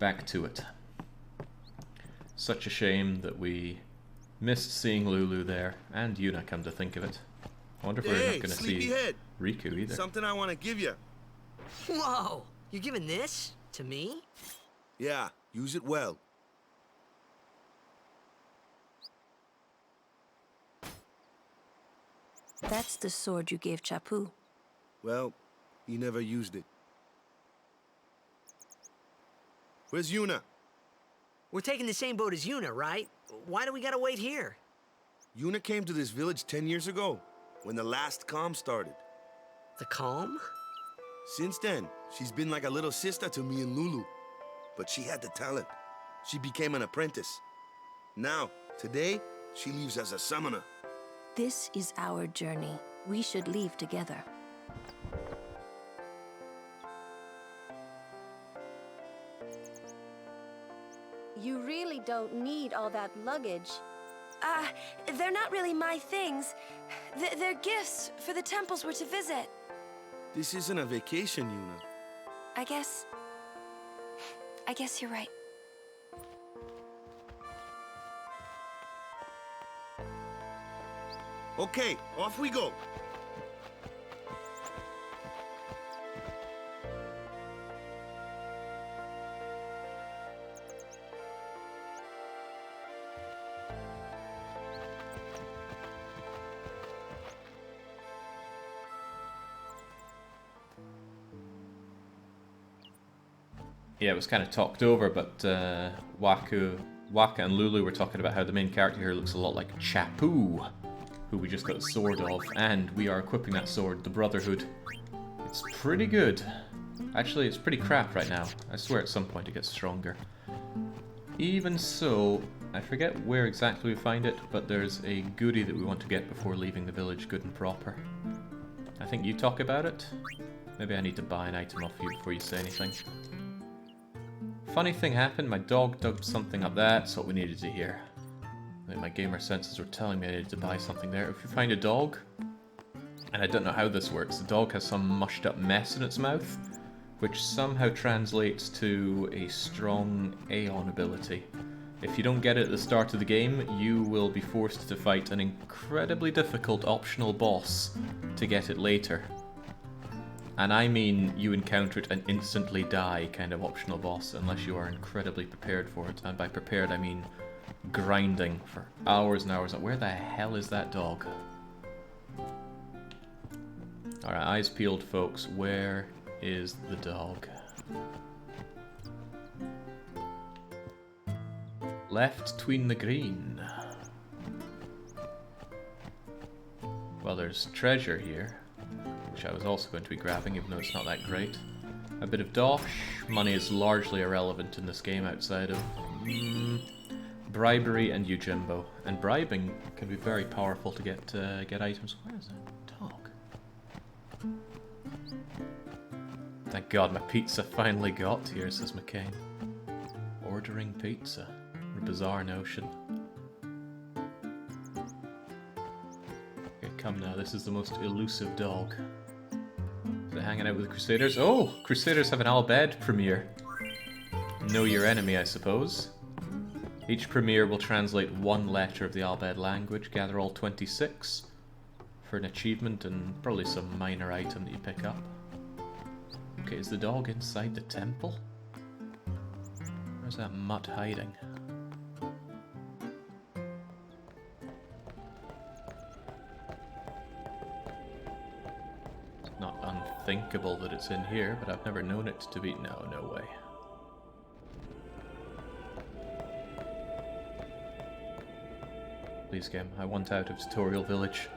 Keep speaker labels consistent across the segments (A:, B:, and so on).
A: back to it. Such a shame that we missed seeing Lulu there, and Yuna, come to think of it. I wonder if we're not going to see Riku either.
B: Something I want to give you.
C: Whoa! You're giving this to me?
B: Yeah, use it well.
D: That's the sword you gave Chapu.
B: Well, he never used it. Where's Yuna?
C: We're taking the same boat as Yuna, right? Why do we gotta wait here?
B: Yuna came to this village 10 years ago, when the last calm started.
C: The calm?
B: Since then, she's been like a little sister to me and Lulu. But she had the talent. She became an apprentice. Now, today, she leaves as a summoner.
D: This is our journey. We should leave together.
E: You really don't need all that luggage.
D: They're not really my things. They're gifts for the temples we're to visit.
B: This isn't a vacation, Yuna.
D: I guess you're right.
B: Okay, off we go.
A: Yeah, it was kind of talked over, but Waka and Lulu were talking about how the main character here looks a lot like Chapu, who we just got the sword of, and we are equipping that sword, the Brotherhood. It's pretty good. Actually, it's pretty crap right now. I swear at some point it gets stronger. Even so, I forget where exactly we find it, but there's a goodie that we want to get before leaving the village good and proper. I think you talk about it? Maybe I need to buy an item off you before you say anything. Funny thing happened, my dog dug something up. That's what we needed to hear. I think my gamer senses were telling me I needed to buy something there. If you find a dog, and I don't know how this works, the dog has some mushed up mess in its mouth, which somehow translates to a strong Aeon ability. If you don't get it at the start of the game, you will be forced to fight an incredibly difficult optional boss to get it later. And I mean you encounter it and instantly die kind of optional boss, unless you are incredibly prepared for it. And by prepared, I mean grinding for hours and hours. Where the hell is that dog? Alright, eyes peeled, folks. Where is the dog? Left tween the green. Well, there's treasure here, which I was also going to be grabbing, even though it's not that great. A bit of dosh. Money is largely irrelevant in this game outside of bribery and Yojimbo. And bribing can be very powerful to get items. Where is that dog? Thank God my pizza finally got here, says McCain. Ordering pizza. What a bizarre notion. Okay, come now, this is the most elusive dog. Is it hanging out with the Crusaders? Oh! Crusaders have an Al Bhed premiere. Know your enemy, I suppose. Each premiere will translate one letter of the Al Bhed language, gather all 26 for an achievement and probably some minor item that you pick up. Okay, is the dog inside the temple? Where's that mutt hiding? It's not unthinkable that it's in here, but I've never known it to be... No way. Please, game, I want out of Tutorial Village.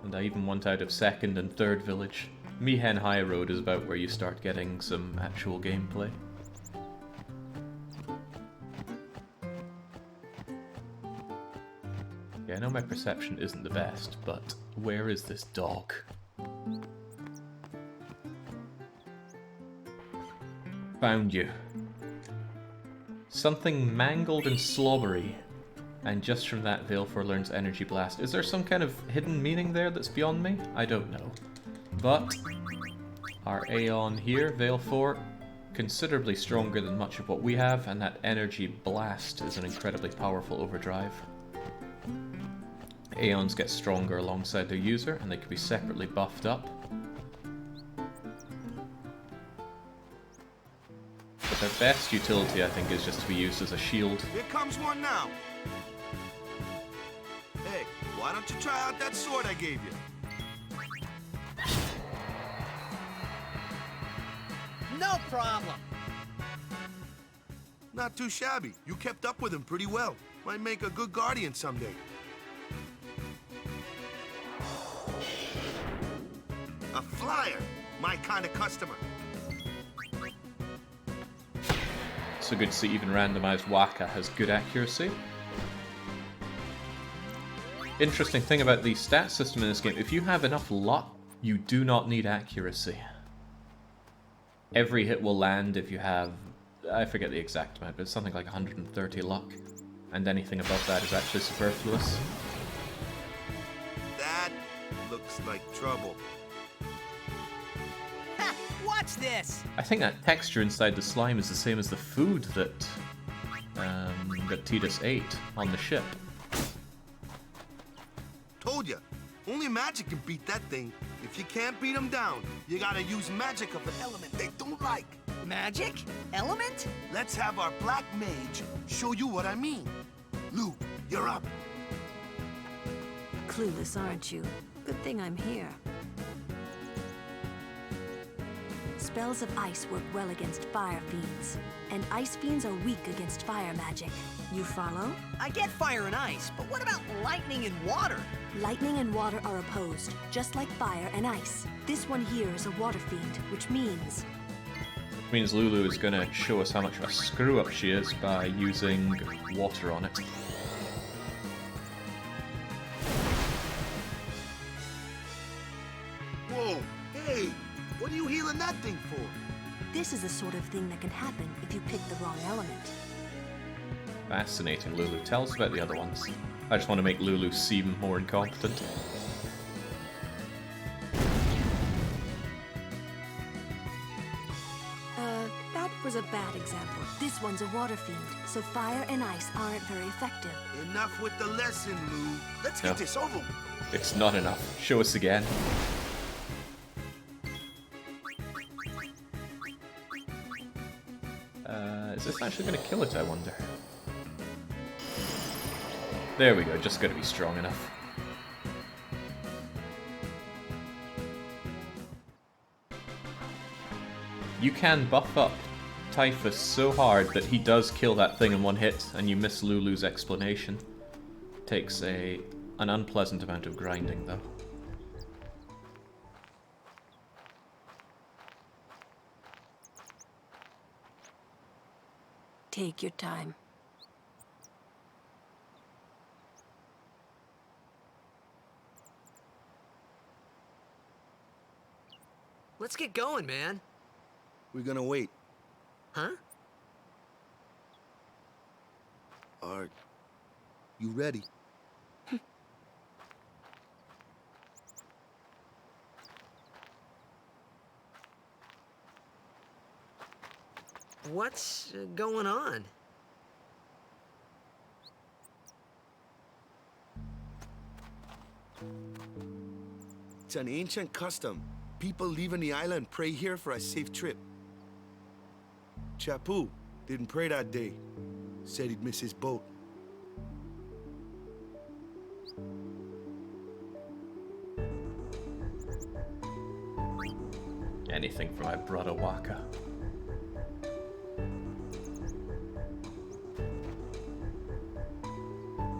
A: And I even want out of Second and Third Village. Meehan Highroad is about where you start getting some actual gameplay. Yeah, I know my perception isn't the best, but where is this dog? Found you. Something mangled and slobbery. And just from that, Veilfor learns Energy Blast. Is there some kind of hidden meaning there that's beyond me? I don't know. But our Aeon here, Veilfor, considerably stronger than much of what we have, and that energy blast is an incredibly powerful overdrive. Aeons get stronger alongside their user, and they can be separately buffed up. But their best utility, I think, is just to be used as a shield.
B: Here comes one now. Hey, why don't you try out that sword I gave you?
C: No problem.
B: Not too shabby. You kept up with him pretty well. Might make a good guardian someday. A flyer. My kind of customer.
A: So good to see even randomized Waka has good accuracy. Interesting thing about the stat system in this game, if you have enough luck, you do not need accuracy. Every hit will land if you have, I forget the exact amount, but it's something like 130 luck. And anything above that is actually superfluous.
B: That looks like trouble.
C: Ha! Watch this!
A: I think that texture inside the slime is the same as the food that Tidus ate on the ship.
B: Told ya. Only magic can beat that thing. If you can't beat them down, you gotta use magic of an element they don't like.
C: Magic? Element?
B: Let's have our black mage show you what I mean. Lou, you're up.
E: Clueless, aren't you? Good thing I'm here. Spells of ice work well against fire fiends, and ice fiends are weak against fire magic. You follow?
C: I get fire and ice, but what about lightning and water?
E: Lightning and water are opposed, just like fire and ice. This one here is a water fiend, which means...
A: Which means Lulu is going to show us how much of a screw-up she is by using water on it.
B: Whoa, hey, what are you healing that thing for?
E: This is the sort of thing that can happen if you pick the wrong element.
A: Fascinating, Lulu. Tell us about the other ones. I just want to make Lulu seem more incompetent.
E: That was a bad example. This one's a water fiend, so fire and ice aren't very effective.
B: Enough with the lesson, Lou. Let's
A: No.
B: get this over with.
A: It's not enough. Show us again. Is this actually going to kill it, I wonder? There we go, just got to be strong enough. You can buff up Typhus so hard that he does kill that thing in one hit, and you miss Lulu's explanation. Takes an unpleasant amount of grinding, though.
E: Take your time.
C: Let's get going, man.
B: We're gonna wait.
C: Huh?
B: Are you ready?
C: What's going on?
B: It's an ancient custom. People leaving the island pray here for a safe trip. Chapu didn't pray that day. Said he'd miss his boat.
A: Anything for my brother Waka.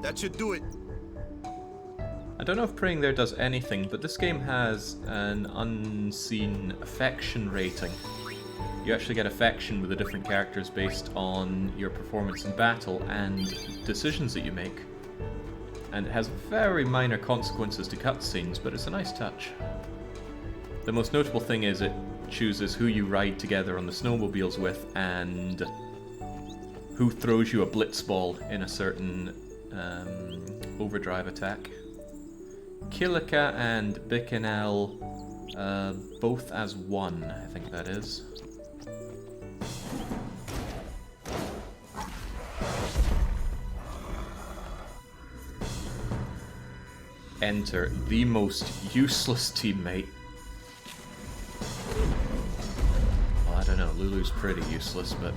B: That should do it.
A: I don't know if praying there does anything, but this game has an unseen affection rating. You actually get affection with the different characters based on your performance in battle and decisions that you make. And it has very minor consequences to cutscenes, but it's a nice touch. The most notable thing is it chooses who you ride together on the snowmobiles with and who throws you a blitzball in a certain overdrive attack. Kilika and Bikinel, both as one, I think that is. enter the most useless teammate. Well, I don't know, Lulu's pretty useless, but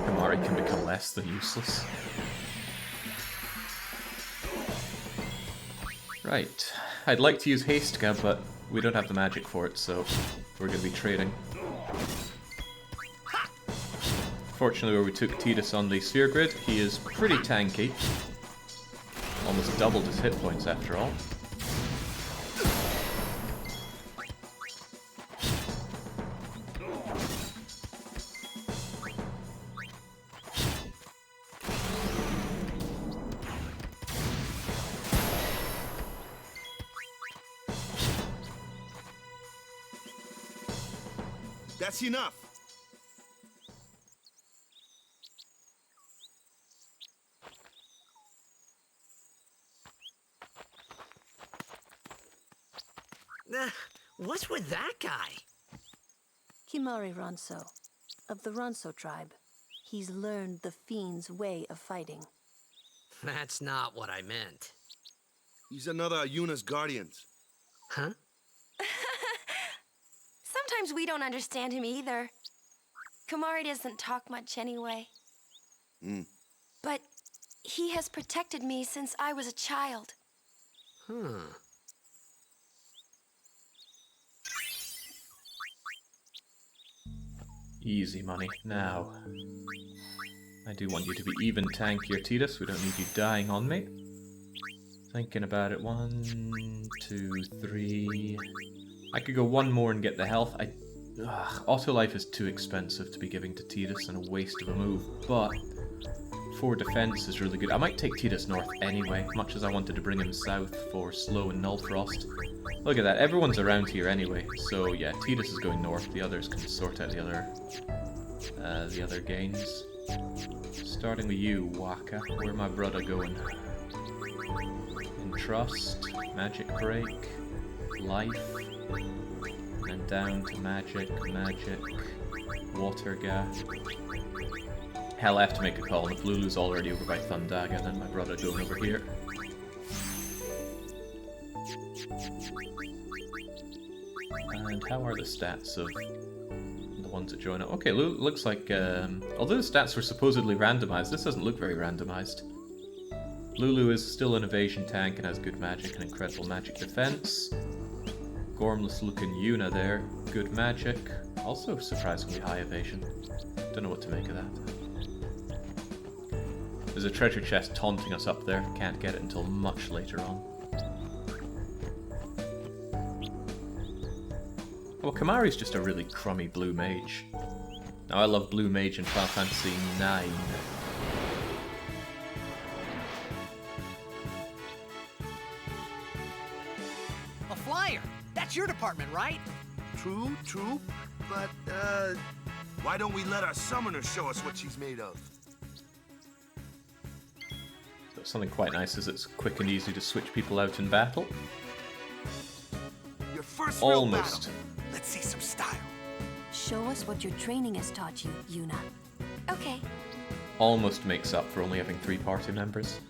A: Kimahri can become less than useless. Right, I'd like to use Hasteca, but we don't have the magic for it, so we're going to be trading. Fortunately, where we took Tidus on the sphere grid, he is pretty tanky. Almost doubled his hit points after all.
B: That's enough.
C: What's with that guy?
E: Kimahri Ronso, of the Ronso tribe. He's learned the fiend's way of fighting.
C: That's not what I meant.
B: He's another of Yuna's guardians.
C: Huh?
D: Sometimes we don't understand him either. Kimahri doesn't talk much anyway. But he has protected me since I was a child.
C: Huh.
A: Easy money. Now, I do want you to be even tankier, Tidus. We don't need you dying on me. Thinking about it. 1, 2, 3. I could go one more and get the health. Auto life is too expensive to be giving to Tidus and a waste of a move, but 4 defense is really good. I might take Tidus north anyway, much as I wanted to bring him south for slow and null frost. Look at that, everyone's around here anyway, so yeah, Tidus is going north, the others can sort out the other gains. Starting with you, Waka, where my brother going? Entrust, magic break, life, and down to magic, water gas. Hell, I have to make a call, and if Lulu's already over by Thundaga, then my brother going over here. And how are the stats of the ones that join up? Okay, looks like, although the stats were supposedly randomized, this doesn't look very randomized. Lulu is still an evasion tank and has good magic and incredible magic defense. Gormless looking Yuna there, good magic, also surprisingly high evasion. Don't know what to make of that. There's a treasure chest taunting us up there, can't get it until much later on. Well, Kimahri's just a really crummy blue mage. Now, I love blue mage in Final Fantasy IX.
C: A flyer! That's your department, right?
B: True, but, why don't we let our summoner show us what she's made of?
A: So something quite nice is it's quick and easy to switch people out in battle.
B: Your first real
A: Almost.
B: battle. Let's see some style.
E: Show us what your training has taught you, Yuna.
D: Okay.
A: Almost makes up for only having 3 party members.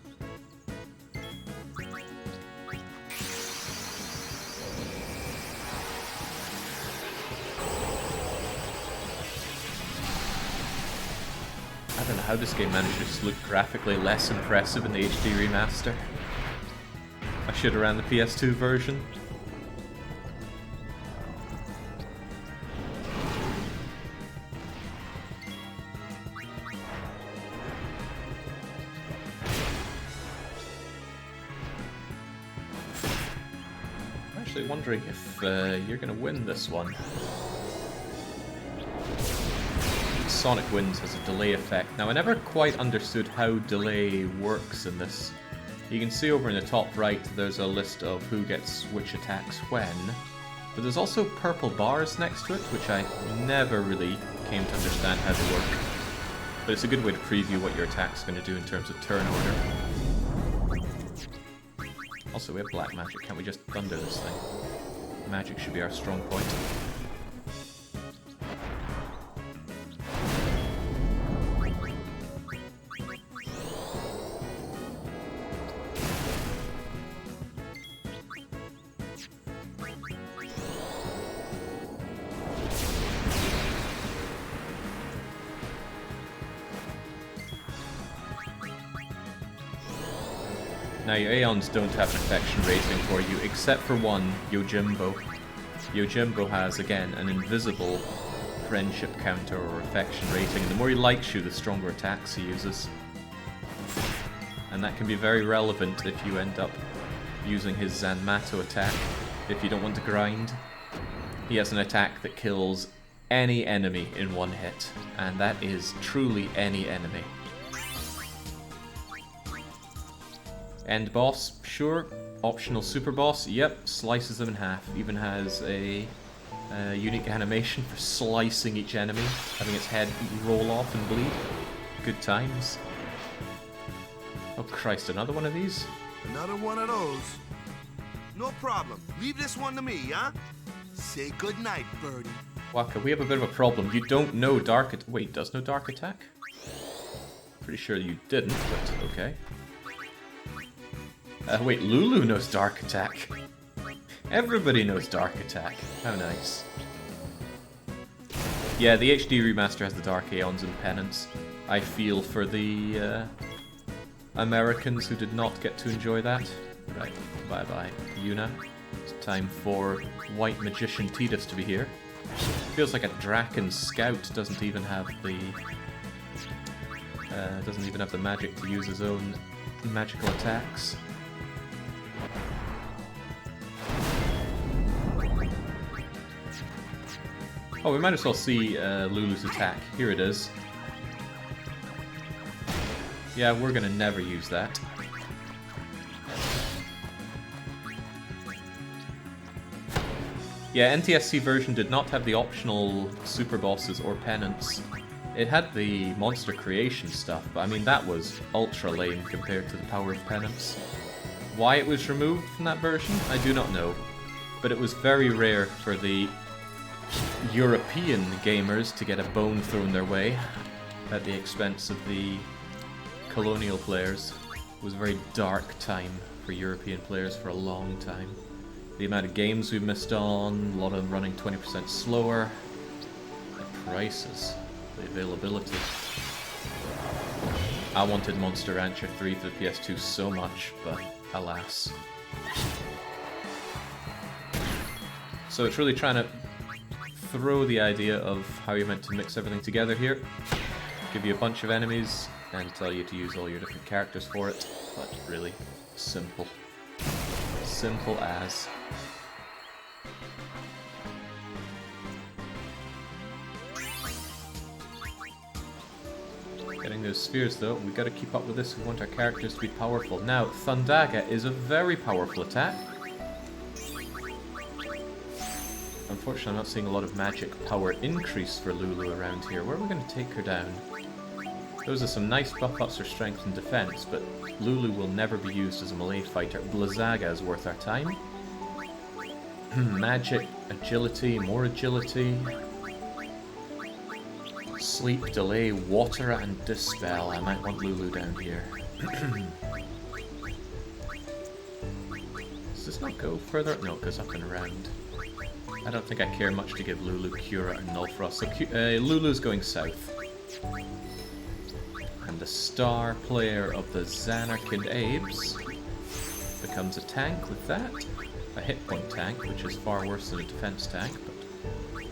A: I don't know how this game manages to look graphically less impressive in the HD remaster. I should have ran the PS2 version. I'm actually wondering if you're going to win this one. Sonic Winds has a delay effect. Now, I never quite understood how delay works in this. You can see over in the top right there's a list of who gets which attacks when, but there's also purple bars next to it, which I never really came to understand how they work. But it's a good way to preview what your attack's going to do in terms of turn order. Also, we have black magic. Can't we just thunder this thing? Magic should be our strong point. Now your Aeons don't have an affection rating for you, except for one, Yojimbo. Yojimbo has, again, an invisible friendship counter or affection rating, and the more he likes you, the stronger attacks he uses. And that can be very relevant if you end up using his Zanmato attack, if you don't want to grind. He has an attack that kills any enemy in one hit, and that is truly any enemy. End boss, sure. Optional super boss, yep, slices them in half. Even has a unique animation for slicing each enemy, having its head roll off and bleed. Good times. Oh Christ, another one of these?
B: Another one of those? No problem. Leave this one to me, huh? Say goodnight, birdie.
A: Waka, we have a bit of a problem. You don't know Dark Wait, does know Dark Attack? Pretty sure you didn't, but okay. Wait, Lulu knows Dark Attack. Everybody knows Dark Attack. How nice. Yeah, the HD remaster has the Dark Aeons and Penance. I feel for the Americans who did not get to enjoy that. Right, bye-bye, Yuna. It's time for White Magician Tidus to be here. Feels like a Draken Scout doesn't even have the magic to use his own magical attacks. Oh, we might as well see Lulu's attack. Here it is. Yeah, we're gonna never use that. Yeah, NTSC version did not have the optional super bosses or penance. It had the monster creation stuff, but I mean that was ultra lame compared to the power of penance. Why it was removed from that version, I do not know. But it was very rare for the European gamers to get a bone thrown their way at the expense of the colonial players. It was a very dark time for European players for a long time. The amount of games we missed on, a lot of them running 20% slower, the prices, the availability. I wanted Monster Rancher 3 for the PS2 so much, but alas. So it's really trying to throw the idea of how you're meant to mix everything together here. Give you a bunch of enemies and tell you to use all your different characters for it, but really simple. Simple as. Getting those spheres though, we gotta keep up with this if we want our characters to be powerful. Now, Thundaga is a very powerful attack. Unfortunately, I'm not seeing a lot of magic power increase for Lulu around here. Where are we going to take her down? Those are some nice buff-ups for strength and defense, but Lulu will never be used as a melee fighter. Blizzaga is worth our time. Magic, agility, more agility. Sleep, delay, water, and dispel. I might want Lulu down here. Does this not go further? No, it goes up and around. I don't think I care much to give Lulu Cura and Null Frost, so Lulu's going south. And the star player of the Xanarkand Apes becomes a tank with that. A hit point tank, which is far worse than a defense tank, but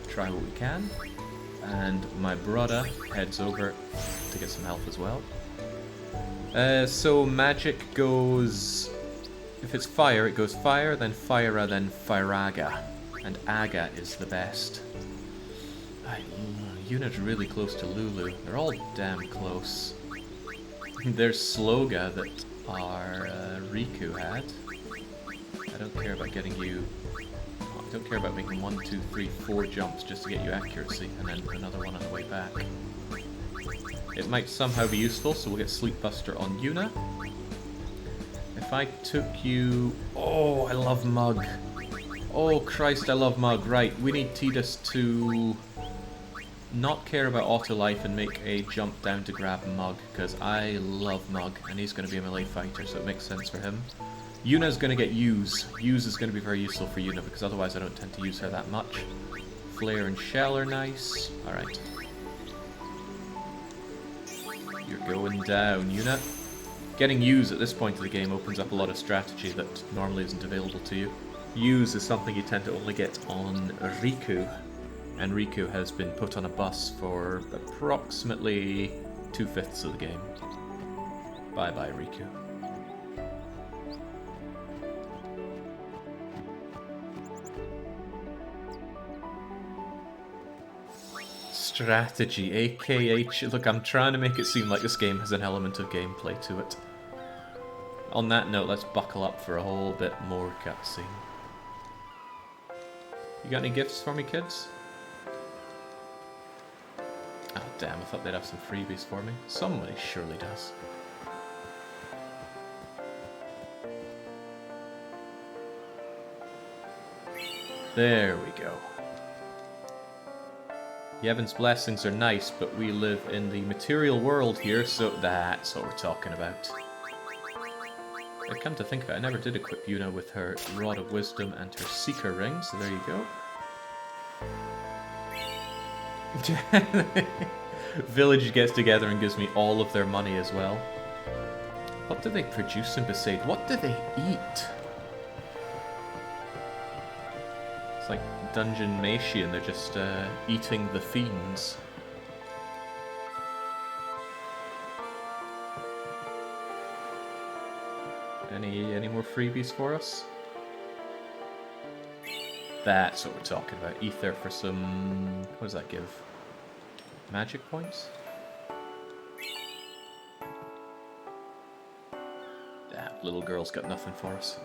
A: try what we can. And my brother heads over to get some health as well. So magic goes... If it's fire, it goes fire, then Fyra, then Fyraga. And Aga is the best. Yuna's really close to Lulu. They're all damn close. There's Sloga that our Riku had. I don't care about getting you... I don't care about making 1, 2, 3, 4 jumps just to get you accuracy, and then another one on the way back. It might somehow be useful, so we'll get Sleep Buster on Yuna. If I took you... Oh, I love Mug. Oh Christ, I love Mug. Right, we need Tidus to not care about auto life and make a jump down to grab Mug, because I love Mug, and he's going to be a melee fighter, so it makes sense for him. Yuna's going to get Use. Use is going to be very useful for Yuna, because otherwise I don't tend to use her that much. Flare and Shell are nice. Alright. You're going down, Yuna. Getting use at this point of the game opens up a lot of strategy that normally isn't available to you. Use is something you tend to only get on Riku, and Riku has been put on a bus for approximately 2/5 of the game. Bye bye, Riku. Strategy, aka... Look, I'm trying to make it seem like this game has an element of gameplay to it. On that note, let's buckle up for a whole bit more cutscene. You got any gifts for me, kids? Oh damn, I thought they'd have some freebies for me. Somebody surely does. There we go. Yevon's blessings are nice, but we live in the material world here, so that's what we're talking about. I come to think of it, I never did equip Yuna with her Rod of Wisdom and her Seeker Ring, so there you go. Village gets together and gives me all of their money as well. What do they produce in Besaid? What do they eat? It's like Dungeon Meshi and they're just eating the fiends. Any more freebies for us? That's what we're talking about. Ether for some... what does that give? Magic points? That little girl's got nothing for us.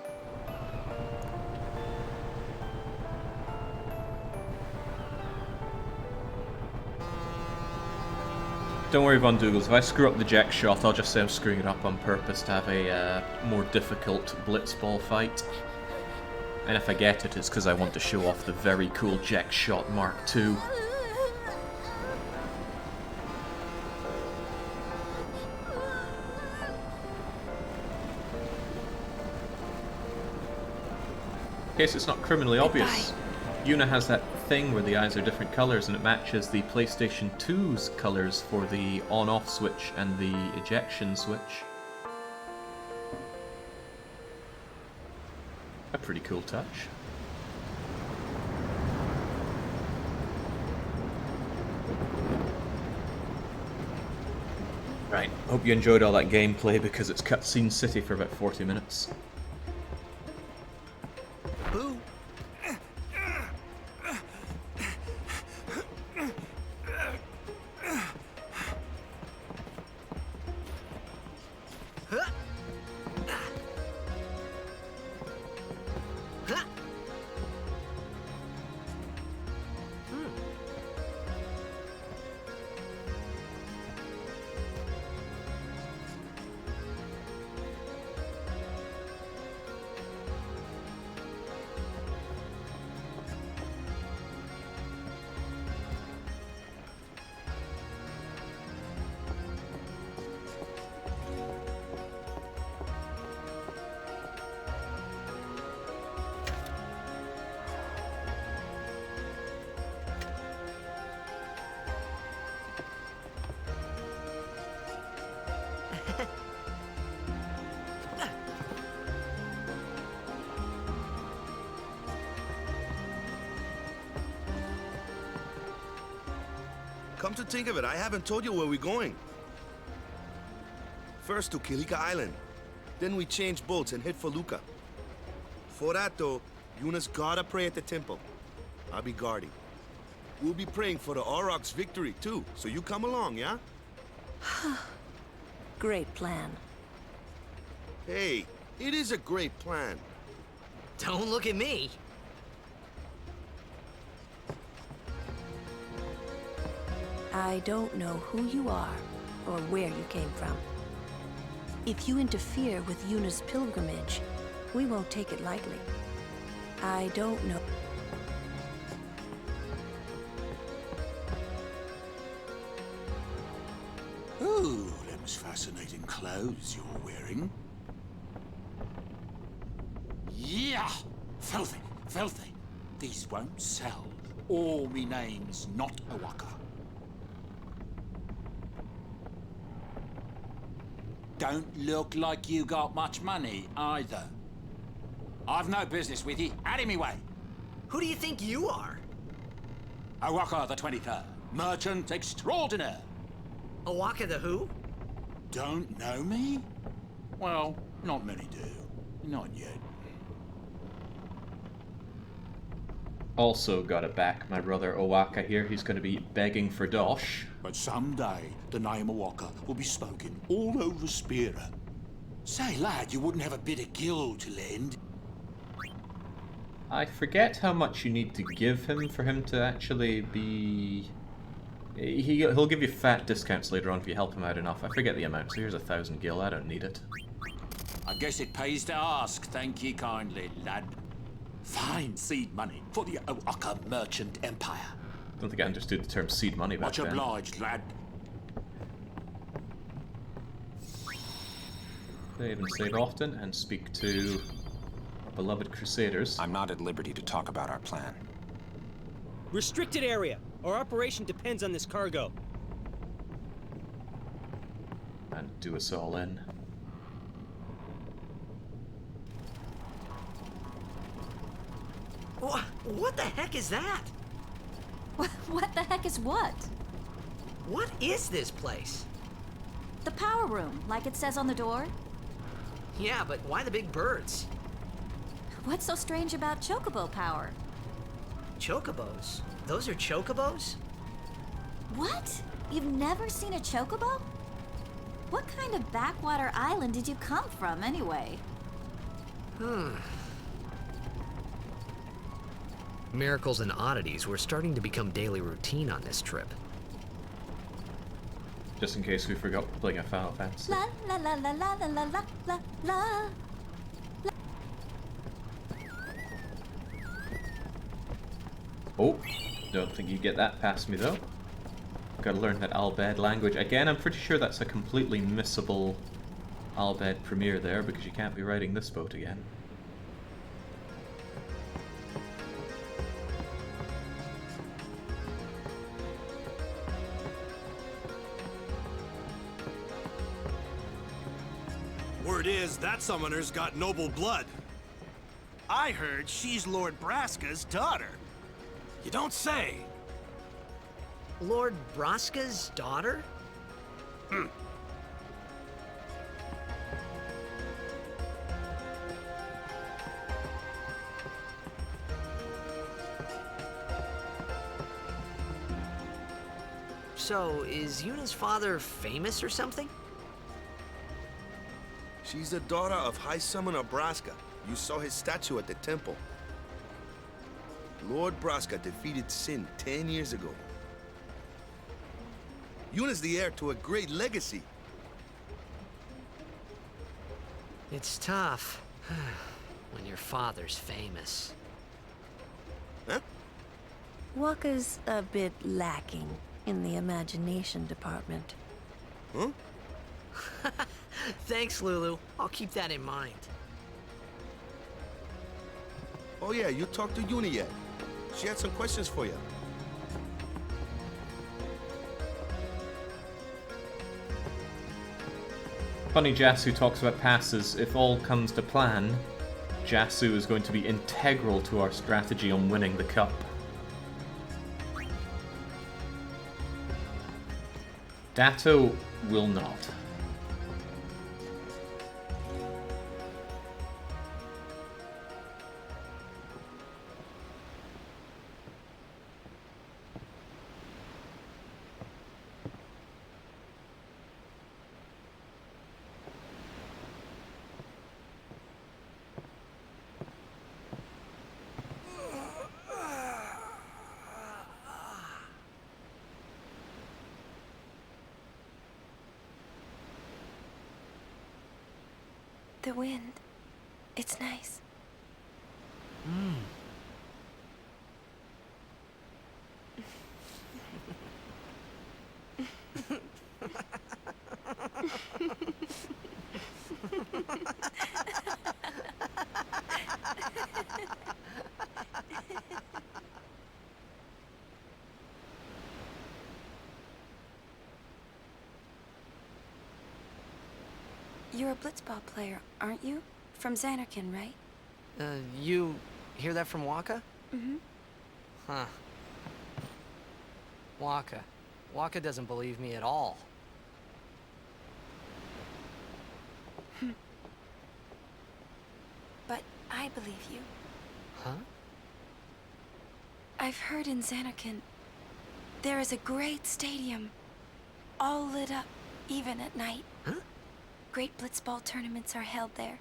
A: Don't worry, Von Douglas, if I screw up the Jack shot, I'll just say I'm screwing it up on purpose to have a more difficult Blitzball fight. And if I get it, it's because I want to show off the very cool Jack shot Mark II. In case it's not criminally obvious, Yuna has that thing where the eyes are different colours and it matches the PlayStation 2's colours for the on-off switch and the ejection switch. A pretty cool touch. Right, hope you enjoyed all that gameplay because it's cutscene city for about 40 minutes.
C: Boo!
B: Come to think of it, I haven't told you where we're going. First to Kilika Island. Then we change boats and head for Luca. For that though, Yuna's gotta pray at the temple. I'll be guarding. We'll be praying for the Aurochs' victory too, so you come along, yeah?
E: Great plan.
B: Hey, it is a great plan.
C: Don't look at me.
E: I don't know who you are or where you came from. If you interfere with Yuna's pilgrimage, we won't take it lightly. I don't know.
F: Oh, them's fascinating clothes you're wearing. Yeah! Filthy, filthy. These won't sell. All me name's not a waka. Don't look like you got much money, either. I've no business with you. Out of me way.
C: Who do you think you are?
F: Owaka the 23rd. Merchant extraordinaire.
C: Owaka the who?
F: Don't know me? Well, not many do. Not yet.
A: Also gotta back my brother Owaka here. He's gonna be begging for dosh.
F: But someday, the name Owaka will be spoken all over Spira. Say, lad, you wouldn't have a bit of gil to lend?
A: I forget how much you need to give him for him to actually be... He'll give you fat discounts later on if you help him out enough. I forget the amount, so here's 1,000 gil. I don't need it.
F: I guess it pays to ask. Thank you kindly, lad. Fine seed money for the Owaka merchant empire.
A: Don't think I understood the term seed money back
F: Much
A: then.
F: obliged, lad.
A: Save and save often, and speak to our beloved Crusaders.
G: I'm not at liberty to talk about our plan.
H: Restricted area. Our operation depends on this cargo.
A: And do us all in.
C: What the heck is that?
I: What the heck is what?
C: What is this place?
I: The power room, like it says on the door?
C: Yeah, but why the big birds?
I: What's so strange about chocobo power?
C: Chocobos? Those are chocobos?
I: What? You've never seen a chocobo? What kind of backwater island did you come from, anyway?
C: Miracles and oddities were starting to become daily routine on this trip.
A: Just in case we forgot playing a Final Fantasy.
I: La la la la la la la la la la.
A: Oh, don't think you get that past me though. Gotta learn that Albed language. Again, I'm pretty sure that's a completely missable Albed premiere there because you can't be riding this boat again.
J: Word is that summoner's got noble blood. I heard she's Lord Braska's daughter. You don't say.
C: Lord Braska's daughter? So, is Yuna's father famous or something?
B: She's the daughter of High Summoner Braska. You saw his statue at the temple. Lord Braska defeated Sin 10 years ago. Yuna's the heir to a great legacy.
C: It's tough when your father's famous.
B: Huh?
E: Waka's a bit lacking in the imagination department.
B: Huh?
C: Thanks, Lulu. I'll keep that in mind.
B: Oh yeah, you talked to Yuna yet? She had some questions for you.
A: Funny Jasu talks about passes. If all comes to plan, Jasu is going to be integral to our strategy on winning the cup. Dato will not.
D: The wind. It's nice. You're a Blitzball player, aren't you? From Xanarkin, right?
C: You hear that from Waka?
D: Mm-hmm.
C: Huh. Waka. Waka doesn't believe me at all.
D: But I believe you.
C: Huh?
D: I've heard in Xanarkin, there is a great stadium, all lit up, even at night.
C: Huh?
D: Great Blitzball tournaments are held there,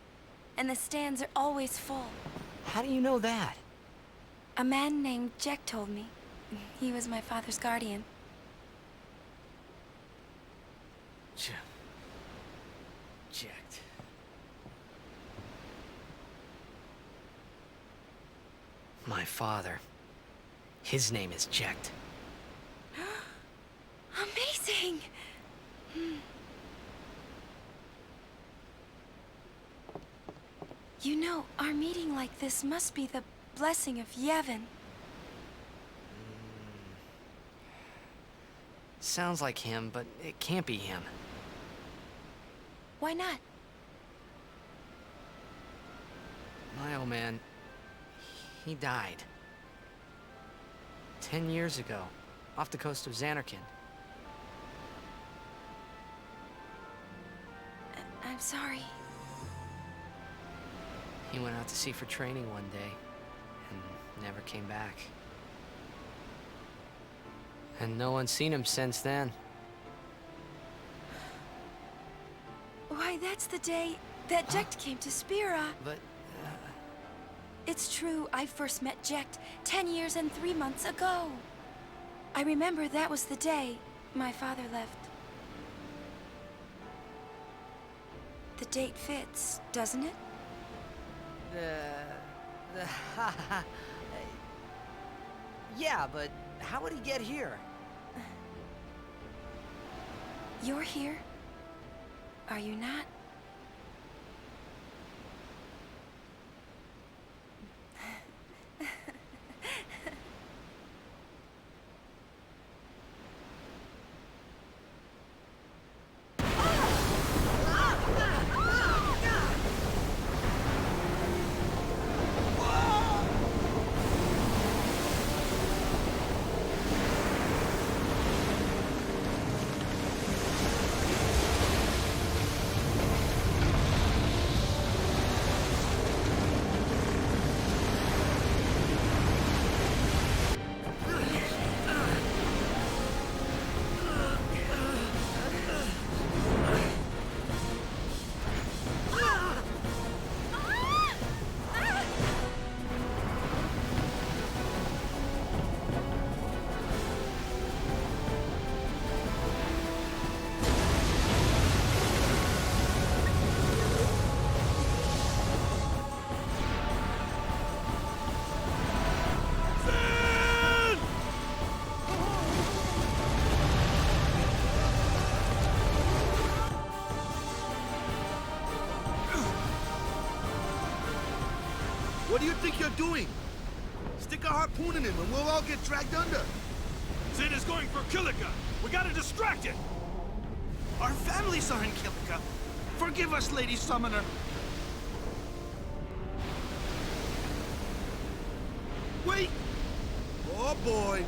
D: and the stands are always full.
C: How do you know that?
D: A man named Jack told me. He was my father's guardian.
C: Jacked. My father. His name is Jacked.
D: Amazing! You know, our meeting like this must be the blessing of Yevon.
C: Sounds like him, but it can't be him.
D: Why not?
C: My old man, he died. 10 years ago, off the coast of Xanarkin.
D: I'm sorry.
C: He went out to sea for training one day, and never came back. And no one's seen him since then.
D: Why, that's the day that Jecht came to Spira.
C: But,
D: It's true, I first met Jecht 10 years and 3 months ago. I remember that was the day my father left. The date fits, doesn't it?
C: Yeah, but how would he get here?
D: You're here, are you not?
B: What do you think you're doing? Stick a harpoon in him and we'll all get dragged under.
J: Zin is going for Kilika. We gotta distract it. Our families are in Kilika. Forgive us, Lady Summoner.
B: Wait! Oh boy!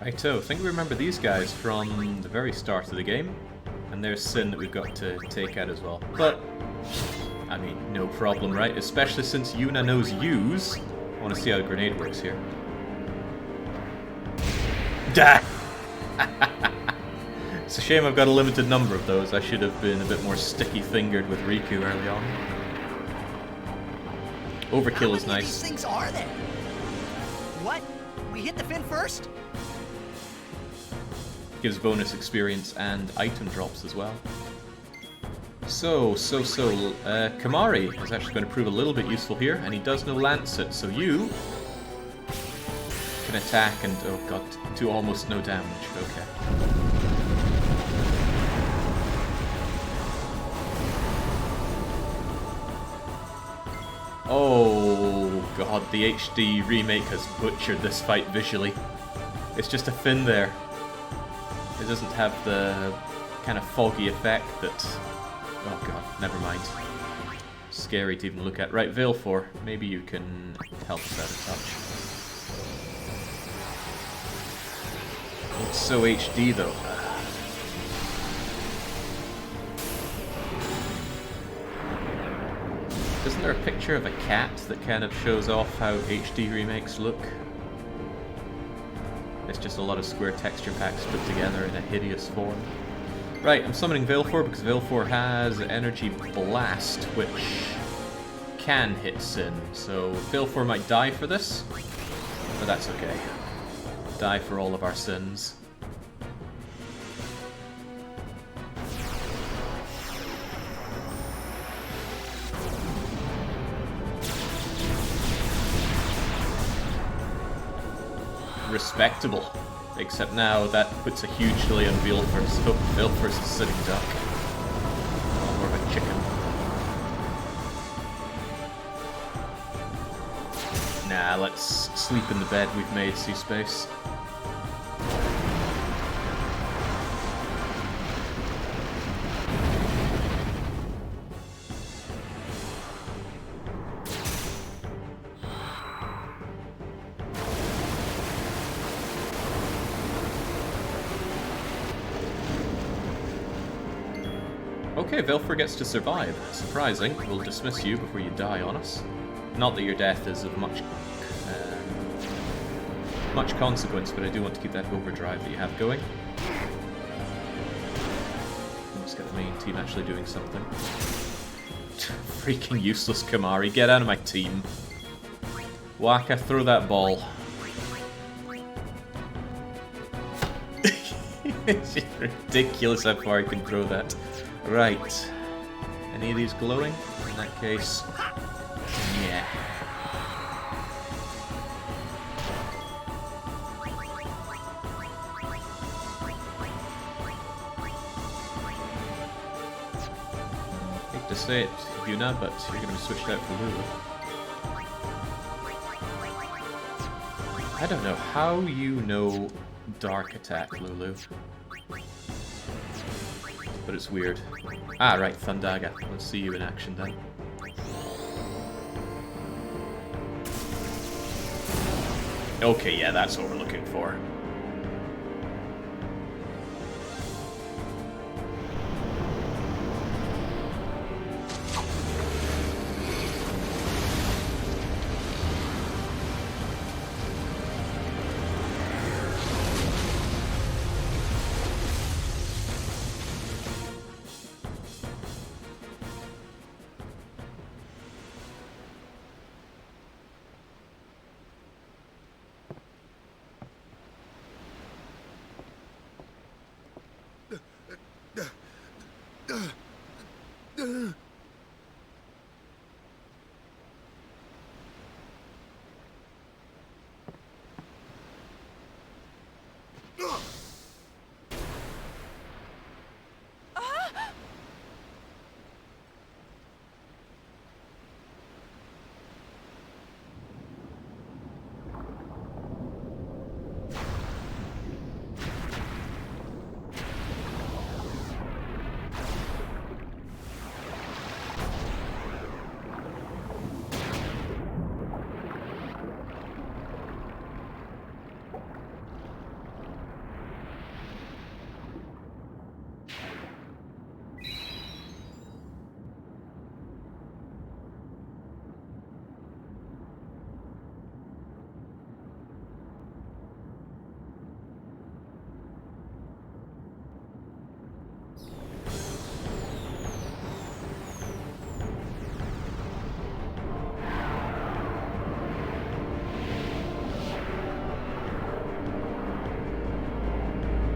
A: Righto, I think we remember these guys from the very start of the game, and there's Sin that we've got to take out as well. But, I mean, no problem, right? Especially since Yuna knows use one want to see how the grenade works here. Da! It's a shame I've got a limited number of those. I should have been a bit more sticky-fingered with Riku early on. Overkill is nice.
K: How many of these things are there? What? We hit the fin first?
A: Gives bonus experience and item drops as well. Kimahri is actually going to prove a little bit useful here, and he does know Lancet, so you can attack and, oh god, do almost no damage. Okay. Oh god, the HD remake has butchered this fight visually. It's just a fin there. It doesn't have the kind of foggy effect that... Oh god, never mind. Scary to even look at. Right, Valefor, maybe you can help us out a touch. It's so HD though. Isn't there a picture of a cat that kind of shows off how HD remakes look? It's just a lot of square texture packs put together in a hideous form. Right, I'm summoning Valefor because Valefor has Energy Blast, which can hit Sin. So Valefor might die for this, but that's okay. Die for all of our sins. Respectable. Except now that puts a huge delay on Valefor, so Valefor's a sitting duck. More of a chicken. Nah, let's sleep in the bed we've made, C-Space. Okay, Valefor gets to survive. Surprising. We'll dismiss you before you die on us. Not that your death is of much consequence, but I do want to keep that overdrive that you have going. Let's get the main team actually doing something. Freaking useless Kimahri, get out of my team. Waka, throw that ball. It's just ridiculous how far I can throw that. Right. Any of these glowing? In that case, yeah. Hate to say it, Yuna, but you're going to be switched out for Lulu. I don't know how you know Dark Attack, Lulu. But it's weird. Ah, right, Thundaga. Let's see you in action then. Okay, yeah, that's what we're looking for.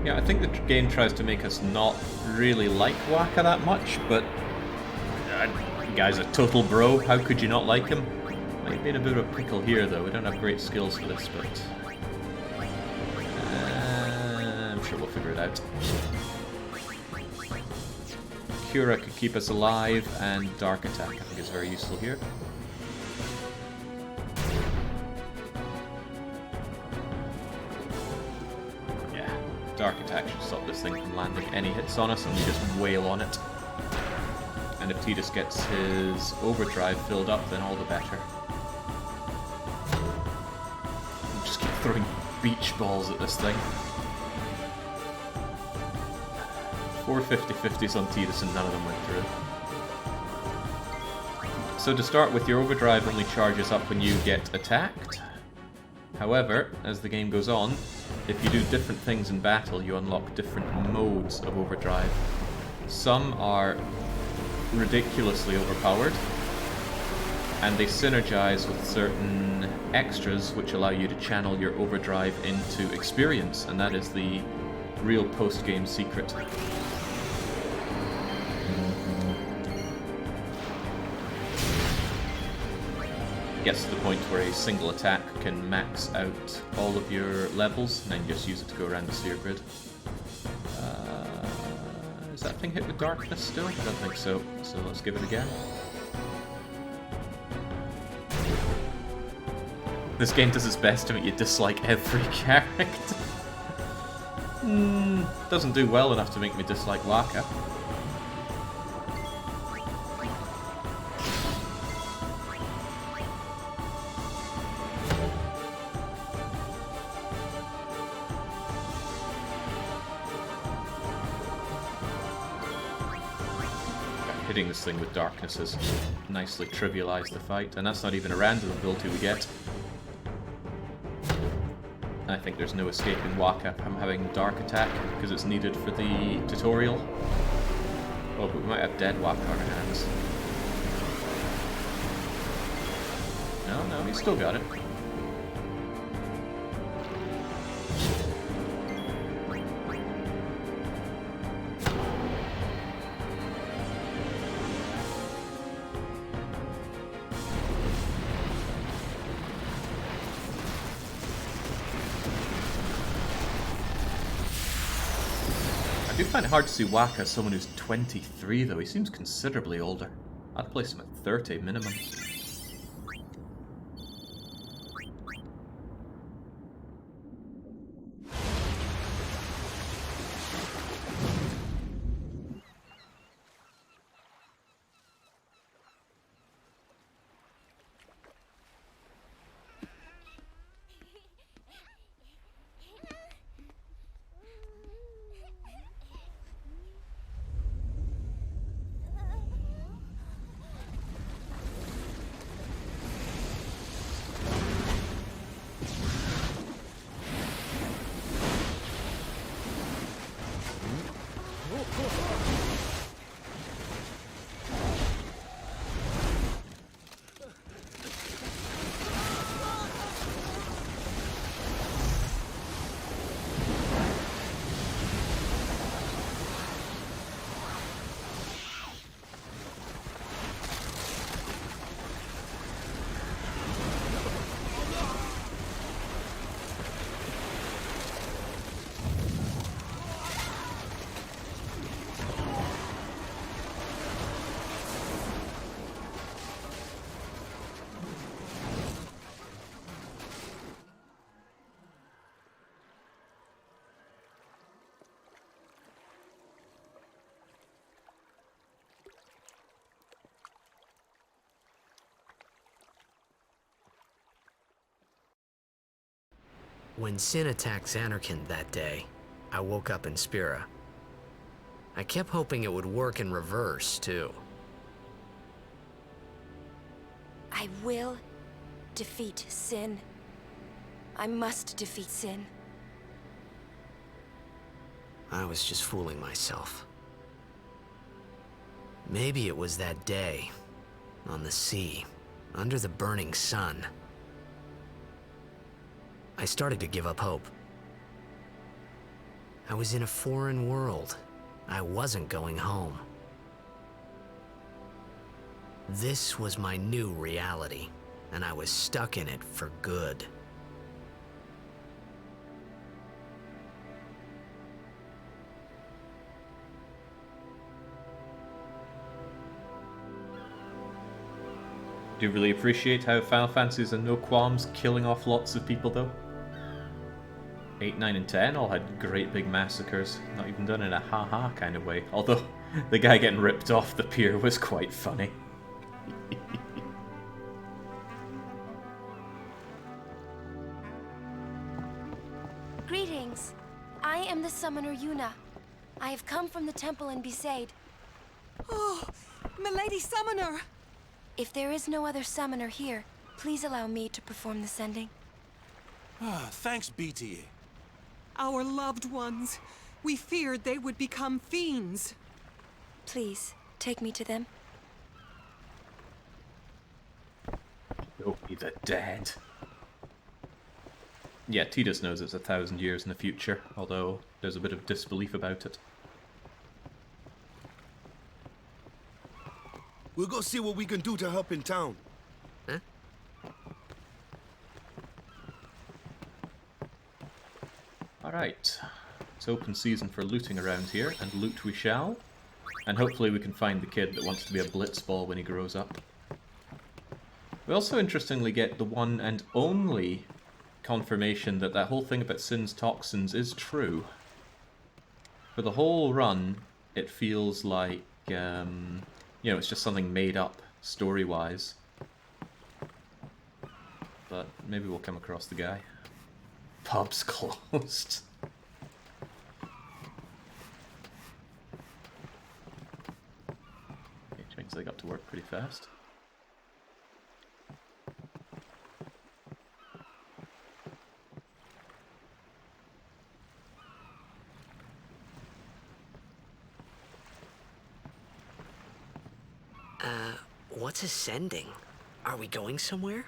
A: Yeah, I think the game tries to make us not really like Waka that much, but the guy's a total bro. How could you not like him? Might be in a bit of a pickle here, though. We don't have great skills for this, but I'm sure we'll figure it out. Cura could keep us alive, and Dark Attack I think is very useful here. Yeah, Dark Attack should stop this thing from landing any hits on us, and we just wail on it. And if Tidus gets his overdrive filled up, then all the better. We'll just keep throwing beach balls at this thing. 4 50-50s on Tidus and none of them went through. So to start with, your overdrive only charges up when you get attacked. However, as the game goes on, if you do different things in battle, you unlock different modes of overdrive. Some are ridiculously overpowered, and they synergize with certain extras which allow you to channel your overdrive into experience, and that is the real post-game secret. Gets to the point where a single attack can max out all of your levels, and then just use it to go around the sphere grid. Is that thing hit with darkness still? I don't think so, so let's give it again. This game does its best to make you dislike every character. Doesn't do well enough to make me dislike Waka. Hitting this thing with darkness has nicely trivialized the fight, and that's not even a random ability we get. I think there's no escaping Waka from having Dark Attack, because it's needed for the tutorial. Oh, but we might have dead Waka on our hands. No, he's still got it. I do find it hard to see Waka as someone who's 23, though. He seems considerably older. I'd place him at 30 minimum.
C: When Sin attacked Xanarkand that day, I woke up in Spira. I kept hoping it would work in reverse, too.
D: I will defeat Sin. I must defeat Sin.
C: I was just fooling myself. Maybe it was that day, on the sea, under the burning sun. I started to give up hope. I was in a foreign world. I wasn't going home. This was my new reality, and I was stuck in it for good.
A: Do you really appreciate how Final Fantasy's and no qualms killing off lots of people, though? 8, 9, and 10 all had great big massacres, not even done in a ha-ha kind of way. Although, the guy getting ripped off the pier was quite funny.
D: Greetings. I am the summoner Yuna. I have come from the temple in Besaid.
L: Oh, milady summoner!
D: If there is no other summoner here, please allow me to perform the sending.
J: Thanks, BTA.
L: Our loved ones. We feared they would become fiends.
D: Please, take me to them.
A: You'll be the dead. Yeah, Tidus knows it's 1,000 years in the future, although there's a bit of disbelief about it.
B: We'll go see what we can do to help in town.
C: Huh?
A: Alright, it's open season for looting around here, and loot we shall. And hopefully we can find the kid that wants to be a Blitzball when he grows up. We also interestingly get the one and only confirmation that that whole thing about Sin's toxins is true. For the whole run, it feels like, you know, it's just something made up, story-wise. But maybe we'll come across the guy. Pub's closed. Which means they got to work pretty fast.
C: What's ascending? Are we going somewhere?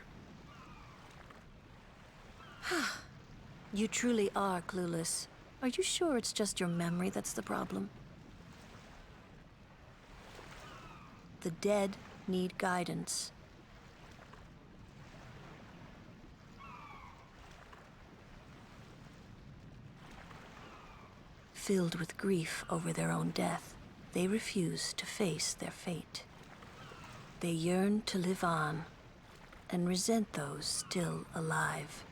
E: You truly are clueless. Are you sure it's just your memory that's the problem? The dead need guidance. Filled with grief over their own death, they refuse to face their fate. They yearn to live on and resent those still alive.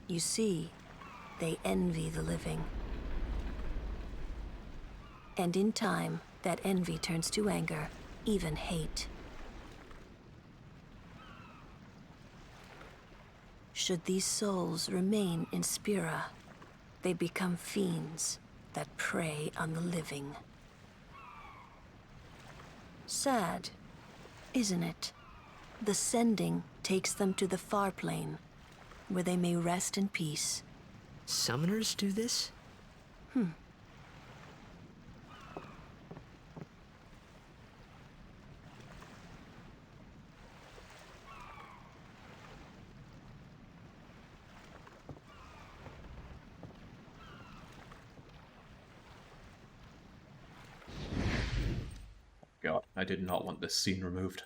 E: You see, they envy the living. And in time, that envy turns to anger, even hate. Should these souls remain in Spira, they become fiends that prey on the living. Sad, isn't it? The sending takes them to the far plane, where they may rest in peace.
C: Summoners do this?
A: God, I did not want this scene removed.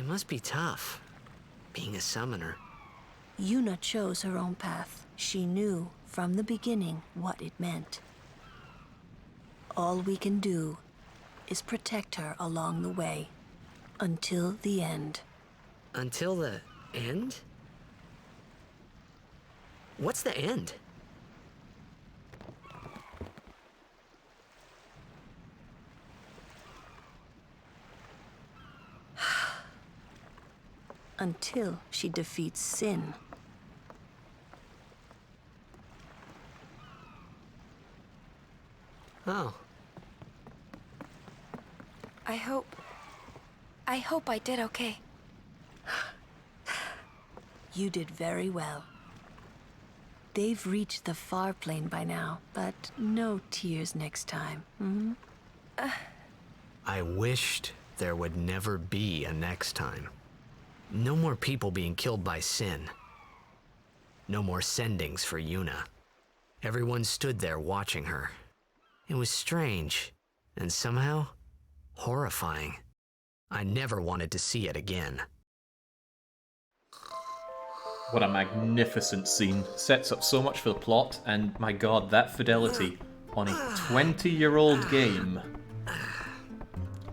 C: It must be tough, being a summoner.
E: Yuna chose her own path. She knew from the beginning what it meant. All we can do is protect her along the way, until the end.
C: Until the end? What's the end?
E: Until she defeats sin.
C: Oh.
D: I hope I did okay.
E: You did very well. They've reached the far plane by now, but no tears next time. Hmm?
C: I wished there would never be a next time. No more people being killed by sin. No more sendings for Yuna. Everyone stood there watching her. It was strange, and somehow horrifying. I never wanted to see it again.
A: What a magnificent scene. Sets up so much for the plot, and my god, that fidelity on a 20-year-old game.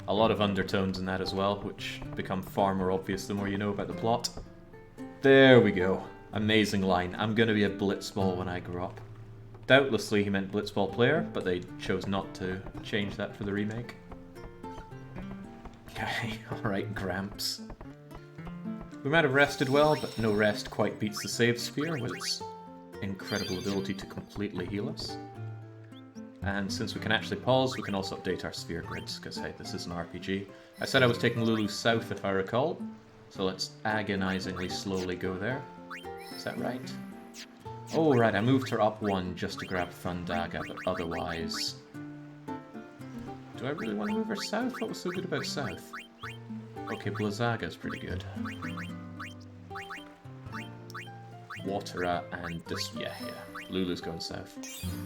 A: A lot of undertones in that as well, which become far more obvious the more you know about the plot. There we go. Amazing line. I'm gonna be a Blitzball when I grow up. Doubtlessly he meant Blitzball player, but they chose not to change that for the remake. Okay, alright, Gramps. We might have rested well, but no rest quite beats the save sphere with its incredible ability to completely heal us. And since we can actually pause, we can also update our sphere grids, because hey, this is an RPG. I said I was taking Lulu south if I recall, so let's agonizingly slowly go there. Is that right? Oh right, I moved her up one just to grab Thundaga, but otherwise... Do I really want to move her south? What was so good about south? Okay, Blazaga's pretty good. Watera and this... yeah. Lulu's going south.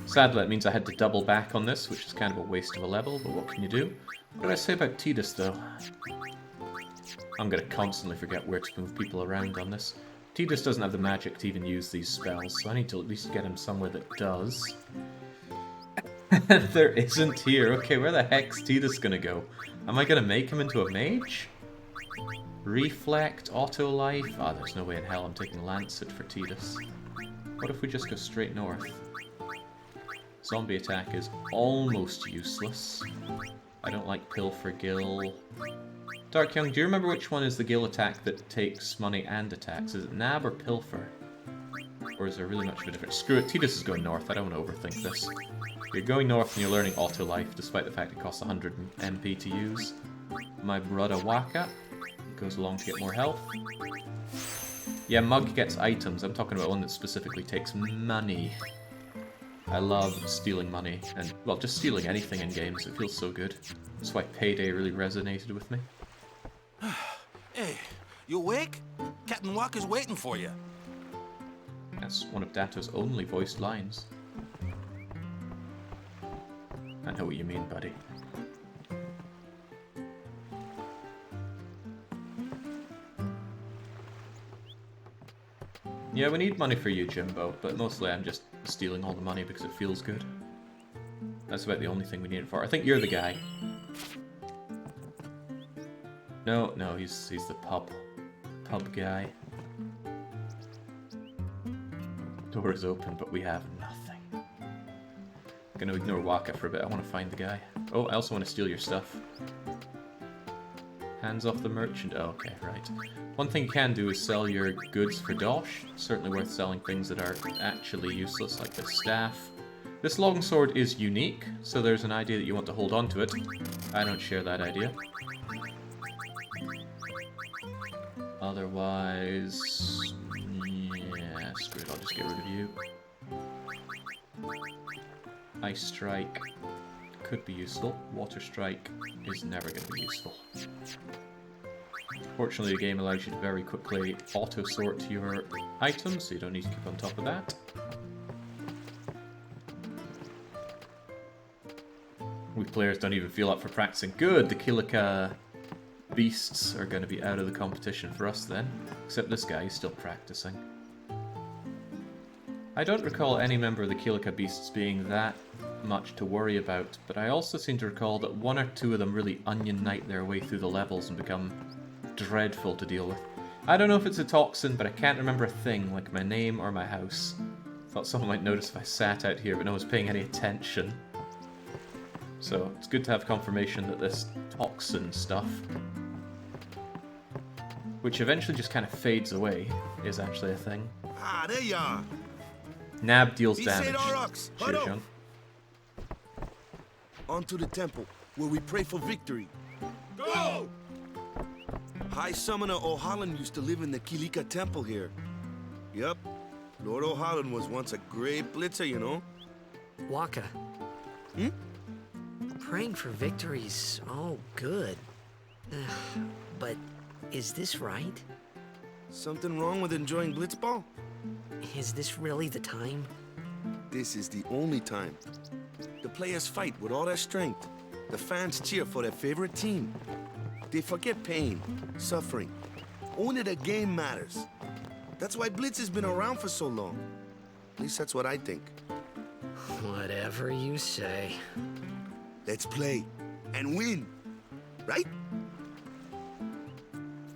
A: Sadly, it means I had to double back on this, which is kind of a waste of a level, but what can you do? What did I say about Tidus, though? I'm going to constantly forget where to move people around on this. Tidus doesn't have the magic to even use these spells, so I need to at least get him somewhere that does. There isn't here. Okay, where the heck's Tidus going to go? Am I going to make him into a mage? Reflect, auto life? Ah, there's no way in hell I'm taking Lancet for Tidus. What if we just go straight north? Zombie attack is almost useless. I don't like Pilfer Gill. Dark Young, do you remember which one is the Gill attack that takes money and attacks? Is it Nab or Pilfer? Or is there really much of a difference? Screw it, Tidus is going north. I don't want to overthink this. You're going north and you're learning auto life, despite the fact it costs 100 MP to use. My brother Waka goes along to get more health. Yeah, Mug gets items. I'm talking about one that specifically takes money. I love stealing money, and, well, just stealing anything in games. It feels so good. That's why Payday really resonated with me.
J: Hey, you awake? Captain Walker's waiting for you.
A: That's one of Dato's only voiced lines. I know what you mean, buddy. Yeah, we need money for you, Jimbo, but mostly I'm just stealing all the money because it feels good. That's about the only thing we need it for. I think you're the guy. No, he's the pub guy. Door is open, but we have nothing. I'm gonna ignore Waka for a bit. I want to find the guy. Oh, I also want to steal your stuff. Hands off the merchant. Oh, okay, right. One thing you can do is sell your goods for dosh. Certainly worth selling things that are actually useless, like this staff. This longsword is unique, so there's an idea that you want to hold on to it. I don't share that idea. Otherwise... yeah, screw it, I'll just get rid of you. Ice Strike could be useful. Water Strike is never going to be useful. Fortunately, the game allows you to very quickly auto-sort your items, so you don't need to keep on top of that. We players don't even feel up for practicing. Good! The Kilika beasts are going to be out of the competition for us then. Except this guy, he's still practicing. I don't recall any member of the Kilika beasts being that much to worry about, but I also seem to recall that one or two of them really Onion Knight their way through the levels and become dreadful to deal with. I don't know if it's a toxin, but I can't remember a thing, like my name or my house. Thought someone might notice if I sat out here, but no one's paying any attention. So it's good to have confirmation that this toxin stuff, which eventually just kind of fades away, is actually a thing.
B: Ah, there you are.
A: Nab deals
B: Besaid
A: damage.
B: Aurochs, huddle.
A: Cheers, young.
B: On to the temple, where we pray for victory.
J: Go!
B: High Summoner O'Halloran used to live in the Kilika temple here. Yep, Lord O'Halloran was once a great blitzer, you know.
C: Waka.
B: Hmm?
C: Praying for victory's all good. But is this right?
B: Something wrong with enjoying Blitzball?
C: Is this really the time?
B: This is the only time. The players fight with all their strength. The fans cheer for their favorite team. They forget pain, suffering. Only the game matters. That's why Blitz has been around for so long. At least that's what I think.
C: Whatever you say.
B: Let's play and win, right?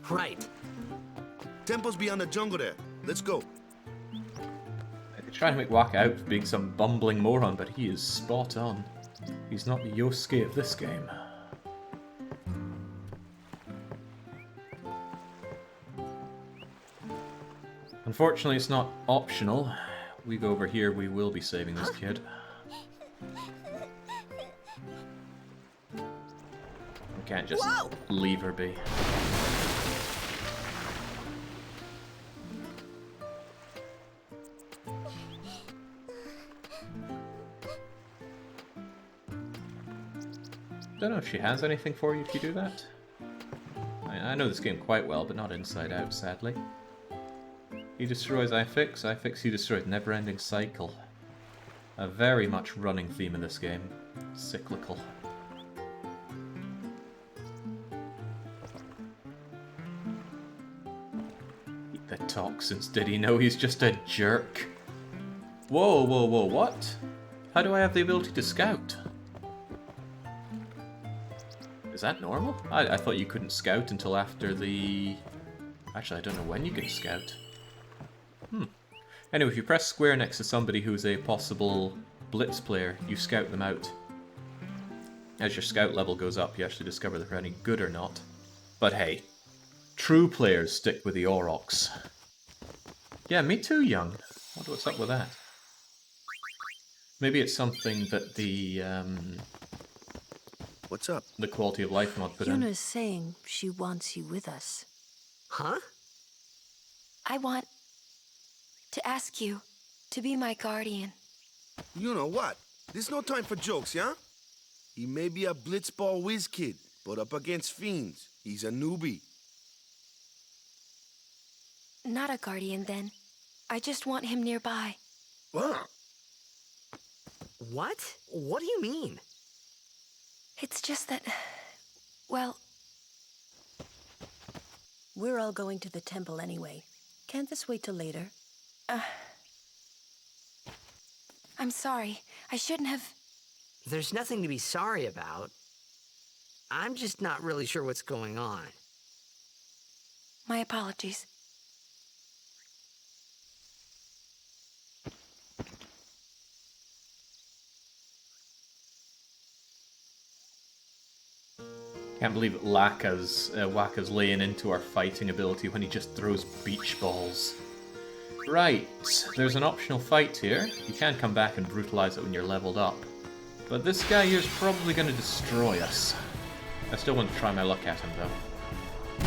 C: Right.
B: Temple's beyond the jungle there. Let's go.
A: I could try to make Waka out for being some bumbling moron, but he is spot on. He's not the Yosuke of this game. Unfortunately, it's not optional. We go over here, we will be saving this kid. We can't just leave her be. Don't know if she has anything for you if you do that. I know this game quite well, but not inside out, sadly. He destroys, I fix, he destroys. Never-ending cycle. A very much running theme in this game. Cyclical. Eat the toxins. Did he know he's just a jerk? Whoa, whoa, whoa, what? How do I have the ability to scout? Is that normal? I thought you couldn't scout until after the... Actually, I don't know when you can scout. Anyway, if you press square next to somebody who's a possible Blitz player, you scout them out. As your scout level goes up, you actually discover if they're any good or not. But hey, true players stick with the Aurochs. Yeah, me too, young. I wonder what's up with that. Maybe it's something that the,
B: What's up?
A: The quality of life mod put in.
E: Yuna's saying she wants you with us.
C: Huh?
D: I want to ask you to be my guardian.
B: You know what? There's no time for jokes, yeah? He may be a Blitzball whiz kid, but up against fiends, he's a newbie.
D: Not a guardian, then. I just want him nearby.
B: What?
C: What? What do you mean?
D: It's just that... well...
E: We're all going to the temple anyway. Can't this wait till later?
D: I'm sorry. I shouldn't have...
C: There's nothing to be sorry about. I'm just not really sure what's going on.
D: My apologies.
A: Can't believe Waka's laying into our fighting ability when he just throws beach balls. Right, there's an optional fight here. You can come back and brutalize it when you're leveled up. But this guy here's probably going to destroy us. I still want to try my luck at him, though.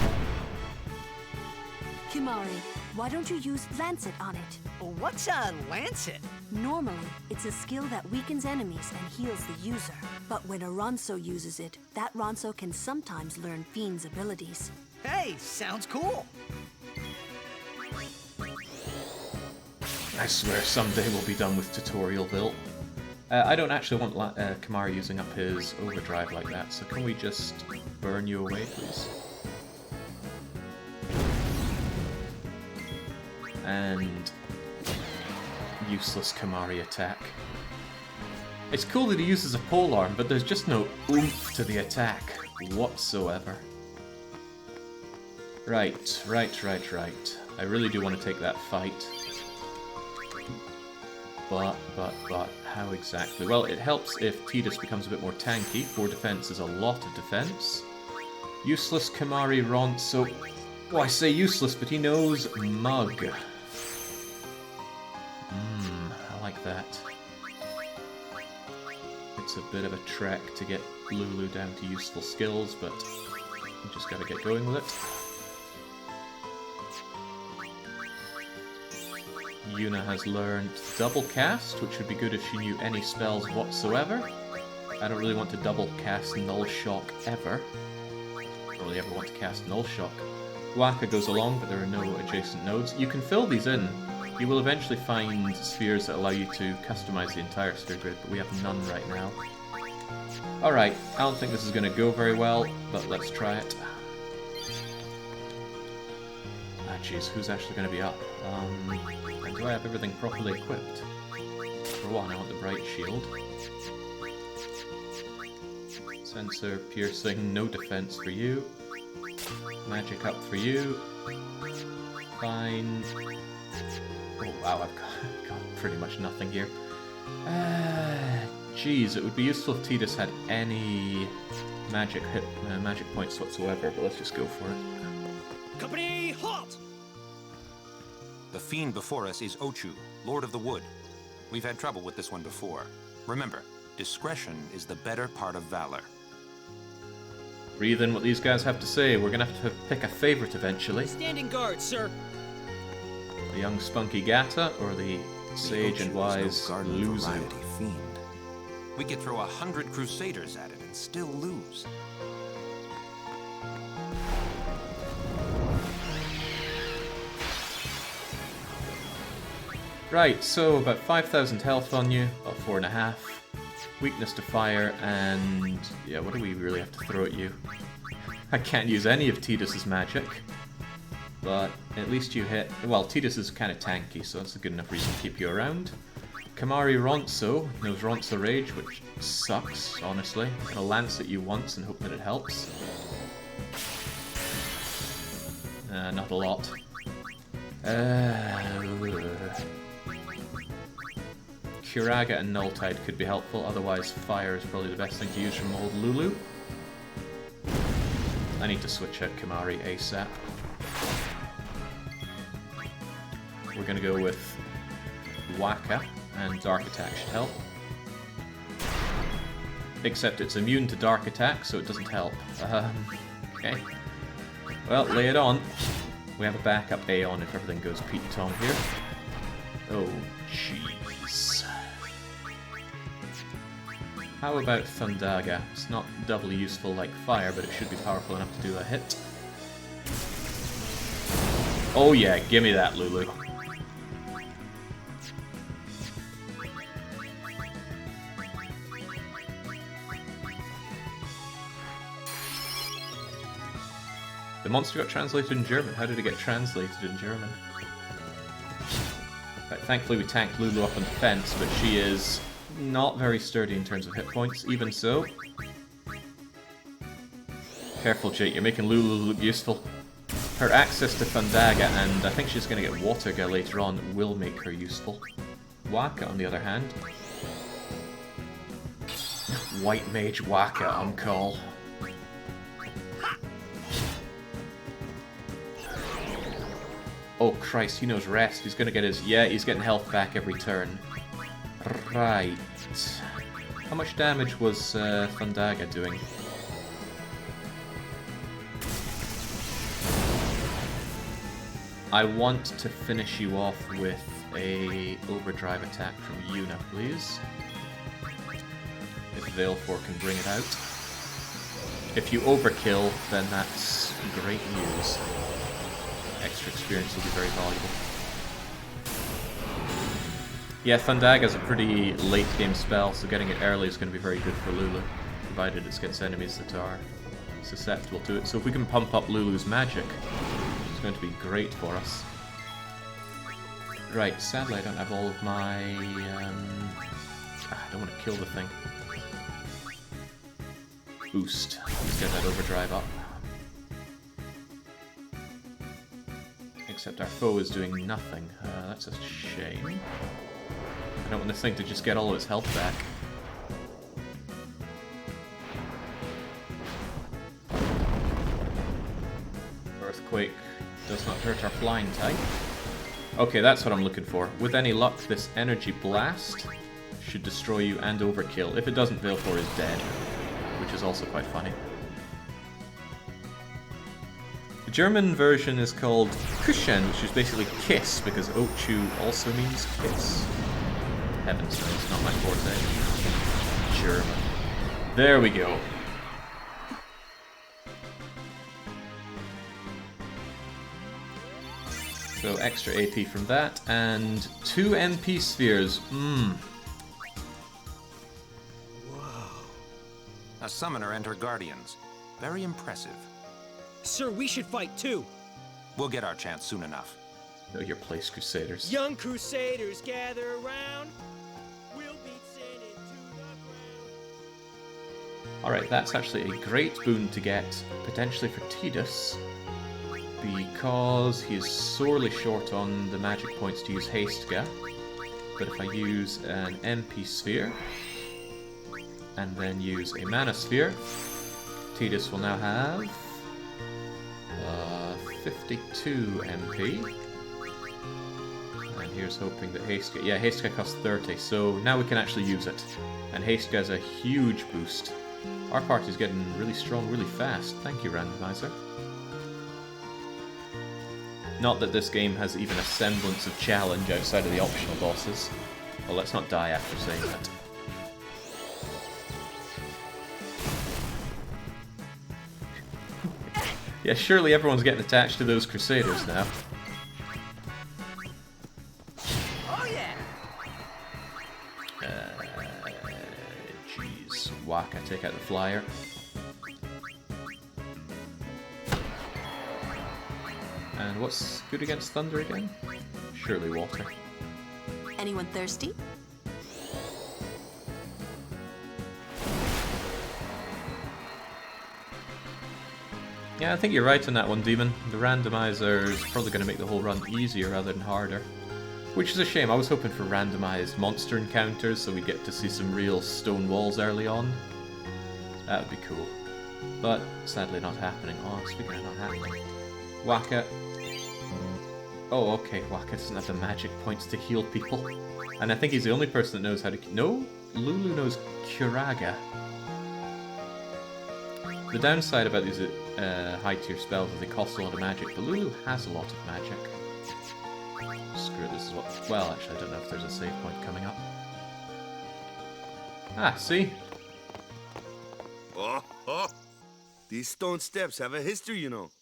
E: Kimahri, why don't you use Lancet on it?
K: What's a Lancet?
E: Normally, it's a skill that weakens enemies and heals the user. But when a Ronso uses it, that Ronso can sometimes learn Fiend's abilities.
K: Hey, sounds cool.
A: I swear someday we'll be done with Tutorialville. I don't actually want Kimahri using up his overdrive like that, so can we just burn you away, please? And useless Kimahri attack. It's cool that he uses a polearm, but there's just no oomph to the attack whatsoever. Right. I really do want to take that fight. But, how exactly? Well, it helps if Tidus becomes a bit more tanky. 4 defense is a lot of defense. Useless Kimahri Ronso. Well, I say useless, but he knows Mug. I like that. It's a bit of a trek to get Lulu down to useful skills, but you just gotta get going with it. Yuna has learned double cast, which would be good if she knew any spells whatsoever. I don't really want to double cast Null Shock ever. I don't really ever want to cast Null Shock. Waka goes along, but there are no adjacent nodes. You can fill these in. You will eventually find spheres that allow you to customize the entire sphere grid, but we have none right now. Alright, I don't think this is going to go very well, but let's try it. Ah, jeez, who's actually going to be up? And do I have everything properly equipped? For one, I want the Bright Shield. Sensor, piercing, no defense for you. Magic up for you. Fine. Oh wow, I've got pretty much nothing here. Geez, it would be useful if Tidus had any magic points whatsoever, but let's just go for it.
H: Company, halt!
G: The fiend before us is Ochu, Lord of the Wood. We've had trouble with this one before. Remember, discretion is the better part of valor.
A: Breathe in what these guys have to say. We're gonna have to pick a favorite eventually.
H: Standing guard, sir.
A: The young spunky Gata or the sage and wise Luzu.
G: Fiend. We could throw 100 crusaders at it and still lose.
A: Right, so about 5,000 health on you, about 4.5. Weakness to fire, and yeah, what do we really have to throw at you? I can't use any of Tidus's magic, but at least you hit. Well, Tidus is kind of tanky, so that's a good enough reason to keep you around. Kimahri Ronso knows Ronso Rage, which sucks, honestly. I'm gonna lance at you once and hope that it helps. Not a lot. Curaga and Nulltide could be helpful, otherwise fire is probably the best thing to use from old Lulu. I need to switch out Kimahri ASAP. We're gonna go with Waka, and Dark Attack should help. Except it's immune to Dark Attack, so it doesn't help. Okay. Well, lay it on. We have a backup Aeon if everything goes Pete Tong here. Oh, jeez. How about Thundaga? It's not doubly useful like fire, but it should be powerful enough to do a hit. Oh yeah, gimme that, Lulu. The monster got translated in German. How did it get translated in German? Right, thankfully we tanked Lulu up on defense, but she is not very sturdy in terms of hit points, even so. Careful, Jake, you're making Lulu look useful. Her access to Thundaga, and I think she's going to get Waterga later on, will make her useful. Waka, on the other hand. White Mage Waka on call. Oh Christ, he knows rest. He's gonna get his... Yeah, he's getting health back every turn. Right. How much damage was Thundaga doing? I want to finish you off with a overdrive attack from Yuna, please. If Veilfor can bring it out. If you overkill, then that's great news. Extra experience will be very valuable. Yeah, Thundaga's a pretty late game spell, so getting it early is going to be very good for Lulu, provided it gets enemies that are susceptible to it. So if we can pump up Lulu's magic, it's going to be great for us. Right, sadly I don't have all of my... I don't want to kill the thing. Boost. Let's get that overdrive up. Except our foe is doing nothing. That's a shame. I don't want this thing to just get all of its health back. Earthquake does not hurt our flying type. Okay, that's what I'm looking for. With any luck, this energy blast should destroy you and overkill. If it doesn't, Valefor is dead, which is also quite funny. The German version is called Küssen, which is basically kiss, because Ochu also means kiss. Heavens knows, not my forte. German. There we go. So extra AP from that, and 2 MP spheres.
G: A summoner and her guardians. Very impressive.
H: Sir, we should fight too.
G: We'll get our chance soon enough.
A: Know your place, Crusaders.
H: Young Crusaders, gather around. We'll beat sin into the ground.
A: Alright, that's actually a great boon to get, potentially for Tidus, because he is sorely short on the magic points to use Hastegar. But if I use an MP sphere, and then use a mana sphere, Tidus will now have 52 MP. And here's hoping that Hastegar... Yeah, Hastegar costs 30, so now we can actually use it. And Hastegar is a huge boost. Our party's getting really strong really fast. Thank you, Randomizer. Not that this game has even a semblance of challenge outside of the optional bosses. Well, let's not die after saying that. Yeah, surely everyone's getting attached to those Crusaders now.
K: Oh yeah.
A: Jeez. Whack, I take out the flyer. And what's good against thunder again? Surely water.
E: Anyone thirsty?
A: Yeah, I think you're right on that one, Demon. The randomizer is probably going to make the whole run easier rather than harder. Which is a shame. I was hoping for randomized monster encounters so we'd get to see some real stone walls early on. That would be cool. But sadly not happening. Oh, speaking of not happening. Waka. Oh, okay, Waka doesn't have the magic points to heal people. And I think he's the only person that knows how to... No? Lulu knows Curaga. The downside about these high-tier spells is they cost a lot of magic, but Lulu has a lot of magic. Screw it, this is what... Well, actually, I don't know if there's a save point coming up. Ah, see?
B: Oh, oh. These stone steps have a history, you know.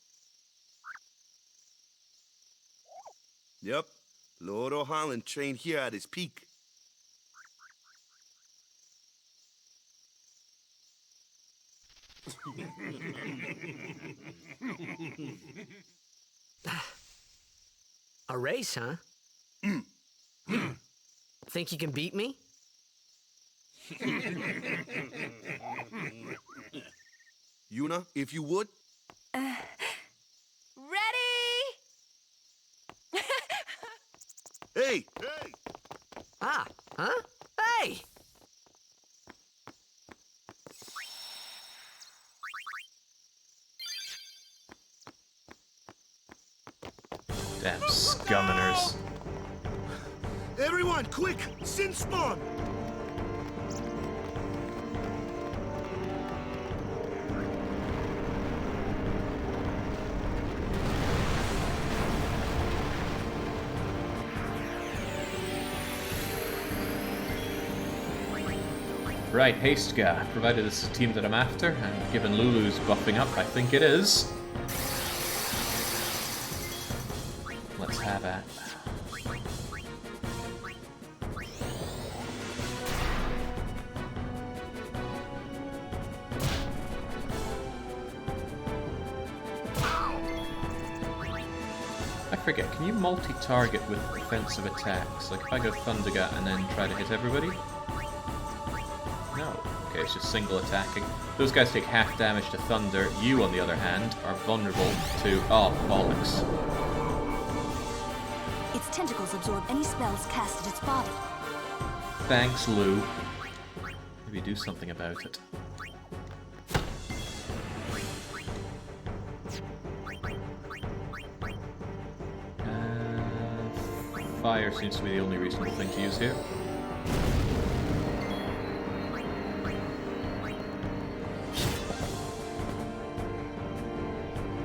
B: Yep, Lord O'Holland trained here at his peak.
C: A race, huh? Think you can beat me?
B: Yuna, if you would.
D: Ready?
B: Hey! Hey!
C: Ah, huh? Hey!
A: Damn scumminers.
B: Everyone, quick! Sin spawn!
A: Right, Hastegar, provided this is the team that I'm after, and given Lulu's buffing up, I think it is. Let's have at. I forget, can you multi-target with offensive attacks? Like if I go Thundergut and then try to hit everybody? No. Okay, it's just single attacking. Those guys take half damage to Thunder. You, on the other hand, are vulnerable to... Oh, bollocks.
E: Its tentacles absorb any spells cast at its body.
A: Thanks, Lou. Maybe do something about it. Fire seems to be the only reasonable thing to use here.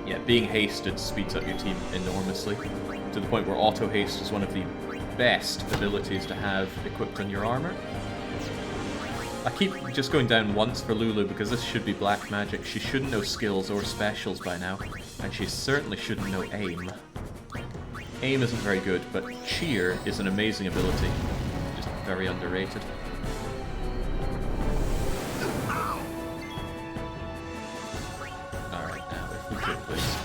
A: Yeah, being hasted speeds up your team enormously, to the point where auto haste is one of the best abilities to have equipped on your armor. I keep just going down once for Lulu because this should be black magic. She shouldn't know skills or specials by now, and she certainly shouldn't know aim. Aim isn't very good, but cheer is an amazing ability. Just very underrated. Alright, now if we could please.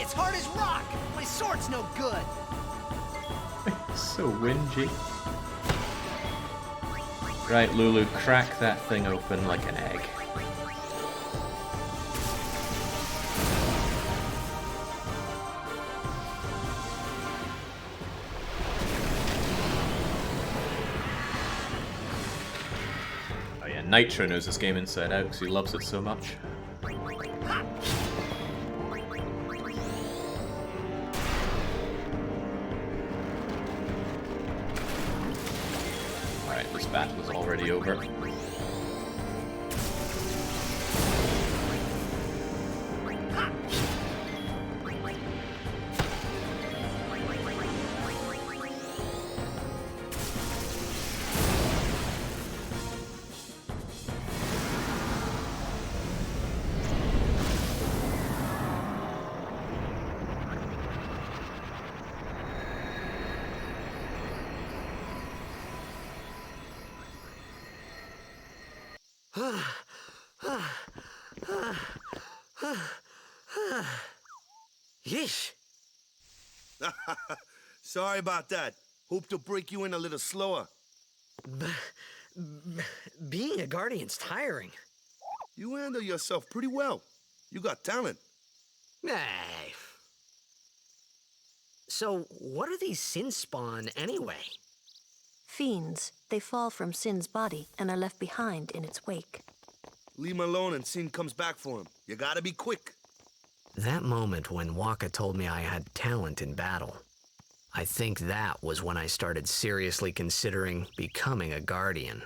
K: It's hard as rock! My sword's no good!
A: So whingy. Right, Lulu, crack that thing open like an egg. Oh yeah, Nitro knows this game inside out because he loves it so much. This battle is already over.
C: Yeesh.
B: Sorry about that. Hope to break you in a little slower.
C: Being a guardian's tiring.
B: You handle yourself pretty well. You got talent.
C: Hey. So, what are these sin spawn anyway?
E: Fiends. They fall from Sin's body and are left behind in its wake.
B: Leave him alone and Sin comes back for him. You gotta be quick.
C: That moment when Waka told me I had talent in battle, I think that was when I started seriously considering becoming a guardian.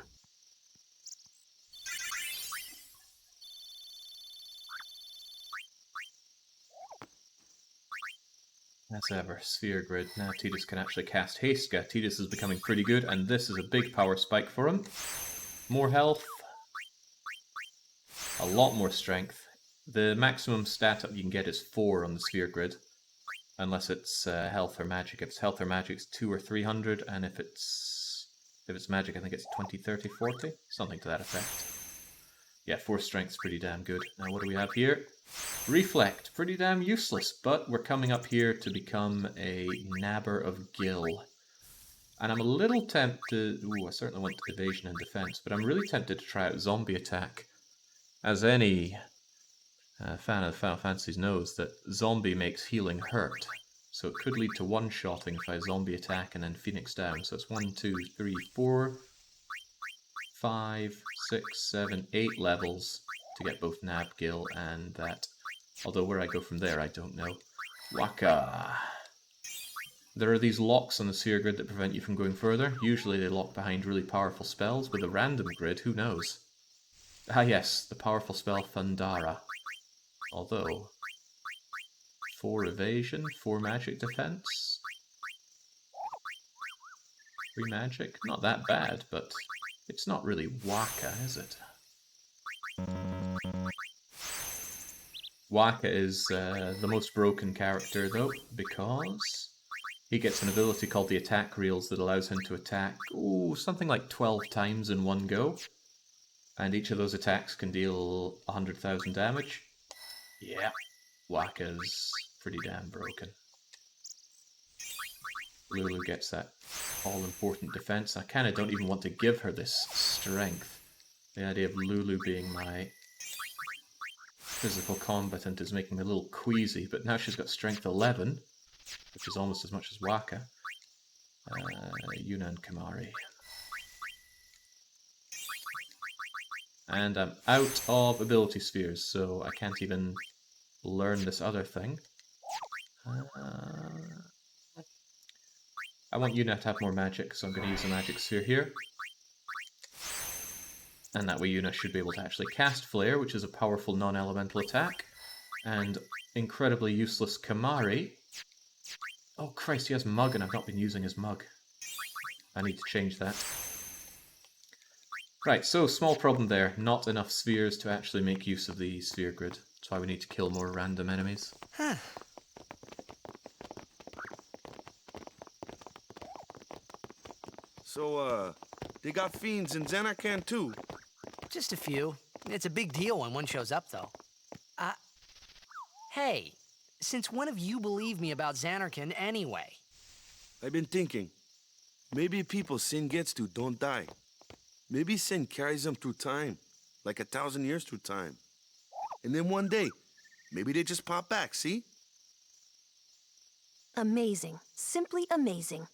A: As ever, Sphere Grid. Now Tidus can actually cast Haste. Tidus is becoming pretty good, and this is a big power spike for him. More health. A lot more strength. The maximum stat up you can get is 4 on the Sphere Grid. Unless it's health or magic. If it's health or magic, it's 200 or 300, and if it's magic, I think it's 20, 30, 40? Something to that effect. Yeah, 4 strength's pretty damn good. Now what do we have here? Reflect, pretty damn useless, but we're coming up here to become a Nabber of Gil. And I'm a little tempted... Ooh, I certainly want evasion and defense, but I'm really tempted to try out zombie attack. As any fan of Final Fantasies knows, that zombie makes healing hurt. So it could lead to one-shotting if I zombie attack and then Phoenix down. So it's 1, 2, 3, 4, 5, 6, 7, 8 levels to get both Nab, Gil, and that. Although where I go from there, I don't know. Waka! There are these locks on the Sphere Grid that prevent you from going further. Usually they lock behind really powerful spells. With a random grid, who knows? Ah yes, the powerful spell Thundara. Although, 4 evasion, 4 magic defense, 3 magic. Not that bad, but it's not really Waka, is it? Waka is the most broken character, though, because he gets an ability called the Attack Reels that allows him to attack, something like 12 times in one go. And each of those attacks can deal 100,000 damage. Yeah, Waka's pretty damn broken. Lulu gets that all-important defense. I kind of don't even want to give her this strength. The idea of Lulu being my physical combatant is making me a little queasy, but now she's got strength 11, which is almost as much as Waka. Yuna and Kimahri. And I'm out of ability spheres, so I can't even learn this other thing. I want Yuna to have more magic, so I'm going to use a magic sphere here. And that way Yuna should be able to actually cast Flare, which is a powerful non-elemental attack. And incredibly useless Kimahri. Oh Christ, he has Mug and I've not been using his Mug. I need to change that. Right, so small problem there. Not enough spheres to actually make use of the sphere grid. That's why we need to kill more random enemies.
B: So, they got fiends in Zanarkand too?
C: Just a few. It's a big deal when one shows up, though. Hey, since when have you believed me about Zanarkand anyway?
B: I've been thinking. Maybe people Sin gets to don't die. Maybe Sin carries them through time, like 1,000 years through time. And then one day, maybe they just pop back, see?
E: Amazing. Simply amazing.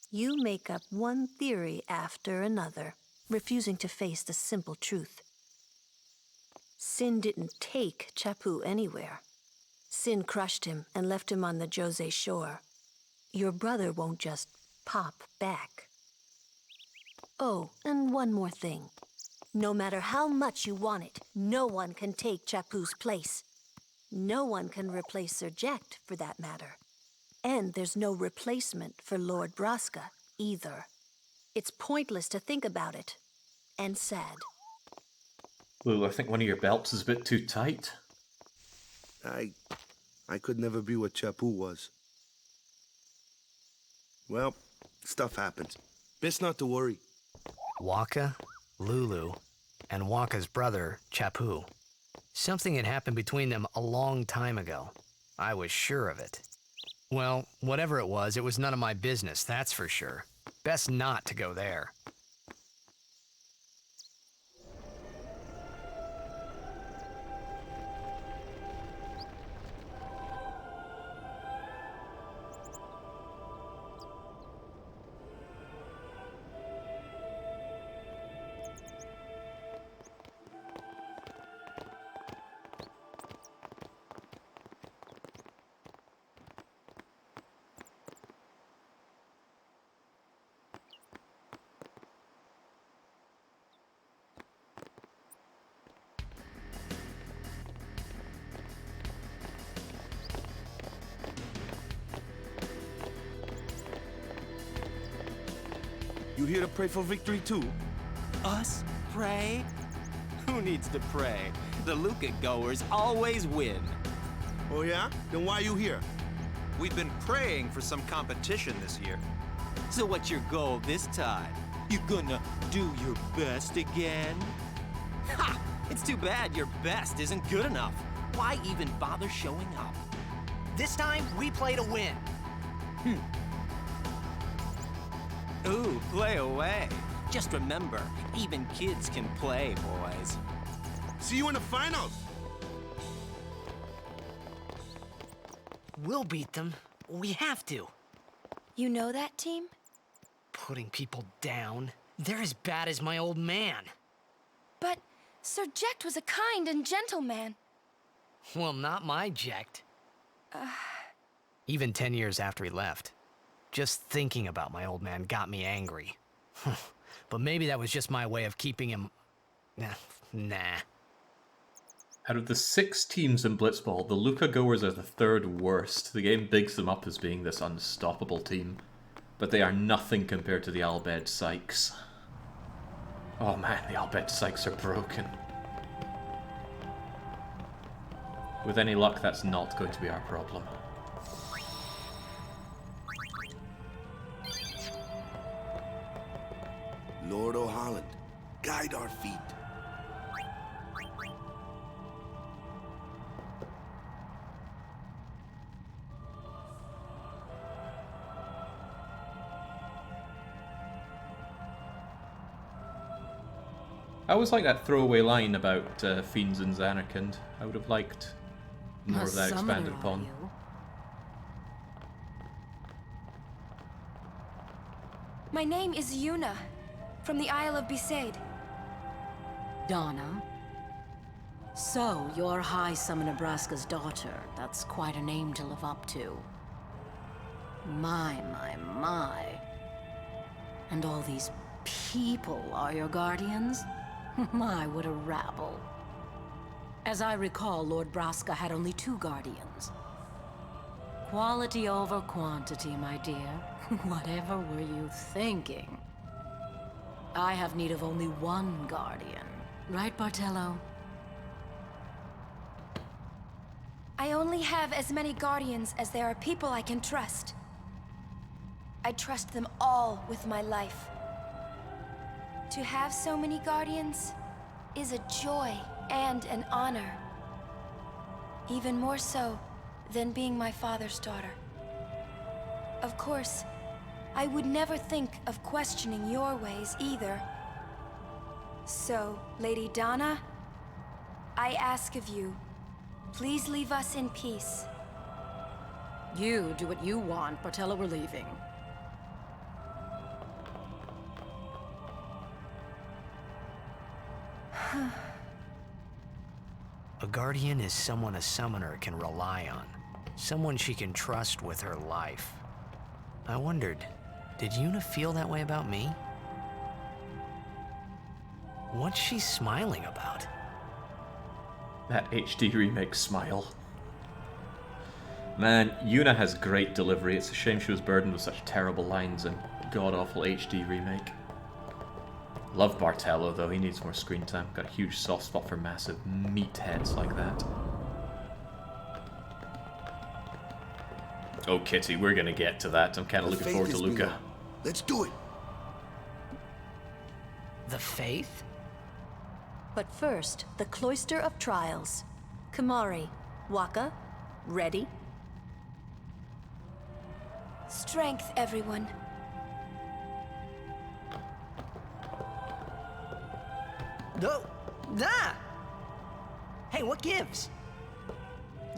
E: You make up one theory after another, refusing to face the simple truth. Sin didn't take Chappu anywhere. Sin crushed him and left him on the Jose shore. Your brother won't just pop back. Oh, and one more thing. No matter how much you want it, no one can take Chappu's place. No one can replace Sir Jekt, for that matter. And there's no replacement for Lord Braska, either. It's pointless to think about it. And sad.
A: Lulu, I think one of your belts is a bit too tight.
B: I could never be what Chappu was. Well, stuff happens. Best not to worry.
C: Waka, Lulu, and Waka's brother, Chappu. Something had happened between them a long time ago. I was sure of it. Well, whatever it was none of my business, that's for sure. Best not to go there.
B: You here to pray for victory too?
K: Us? Pray? Who needs to pray? The Luca goers always win.
B: Oh yeah? Then why you here?
G: We've been praying for some competition this year.
K: So what's your goal this time? You gonna do your best again? Ha! It's too bad your best isn't good enough. Why even bother showing up?
C: This time, we play to win.
K: Ooh, play away. Just remember, even kids can play, boys.
B: See you in the finals!
C: We'll beat them. We have to.
D: You know that team?
C: Putting people down. They're as bad as my old man.
D: But Sir Jekt was a kind and gentle man.
C: Well, not my Jekt. Even 10 years after he left. Just thinking about my old man got me angry. But maybe that was just my way of keeping him... Nah.
A: Out of the 6 teams in Blitzball, the Luca goers are the 3rd worst. The game bigs them up as being this unstoppable team. But they are nothing compared to the Albed Sykes. Oh man, the Albed Sykes are broken. With any luck, that's not going to be our problem.
B: Lord O'Holland, guide our feet.
A: I always like that throwaway line about fiends and Zanarkand. I would have liked more of that expanded upon.
D: My name is Yuna, from the Isle of Besaid.
E: Donna? So, you're High Summoner Braska's daughter. That's quite a name to live up to. My. And all these people are your guardians? My, what a rabble. As I recall, Lord Braska had only 2 guardians. Quality over quantity, my dear. Whatever were you thinking? I have need of only 1 guardian. Right, Bartello?
D: I only have as many guardians as there are people I can trust. I trust them all with my life. To have so many guardians is a joy and an honor. Even more so than being my father's daughter. Of course, I would never think of questioning your ways either. So, Lady Donna, I ask of you, please leave us in peace.
E: You do what you want, Bartello, we're leaving.
C: A guardian is someone a summoner can rely on. Someone she can trust with her life. I wondered, did Yuna feel that way about me? What's she smiling about?
A: That HD remake smile. Man, Yuna has great delivery. It's a shame she was burdened with such terrible lines and god-awful HD remake. Love Bartello, though. He needs more screen time. Got a huge soft spot for massive meatheads like that. Oh, Kitty, we're gonna get to that. I'm kind of looking forward to Luca.
B: Let's do it.
C: The faith?
E: But first, the Cloister of Trials. Kimahri, Waka, ready?
D: Strength, everyone.
C: No! Nah! Hey, what gives?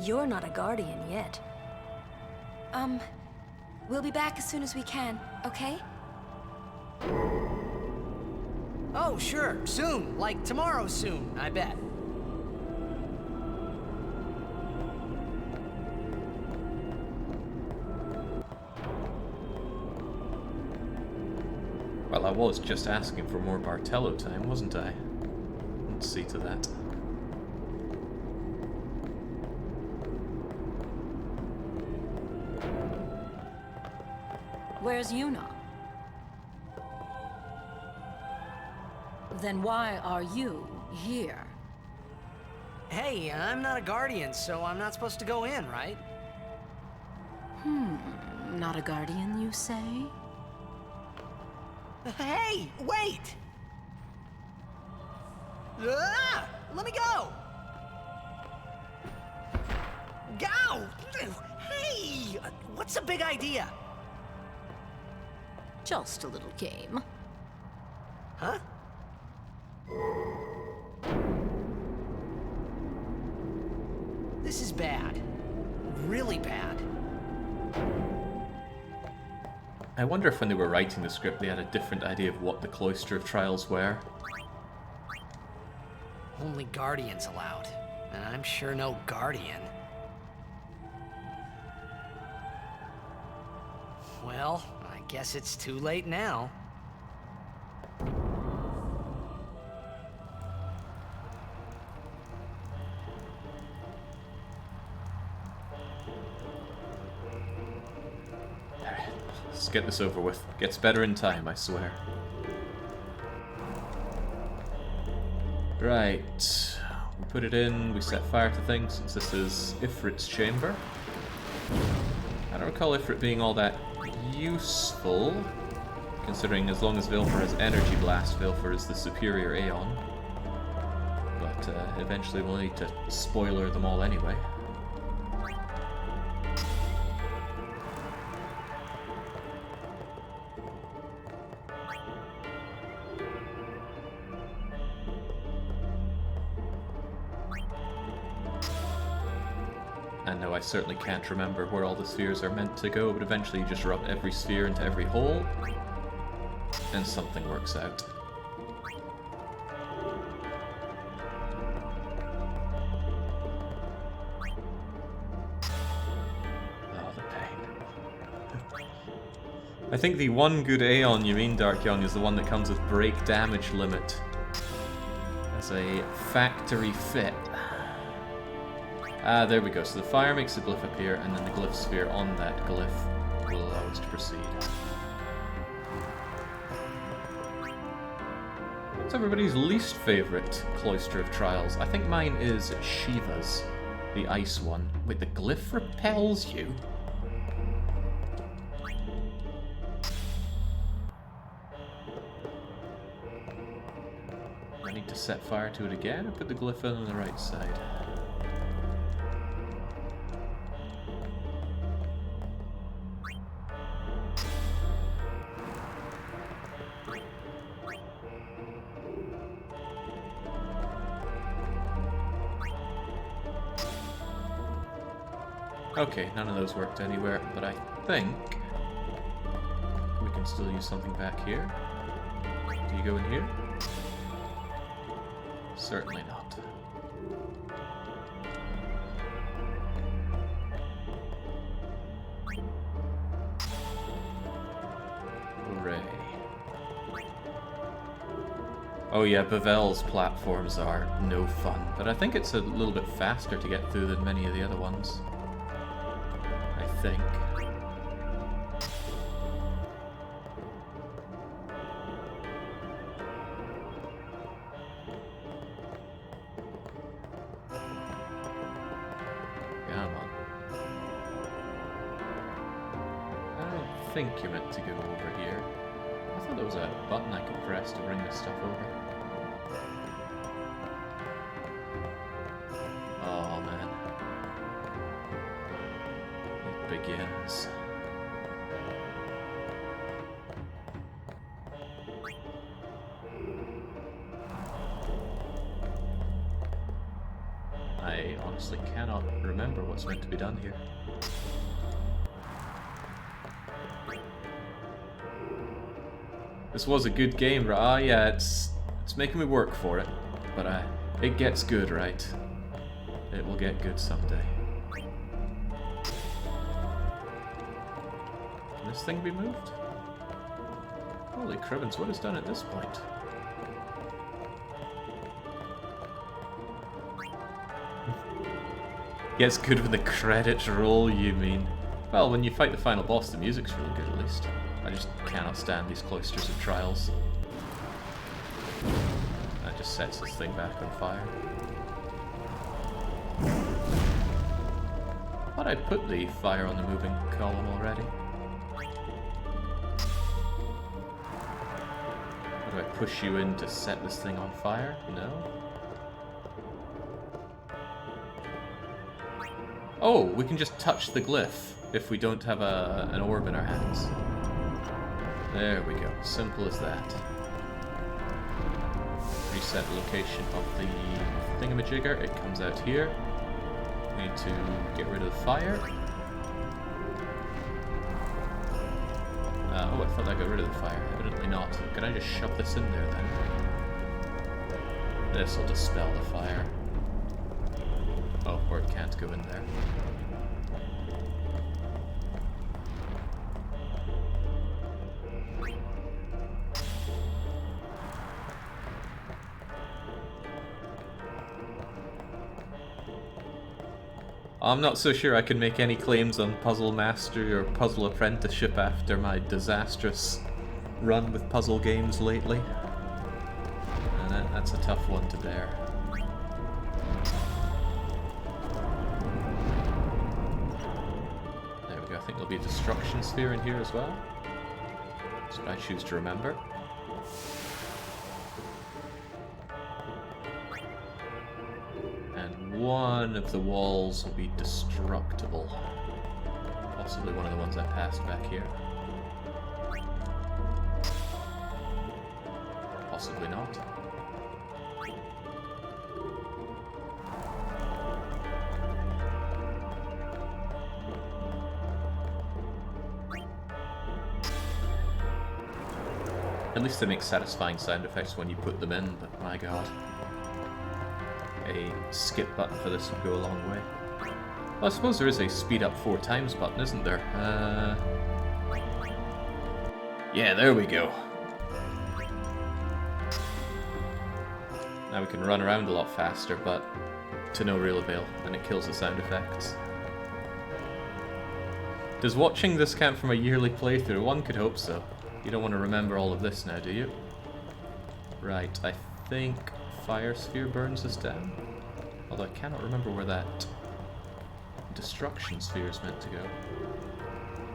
E: You're not a guardian yet.
D: We'll be back as soon as we can, okay?
C: Oh, sure. Soon. Like tomorrow soon, I bet.
A: Well, I was just asking for more Bartello time, wasn't I? Let's see to that.
E: Where's Yuna? Then why are you here?
C: Hey, I'm not a guardian, so I'm not supposed to go in, right?
E: Not a guardian, you say?
C: Hey, wait! Ah, let me go! Go! Hey! What's the big idea?
E: Just a little game.
C: Huh? This is bad. Really bad.
A: I wonder if when they were writing the script they had a different idea of what the Cloister of Trials were.
C: Only guardians allowed. And I'm sure no guardian. Well, I guess it's too late now.
A: Let's get this over with. Gets better in time, I swear. Right. We put it in, we set fire to things, since this is Ifrit's chamber. I don't recall Ifrit being all that useful, considering as long as Vilfer has Energy Blast, Vilfer is the superior Aeon. But eventually we'll need to spoiler them all anyway. And no, I certainly can't remember where all the spheres are meant to go, but eventually you just rub every sphere into every hole, and something works out. Oh, the pain. I think the one good Aeon you mean, Dark Young, is the one that comes with break damage limit as a factory fit. Ah, there we go. So the fire makes the glyph appear, and then the glyph sphere on that glyph will allow us to proceed. What's everybody's least favourite Cloister of Trials? I think mine is Shiva's, the ice one. Wait, the glyph repels you? I need to set fire to it again, or put the glyph in on the right side? Okay, none of those worked anywhere, but I think we can still use something back here. Do you go in here? Certainly not. Hooray. Oh yeah, Bavel's platforms are no fun, but I think it's a little bit faster to get through than many of the other ones. I think. Come on. I don't think you're meant to go over here. I thought there was a button I could press to bring this stuff over. Oh man. It begins. I honestly cannot remember what's meant to be done here. This was a good game, right? Ah, yeah, it's making me work for it, but it gets good, right? It will get good someday. Can this thing be moved? Holy cribbins, what is done at this point? Gets good when the credits roll, you mean? Well, when you fight the final boss, the music's really good at least. I just cannot stand these Cloisters of Trials. That just sets this thing back on fire. I thought I'd put the fire on the moving column already. Or do I push you in to set this thing on fire? No? Oh, we can just touch the glyph if we don't have an orb in our hands. There we go. Simple as that. Reset the location of the thingamajigger. It comes out here. We need to get rid of the fire. Oh, I thought I got rid of the fire. Evidently not. Can I just shove this in there then? This will dispel the fire. Oh, or it can't go in there. I'm not so sure I can make any claims on Puzzle Mastery or Puzzle Apprenticeship after my disastrous run with puzzle games lately. And that's a tough one to bear. There we go, I think there'll be a destruction sphere in here as well. That's what I choose to remember. One of the walls will be destructible. Possibly one of the ones I passed back here. Possibly not. At least they make satisfying sound effects when you put them in, but my god. A skip button for this would go a long way. Well, I suppose there is a speed up 4 times button, isn't there? Yeah, there we go. Now we can run around a lot faster, but to no real avail, and it kills the sound effects. Does watching this count from a yearly playthrough? One could hope so. You don't want to remember all of this now, do you? Right, I think Fire Sphere burns us down. Although I cannot remember where that Destruction Sphere is meant to go.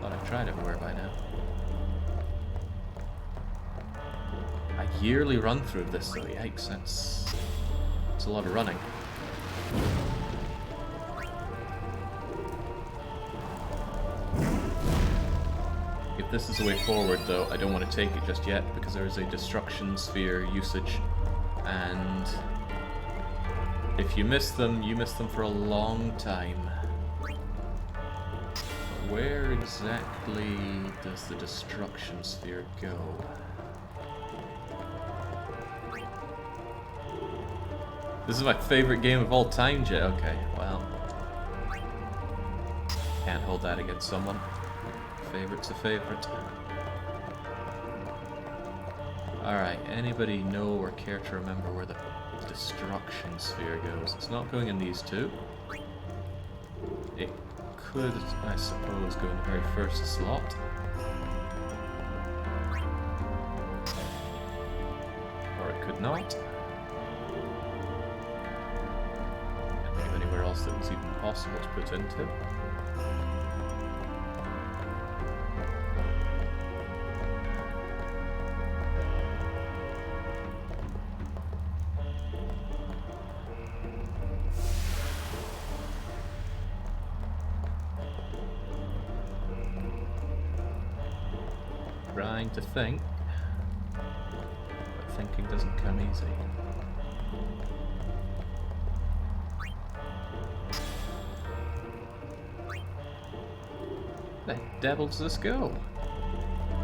A: Thought I've tried everywhere by now. A yearly run through of this though, yikes, that's a lot of running. If this is the way forward though, I don't want to take it just yet because there is a Destruction Sphere usage, and if you miss them for a long time. Where exactly does the Destruction Sphere go? This is my favorite game of all time, Jay. Okay, well. Can't hold that against someone. Favorite's a favorite. Alright, anybody know or care to remember where the Destruction Sphere goes? It's not going in these two. It could, I suppose, go in the very first slot. Or it could not. Can't think of anywhere else that was even possible to put into. Trying to think, but thinking doesn't come easy. Where the devil does this go?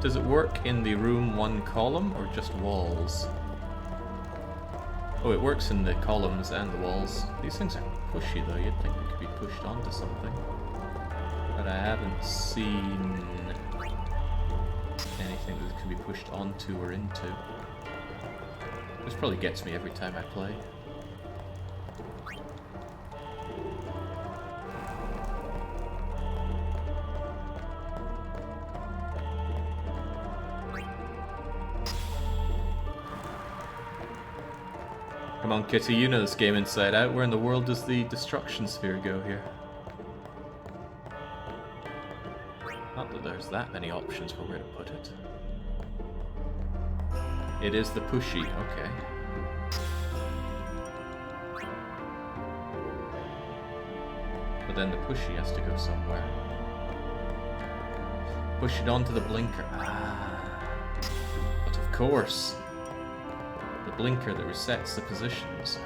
A: Does it work in the room 1 column or just walls? Oh, it works in the columns and the walls. These things are pushy though, you'd think they could be pushed onto something. But I haven't seen anything that can be pushed onto or into. This probably gets me every time I play. Come on, Kitty, you know this game inside out. Where in the world does the Destruction Sphere go here? Not that there's that many options for where to put it. It is the pushy, okay. But then the pushy has to go somewhere. Push it onto the blinker. Ah. But of course, the blinker that resets the positions.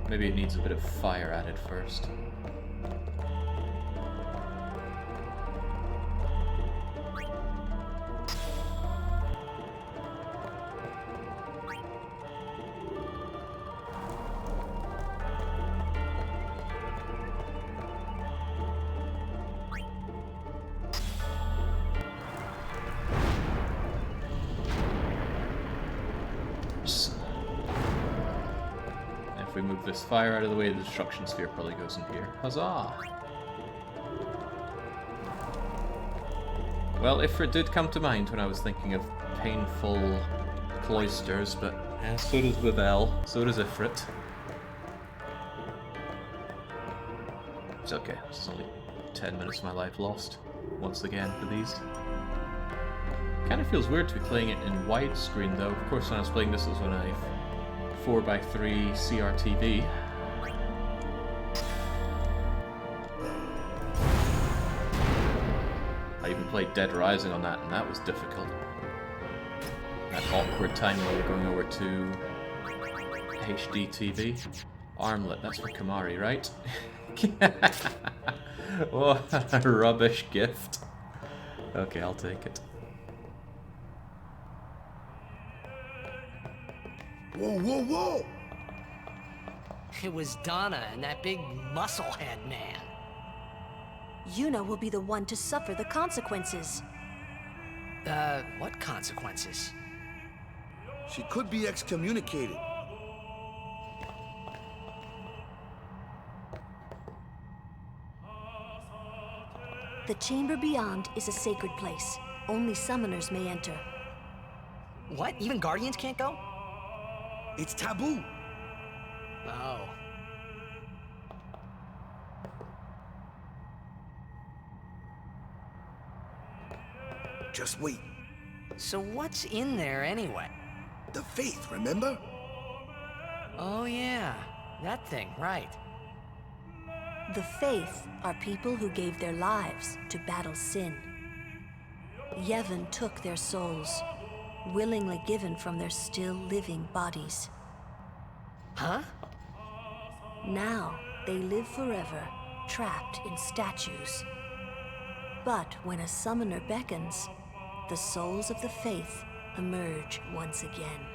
A: Maybe it needs a bit of fire added first. If we move this fire out of the way, the Destruction Sphere probably goes in here. Huzzah! Well, Ifrit did come to mind when I was thinking of painful cloisters, but yeah, so does Babel, so does Ifrit. It's okay, it's only 10 minutes of my life lost, once again, for these. Kind of feels weird to be playing it in widescreen though. Of course, when I was playing this, it was on a 4x3 CRTV, played Dead Rising on that, and that was difficult. That awkward time when we were going over to HD TV. Armlet, that's for Kimahri, right? What a rubbish gift. Okay, I'll take it.
B: Whoa, whoa, whoa!
C: It was Donna and that big musclehead man.
E: Yuna will be the one to suffer the consequences.
C: What consequences?
B: She could be excommunicated.
E: The chamber beyond is a sacred place. Only summoners may enter.
C: What? Even Guardians can't go?
B: It's taboo.
C: Oh.
B: Just wait.
C: So what's in there anyway?
B: The faith, remember?
C: Oh yeah, that thing, right.
E: The Faith are people who gave their lives to battle sin. Yevon took their souls, willingly given from their still living bodies.
C: Huh?
E: Now they live forever, trapped in statues. But when a summoner beckons, the souls of the Faith emerge once again.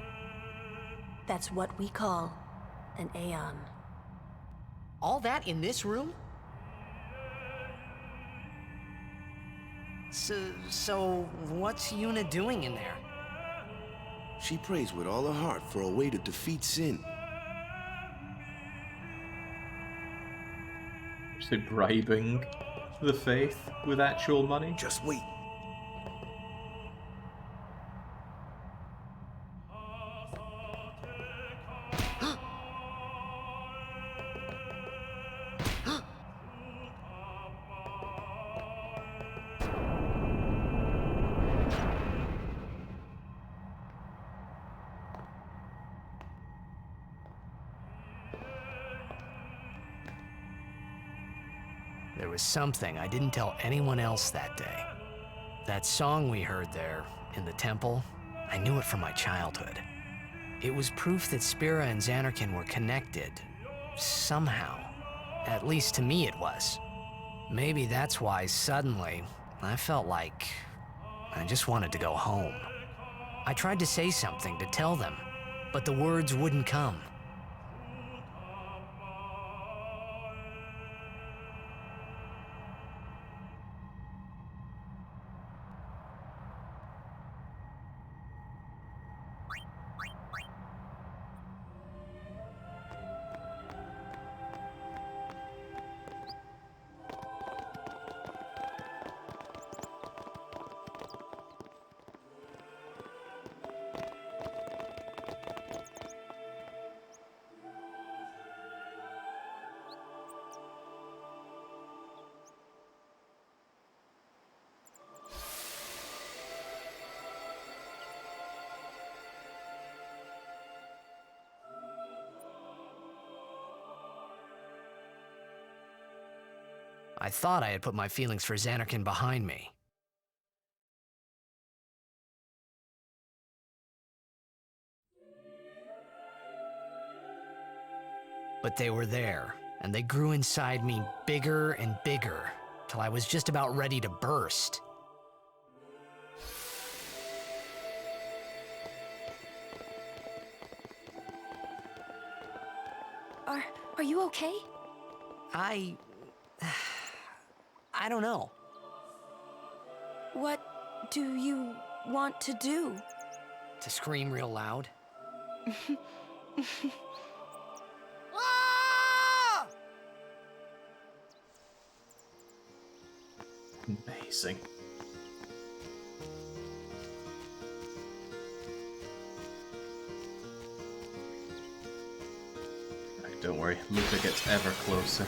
E: That's what we call an Aeon.
C: All that in this room? So what's Yuna doing in there?
B: She prays with all her heart for a way to defeat sin.
A: Is they bribing the Faith with actual money?
B: Just wait.
C: There was something I didn't tell anyone else that day. That song we heard there, in the temple, I knew it from my childhood. It was proof that Spira and Zanarkand were connected. Somehow. At least to me it was. Maybe that's why suddenly, I felt like I just wanted to go home. I tried to say something to tell them, but the words wouldn't come. I thought I had put my feelings for Zanarkand behind me. But they were there, and they grew inside me bigger and bigger, till I was just about ready to burst.
E: Are you okay?
C: I don't know.
E: What do you want to do?
C: To scream real loud.
A: Amazing. Right, don't worry, Luca gets ever closer.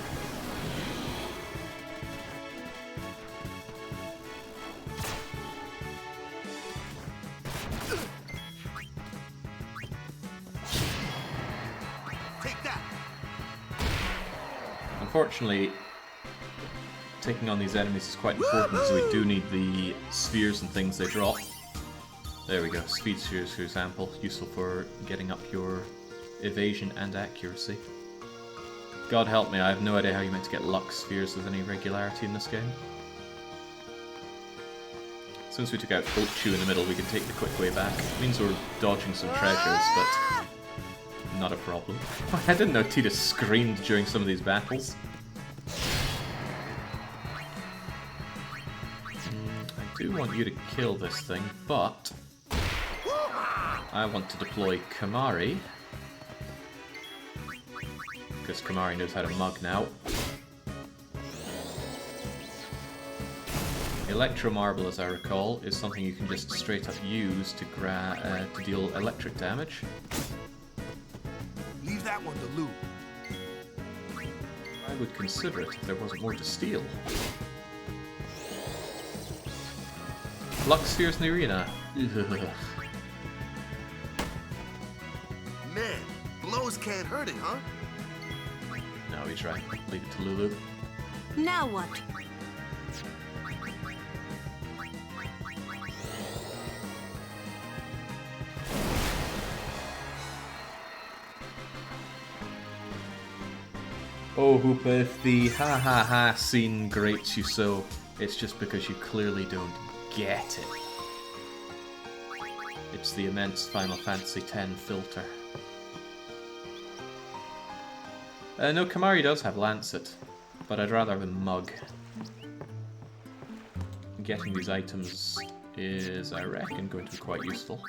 A: Unfortunately, taking on these enemies is quite important because we do need the spheres and things they drop. There we go, speed spheres for example, useful for getting up your evasion and accuracy. God help me, I have no idea how you're meant to get luck spheres with any regularity in this game. Since we took out Ochu in the middle, we can take the quick way back. It means we're dodging some treasures, but not a problem. I didn't know Tita screamed during some of these battles. I do want you to kill this thing, but I want to deploy Kimahri, because Kimahri knows how to mug now. Electro Marble, as I recall, is something you can just straight up use to deal electric damage.
B: Leave that one to Lou.
A: I would consider it if there wasn't more to steal. Luck spheres in the arena. Ugh.
B: Man, blows can't hurt it, huh?
A: No, he's right. Leave it to Lulu.
E: Now what?
A: Oh, Hoopa, if the ha ha ha scene grates you so, it's just because you clearly don't get it. It's the immense Final Fantasy X filter. No, Kimahri does have Lancet, but I'd rather have a mug. Getting these items is, I reckon, going to be quite useful.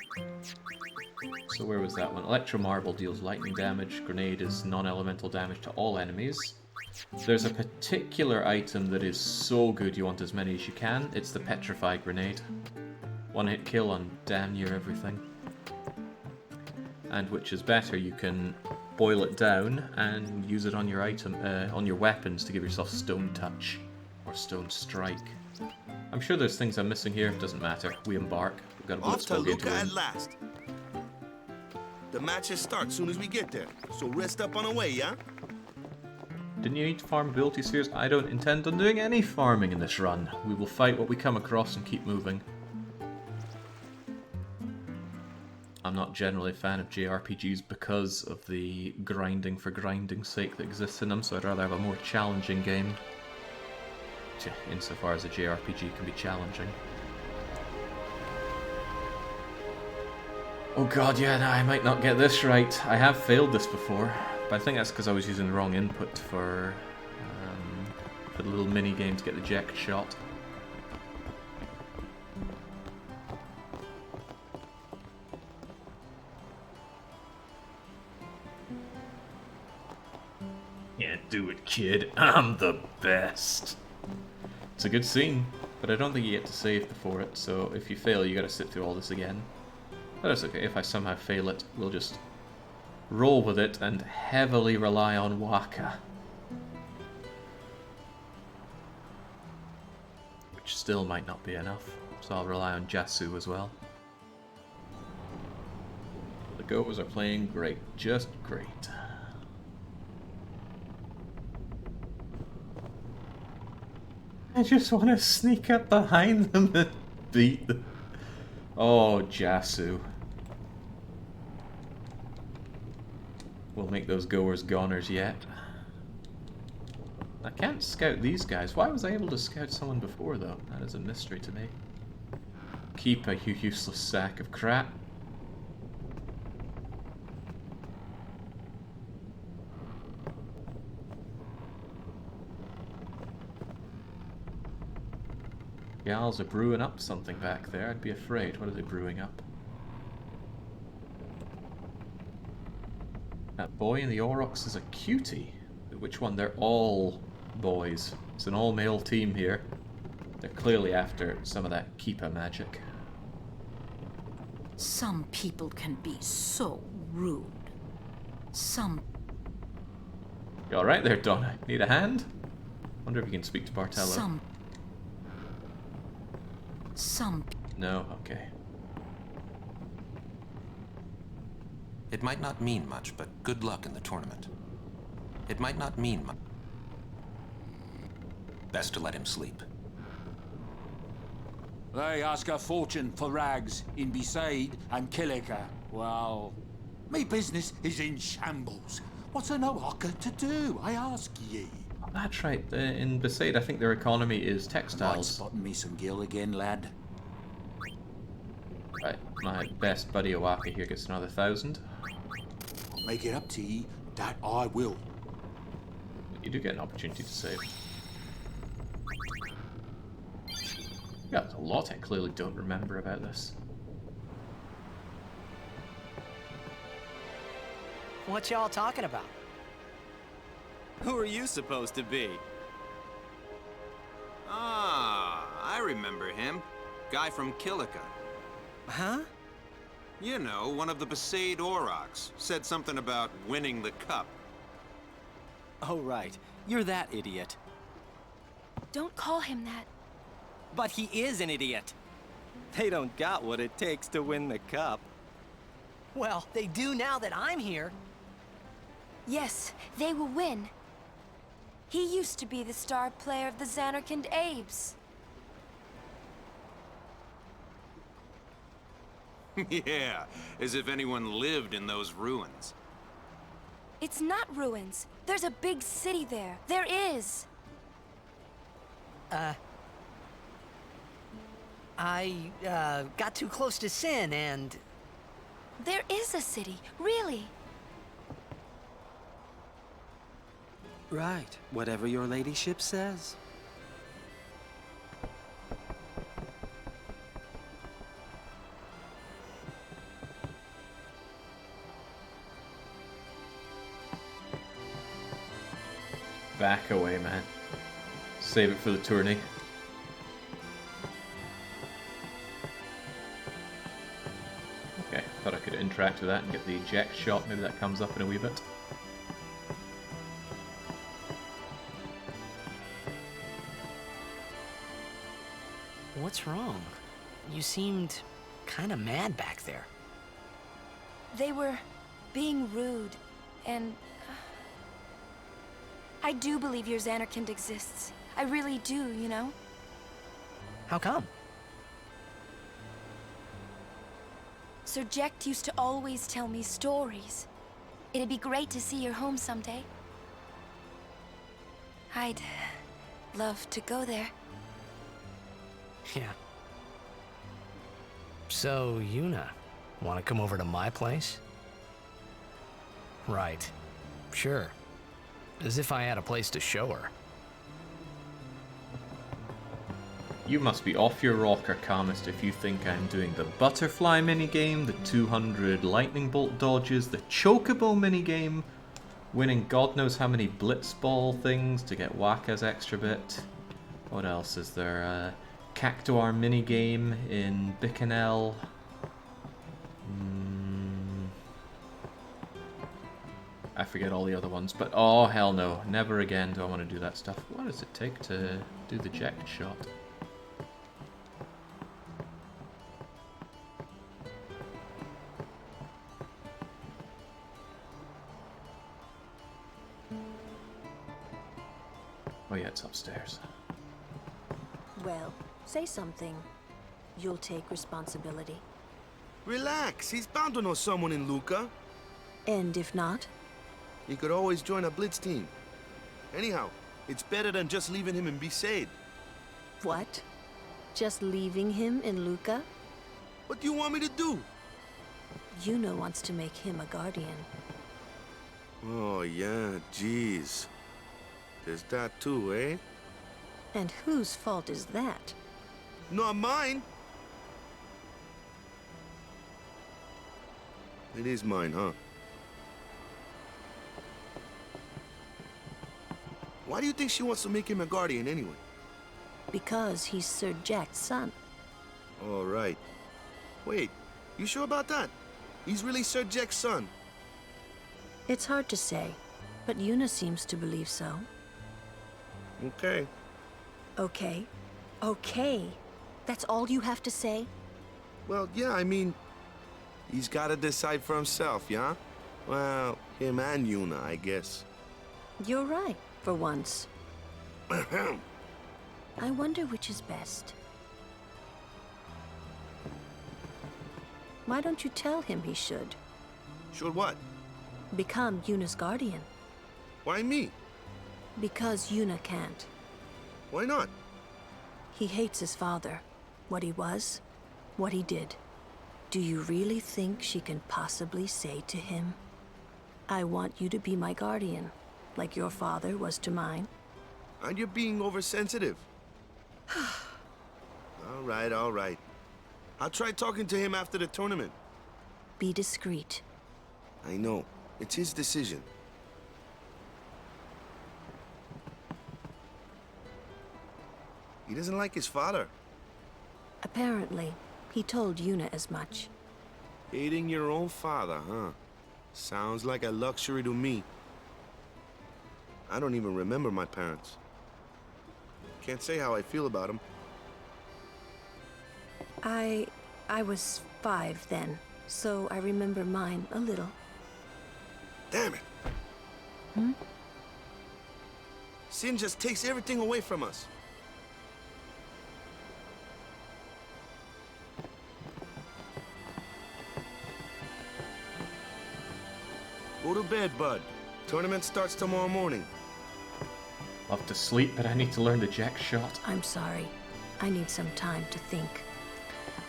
A: So where was that one? Electro Marble deals lightning damage, Grenade is non-elemental damage to all enemies. There's a particular item that is so good you want as many as you can, it's the Petrify Grenade. One hit kill on damn near everything. And which is better, you can boil it down and use it on your item, on your weapons to give yourself Stone Touch or Stone Strike. I'm sure there's things I'm missing here, doesn't matter. We embark. We've got a
B: Off to
A: Blitzball game
B: Luca
A: to
B: at
A: win.
B: last. The matches start soon as we get there, so rest up on the way, yeah?
A: Didn't you need to farm ability spheres? I don't intend on doing any farming in this run. We will fight what we come across and keep moving. I'm not generally a fan of JRPGs because of the grinding for grinding's sake that exists in them, so I'd rather have a more challenging game. Insofar as a JRPG can be challenging. Oh god, yeah, no, I might not get this right. I have failed this before, but I think that's because I was using the wrong input for the little mini game to get the eject shot. Can't do it, kid. I'm the best. It's a good scene, but I don't think you get to save before it, so if you fail, you gotta sit through all this again. But that's okay, if I somehow fail it, we'll just roll with it and heavily rely on Waka. Which still might not be enough, so I'll rely on Jasu as well. The Goers are playing great, just great. I just want to sneak up behind them and beat them. Oh, Jasu. We'll make those Goers goners yet. I can't scout these guys. Why was I able to scout someone before, though? That is a mystery to me. Keep you useless sack of crap. Gals are brewing up something back there. I'd be afraid. What are they brewing up? That boy in the Aurochs is a cutie. Which one? They're all boys. It's an all-male team here. They're clearly after some of that Keepa magic.
E: Some people can be so rude.
A: You alright there, Donna? Need a hand? Wonder if you can speak to Bartello. No? Okay.
G: It might not mean much, but good luck in the tournament. It might not mean much. Best to let him sleep.
F: They ask a fortune for rags in Besaid and Kilika. Well, me business is in shambles. What's an Oaka to do, I ask ye?
A: That's right. In Besaid, I think their economy is
F: Might
A: textiles.
F: spotting me some gill again, lad.
A: Right, my best buddy Owaka here gets another 1,000.
F: Make it up to ye, that I will.
A: You do get an opportunity to save. Yeah, there's a lot I clearly don't remember about this.
C: What y'all talking about?
K: Who are you supposed to be?
G: Ah, I remember him. Guy from Kilika.
K: Huh?
G: You know, one of the Besaid Aurochs. Said something about winning the cup.
K: Oh, right. You're that idiot.
D: Don't call him that.
K: But he is an idiot. They don't got what it takes to win the cup.
C: Well, they do now that I'm here.
D: Yes, they will win. He used to be the star player of the Xanarkand Abes.
G: Yeah, as if anyone lived in those ruins.
D: It's not ruins. There's a big city there. There is.
C: I got too close to Sin and...
D: There is a city, really.
K: Right. Whatever your ladyship says.
A: Back away, man. Save it for the tourney. Okay, thought I could interact with that and get the eject shot. Maybe that comes up in a wee bit.
C: What's wrong? You seemed kind of mad back there.
D: They were being rude, and... I do believe your Xanarkand exists. I really do, you know?
C: How come?
D: Sir Jecht used to always tell me stories. It'd be great to see your home someday. I'd love to go there.
C: Yeah. So, Yuna, want to come over to my place? Right. Sure. As if I had a place to show her.
A: You must be off your rocker, Calmist, if you think I'm doing the butterfly minigame, the 200 lightning bolt dodges, the chocobo minigame, winning God knows how many Blitzball things to get Waka's extra bit. What else is there? Cactuar minigame in Bicanel. I forget all the other ones, but oh hell no, never again do I want to do that stuff. What does it take to do the eject shot? Oh yeah, it's upstairs.
E: Well, say something. You'll take responsibility.
B: Relax, he's bound to know someone in Luca.
E: And if not?
B: He could always join a blitz team. Anyhow, it's better than just leaving him in Besaid.
E: What? Just leaving him in Luca?
B: What do you want me to do?
E: Yuna wants to make him a guardian.
B: Oh yeah, jeez. There's that too, eh?
E: And whose fault is that?
B: Not mine. It is mine, huh? Why do you think she wants to make him a guardian anyway?
E: Because he's Sir Jecht's son.
B: All right. Wait, you sure about that? He's really Sir Jecht's son?
E: It's hard to say, but Yuna seems to believe so.
B: Okay.
E: Okay. Okay. That's all you have to say?
B: Well, yeah, I mean, he's gotta decide for himself, yeah? Well, him and Yuna, I guess.
E: You're right, for once. I wonder which is best. Why don't you tell him he should?
B: Should what?
E: Become Yuna's guardian.
B: Why me?
E: Because Yuna can't.
B: Why not?
E: He hates his father. What he was, what he did. Do you really think she can possibly say to him, I want you to be my guardian, like your father was to mine?
B: And you're being oversensitive. All right, all right. I'll try talking to him after the tournament.
E: Be discreet.
B: I know. It's his decision. He doesn't like his father.
E: Apparently, he told Yuna as much.
B: Hating your own father, huh? Sounds like a luxury to me. I don't even remember my parents. Can't say how I feel about them.
E: I was 5 then, so I remember mine a little.
B: Damn it!
E: Hmm?
B: Sin just takes everything away from us. Go to bed, bud. Tournament starts tomorrow morning.
A: Love to sleep, but I need to learn the jack shot.
E: I'm sorry. I need some time to think.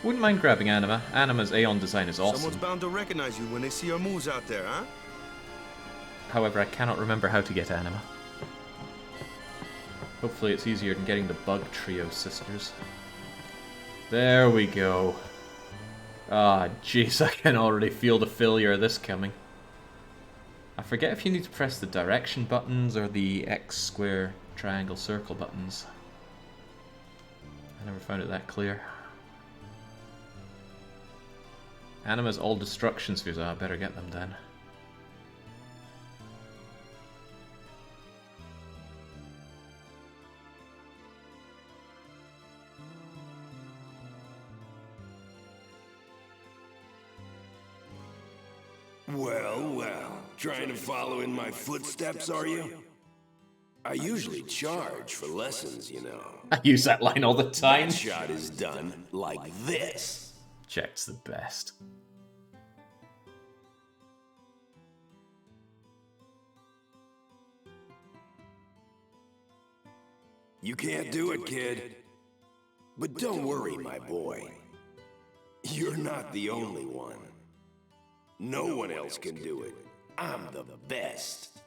A: Wouldn't mind grabbing Anima. Anima's Aeon design is awesome.
B: Someone's bound to recognize you when they see your moves out there, huh?
A: However, I cannot remember how to get Anima. Hopefully it's easier than getting the Bug Trio sisters. There we go. Ah, jeez, I can already feel the failure of this coming. I forget if you need to press the direction buttons or the X, square, triangle, circle buttons. I never found it that clear. Anima's all destruction spheres. Oh, I better get them then.
M: Well, well. Trying to follow in my footsteps, are you? I usually charge for lessons, you know.
A: I use that line all the time.
M: That shot is done like this.
A: Jack's the best.
M: You can't do it, kid. But don't worry, my boy. You're not the only one. No one else can do it. I'm the best.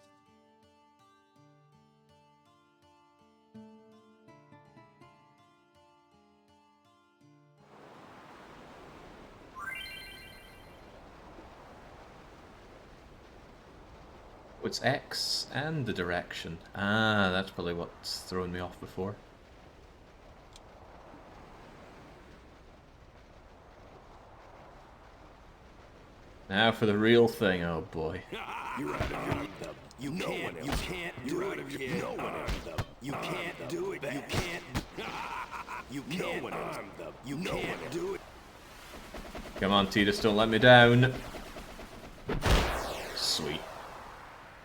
A: It's X and the direction. Ah, that's probably what's thrown me off before. Now for the real thing, oh boy.
M: You're out of your You can't do it, kid. No one You can't do it. You can't. You can't. You can't do it.
A: Come on, Titus, don't let me down. Sweet.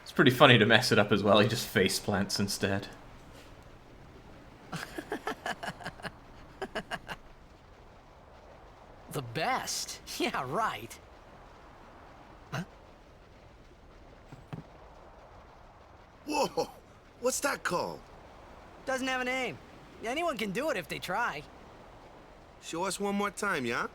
A: It's pretty funny to mess it up as well. He just face plants instead.
C: The best? Yeah, right. Huh?
B: Whoa! What's that called?
C: Doesn't have a name. Anyone can do it if they try.
B: Show us one more time, yeah?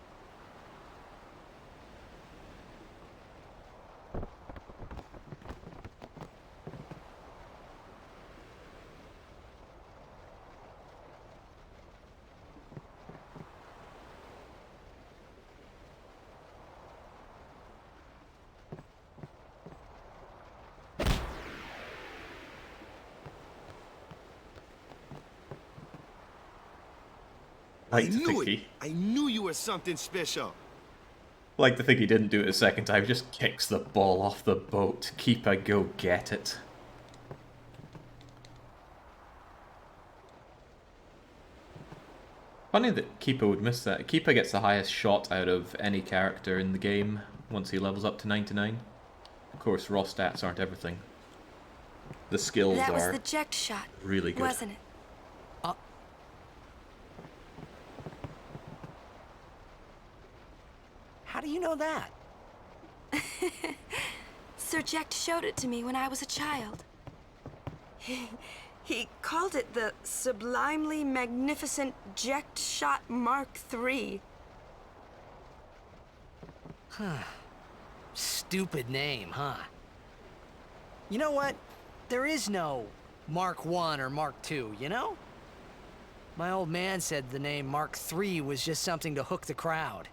A: Like to think he,
B: I knew you were something special.
A: like to think he didn't do it a second time. Just kicks the ball off the boat. Keep a go get it. Funny that Keeper would miss that. Keeper gets the highest shot out of any character in the game once he levels up to 99. Of course, raw stats aren't everything. The skills
D: That was
A: are
D: the eject shot,
A: really good.
D: wasn't it?
C: do you know that?
D: Sir Jecht showed it to me when I was a child. He called it the Sublimely Magnificent Jecht Shot Mark III.
C: Huh. Stupid name, huh? You know what? There is no Mark I or Mark II, you know? My old man said the name Mark III was just something to hook the crowd.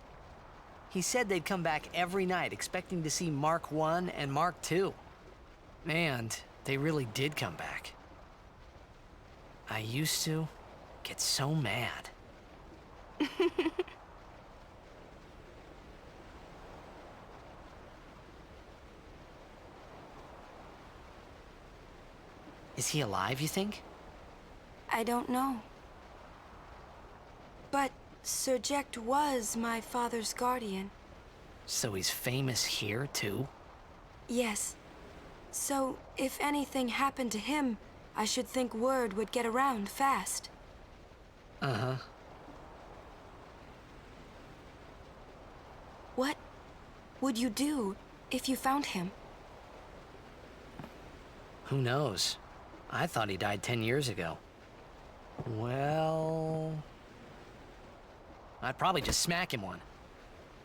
C: He said they'd come back every night expecting to see Mark I and Mark II. And they really did come back. I used to get so mad. Is he alive, you think?
D: I don't know. But Sir Jecht was my father's guardian.
C: So he's famous here, too?
D: Yes. So, if anything happened to him, I should think word would get around fast.
C: Uh-huh.
D: What would you do if you found him?
C: Who knows? I thought he died 10 years ago. Well... I'd probably just smack him one.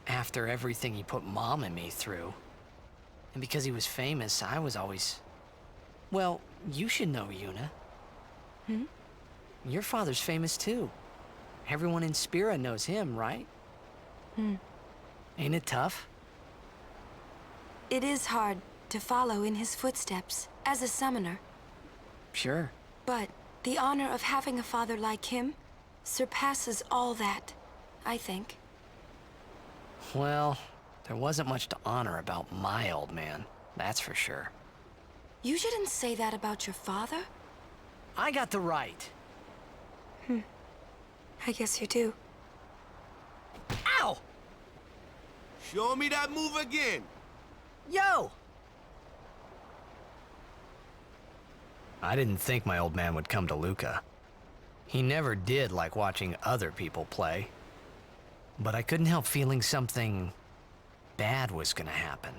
C: After everything he put Mom and me through. And because he was famous, I was always... Well, you should know, Yuna.
D: Hmm?
C: Your father's famous too. Everyone in Spira knows him, right?
D: Hmm.
C: Ain't it tough?
D: It is hard to follow in his footsteps as a summoner.
C: Sure.
D: But the honor of having a father like him surpasses all that, I think.
C: Well, there wasn't much to honor about my old man, that's for sure.
D: You shouldn't say that about your father.
C: I got the right.
D: I guess you do.
C: Ow!
B: Show me that move again.
C: Yo! I didn't think my old man would come to Luca. He never did like watching other people play. But I couldn't help feeling something bad was gonna happen.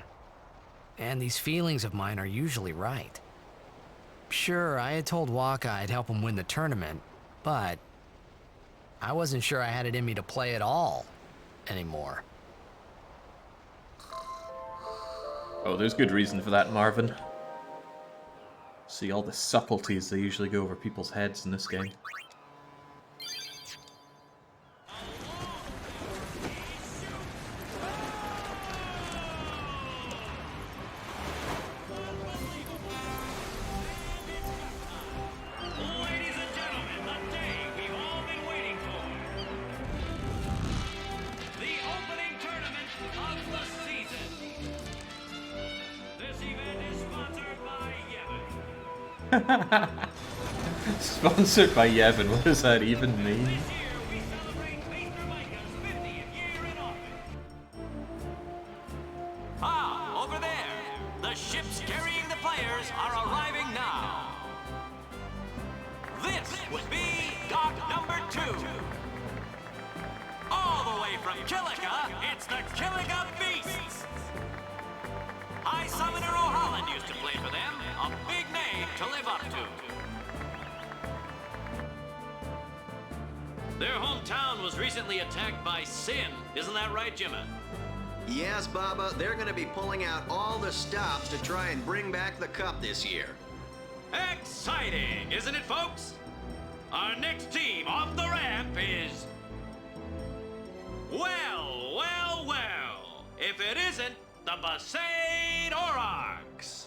C: And these feelings of mine are usually right. Sure, I had told Waka I'd help him win the tournament, but I wasn't sure I had it in me to play at all anymore.
A: Oh, there's good reason for that, Marvin. See all the subtleties that usually go over people's heads in this game. Sponsored by Yevon, what does that even mean?
K: Ah, over there! The ships carrying the players are arriving now. This would be dock number 2. All the way from Kilika, it's the Kilika Beasts! High Summoner O'Holland used to play for them, a big name to live up to.
N: Their hometown was recently attacked by Sin. Isn't that right, Jimmy?
O: Yes, Baba. They're going to be pulling out all the stops to try and bring back the cup this year.
N: Exciting, isn't it, folks? Our next team off the ramp is... Well, well, well. If it isn't the Besaid Aurochs.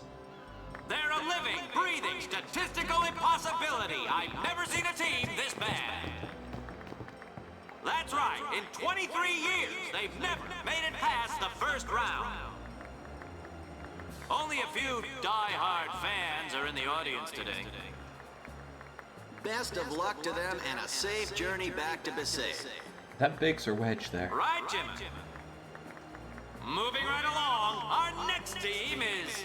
K: They're a living, breathing, statistical impossibility. I've never seen a team this bad. That's right, in 23 years, they've never made it past the first round. Only a few die-hard fans are in the audience today.
O: Best of luck to them and a safe journey back to Besaid.
A: That Biggs or Wedge there.
K: Right, Jimmy? Moving right along, our next team is...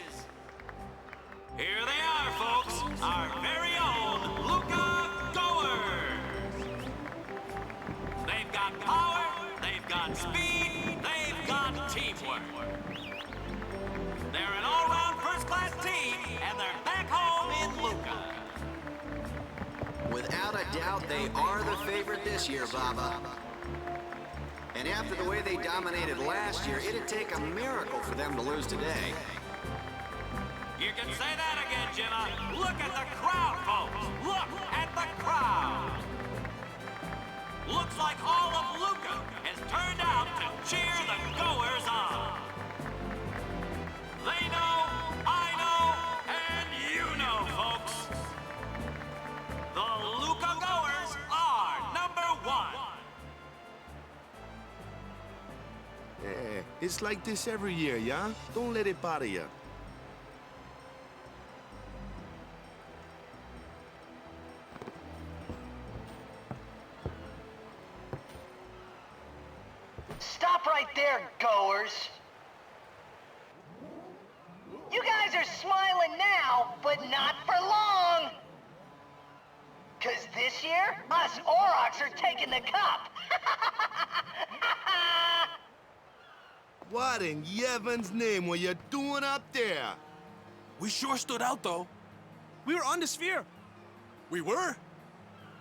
K: Here they are, folks, our very own Luca Goers. They've got power, they've got speed, they've got teamwork. They're an all-round first-class team, and they're back home in Luca.
O: Without a doubt, they are the favorite this year, Baba. And after the way they dominated last year, it'd take a miracle for them to lose today.
K: You can say that again, Jimma. Look at the crowd, folks. Look at the crowd. Looks like all of Luca has turned out to cheer the goers on. They know, I know, and you know, folks. The Luca goers are #1.
B: It's like this every year, yeah? Don't let it bother you.
P: Stop right there, goers. You guys are smiling now, but not for long. 'Cause this year, us Aurochs are taking the cup.
B: What in Yevon's name were you doing up there?
J: We sure stood out, though. We were on the sphere. We were.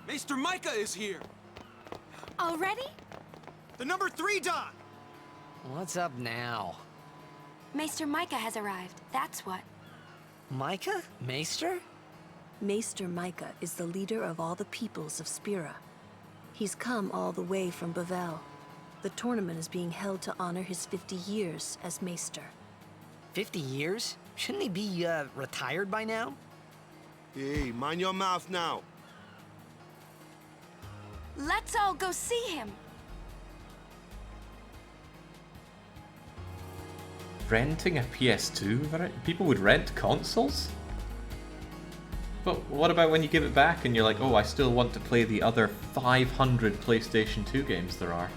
J: Maester Micah is here.
D: Already?
J: The number 3 Don.
C: What's up now?
D: Maester Micah has arrived, that's what.
C: Micah? Maester?
E: Maester Micah is the leader of all the peoples of Spira. He's come all the way from Bavel. The tournament is being held to honor his 50 years as Maester.
C: 50 years? Shouldn't he be, retired by now?
B: Hey, mind your mouth now.
D: Let's all go see him.
A: Renting a PS2? People would rent consoles? But what about when you give it back and you're like, oh, I still want to play the other 500 PlayStation 2 games there are?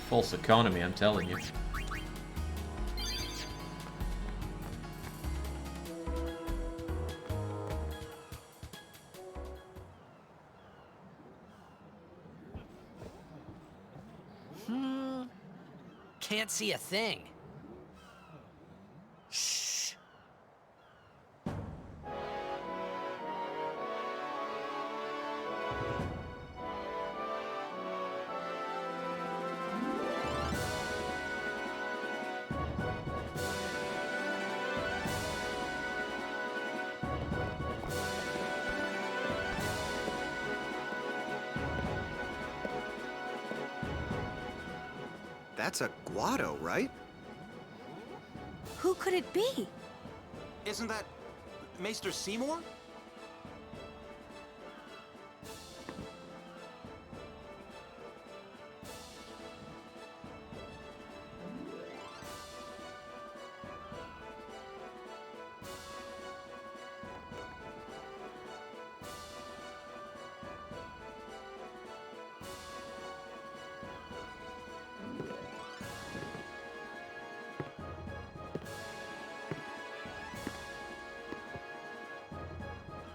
A: False economy, I'm telling you.
C: Can't see a thing.
O: That's a Guado, right?
E: Who could it be?
G: Isn't that Maester Seymour?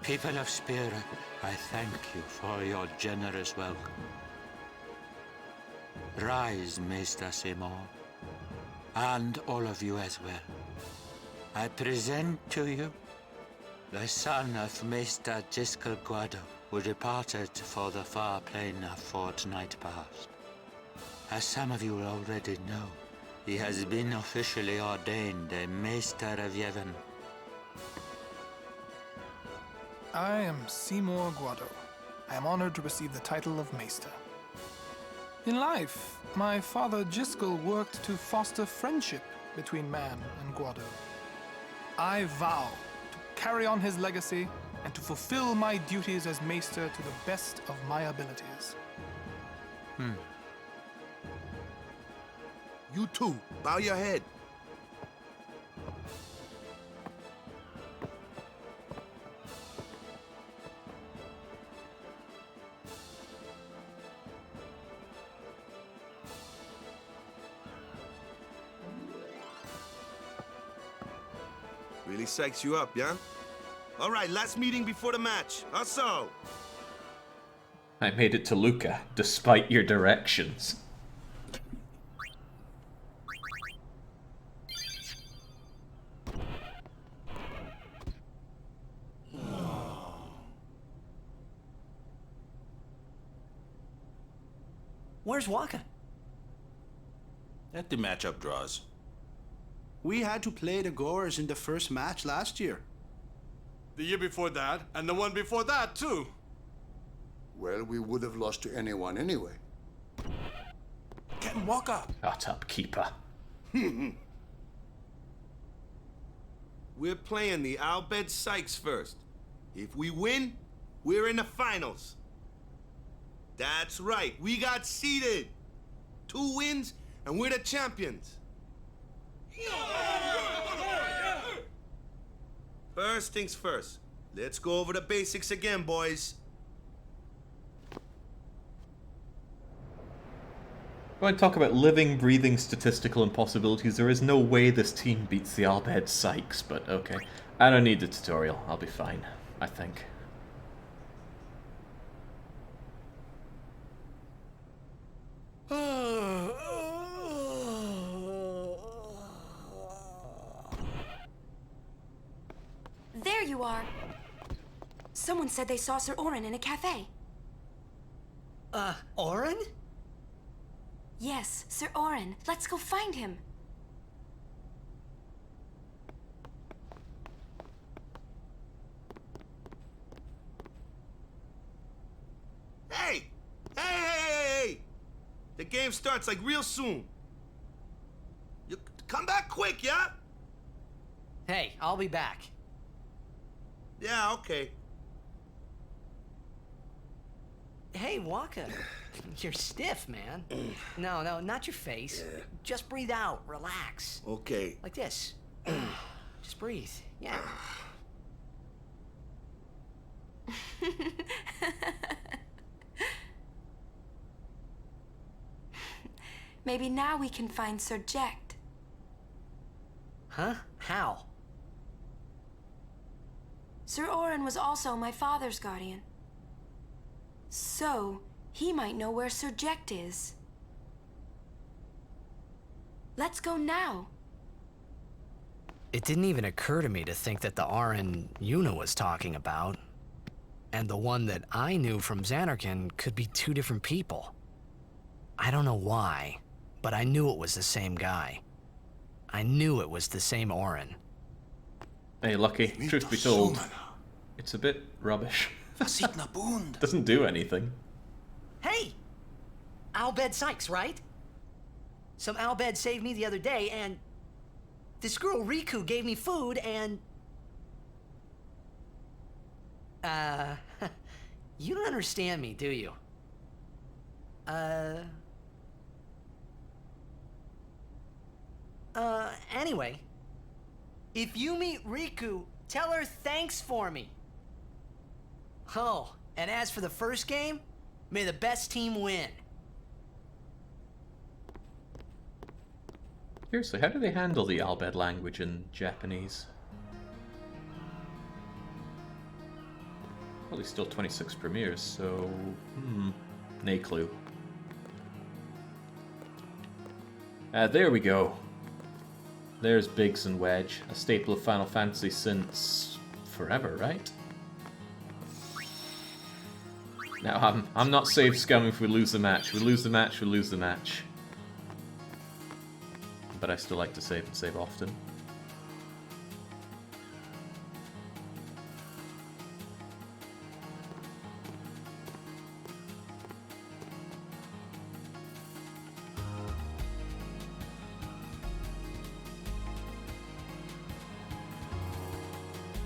F: People of Spira, I thank you for your generous welcome. Rise, Maester Seymour, and all of you as well. I present to you the son of Maester Jiskel Guado, who departed for the far plain a fortnight past. As some of you already know, he has been officially ordained a Maester of Yevon.
Q: I am Seymour Guado. I am honored to receive the title of Maester. In life, my father Jiskel worked to foster friendship between man and Guado. I vow to carry on his legacy and to fulfill my duties as Maester to the best of my abilities.
B: You too, bow your head. Really psychs you up, yeah? All right, last meeting before the match. How so?
A: I made it to Luca, despite your directions.
R: Where's Waka?
J: At the matchup draws. We had to play the Gorers in the first match last year.
S: The year before that, and the one before that, too.
T: Well, we would have lost to anyone anyway.
J: Captain Waka!
A: Shut up, keeper.
B: We're playing the Albed Sykes first. If we win, we're in the finals. That's right, we got seeded. 2 wins, and we're the champions. First things first. Let's go over the basics again, boys.
A: When I talk about living, breathing statistical impossibilities, there is no way this team beats the Albed Sykes, but okay. I don't need the tutorial. I'll be fine, I think.
D: There you are. Someone said they saw Sir Orin in a cafe.
R: Orin?
D: Yes, Sir Orin. Let's go find him.
B: Hey! Hey! The game starts like real soon. You come back quick, yeah?
R: Hey, I'll be back.
B: Yeah, okay.
R: Hey, Waka. You're stiff, man. No, not your face. Just breathe out. Relax.
B: Okay.
R: Like this. Just breathe. Yeah.
D: Maybe now we can find Sir Jecht.
R: Huh? How?
D: Sir Orin was also my father's guardian. So, he might know where Sir Jecht is. Let's go now.
C: It didn't even occur to me to think that the Arin Yuna was talking about, and the one that I knew from Xanarkand could be 2 different people. I don't know why, but I knew it was the same guy. I knew it was the same Orin.
A: Hey, Lucky, truth be told, it's a bit rubbish. Doesn't do anything.
R: Hey! Albed Sykes, right? Some Albed saved me the other day, and this girl Riku gave me food, and... you don't understand me, do you? Anyway, if you meet Riku, tell her thanks for me. Oh, and as for the first game, may the best team win.
A: Seriously, how do they handle the Albed language in Japanese? Probably still 26 premieres, so... no clue. There we go. There's Biggs and Wedge, a staple of Final Fantasy since... forever, right? Now, I'm not save scumming if we lose the match. We lose the match, we lose the match. But I still like to save and save often.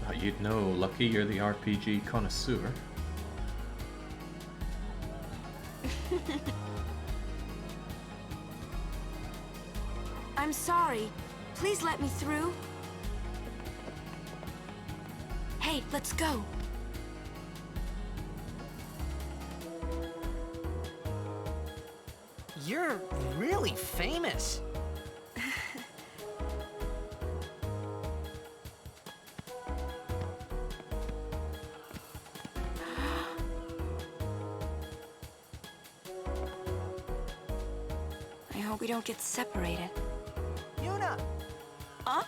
A: Thought you'd know, Lucky, you're the RPG connoisseur.
D: I'm sorry. Please let me through. Hey, let's go.
R: You're really famous.
D: I hope we don't get separated.
R: Yuna!
D: Huh?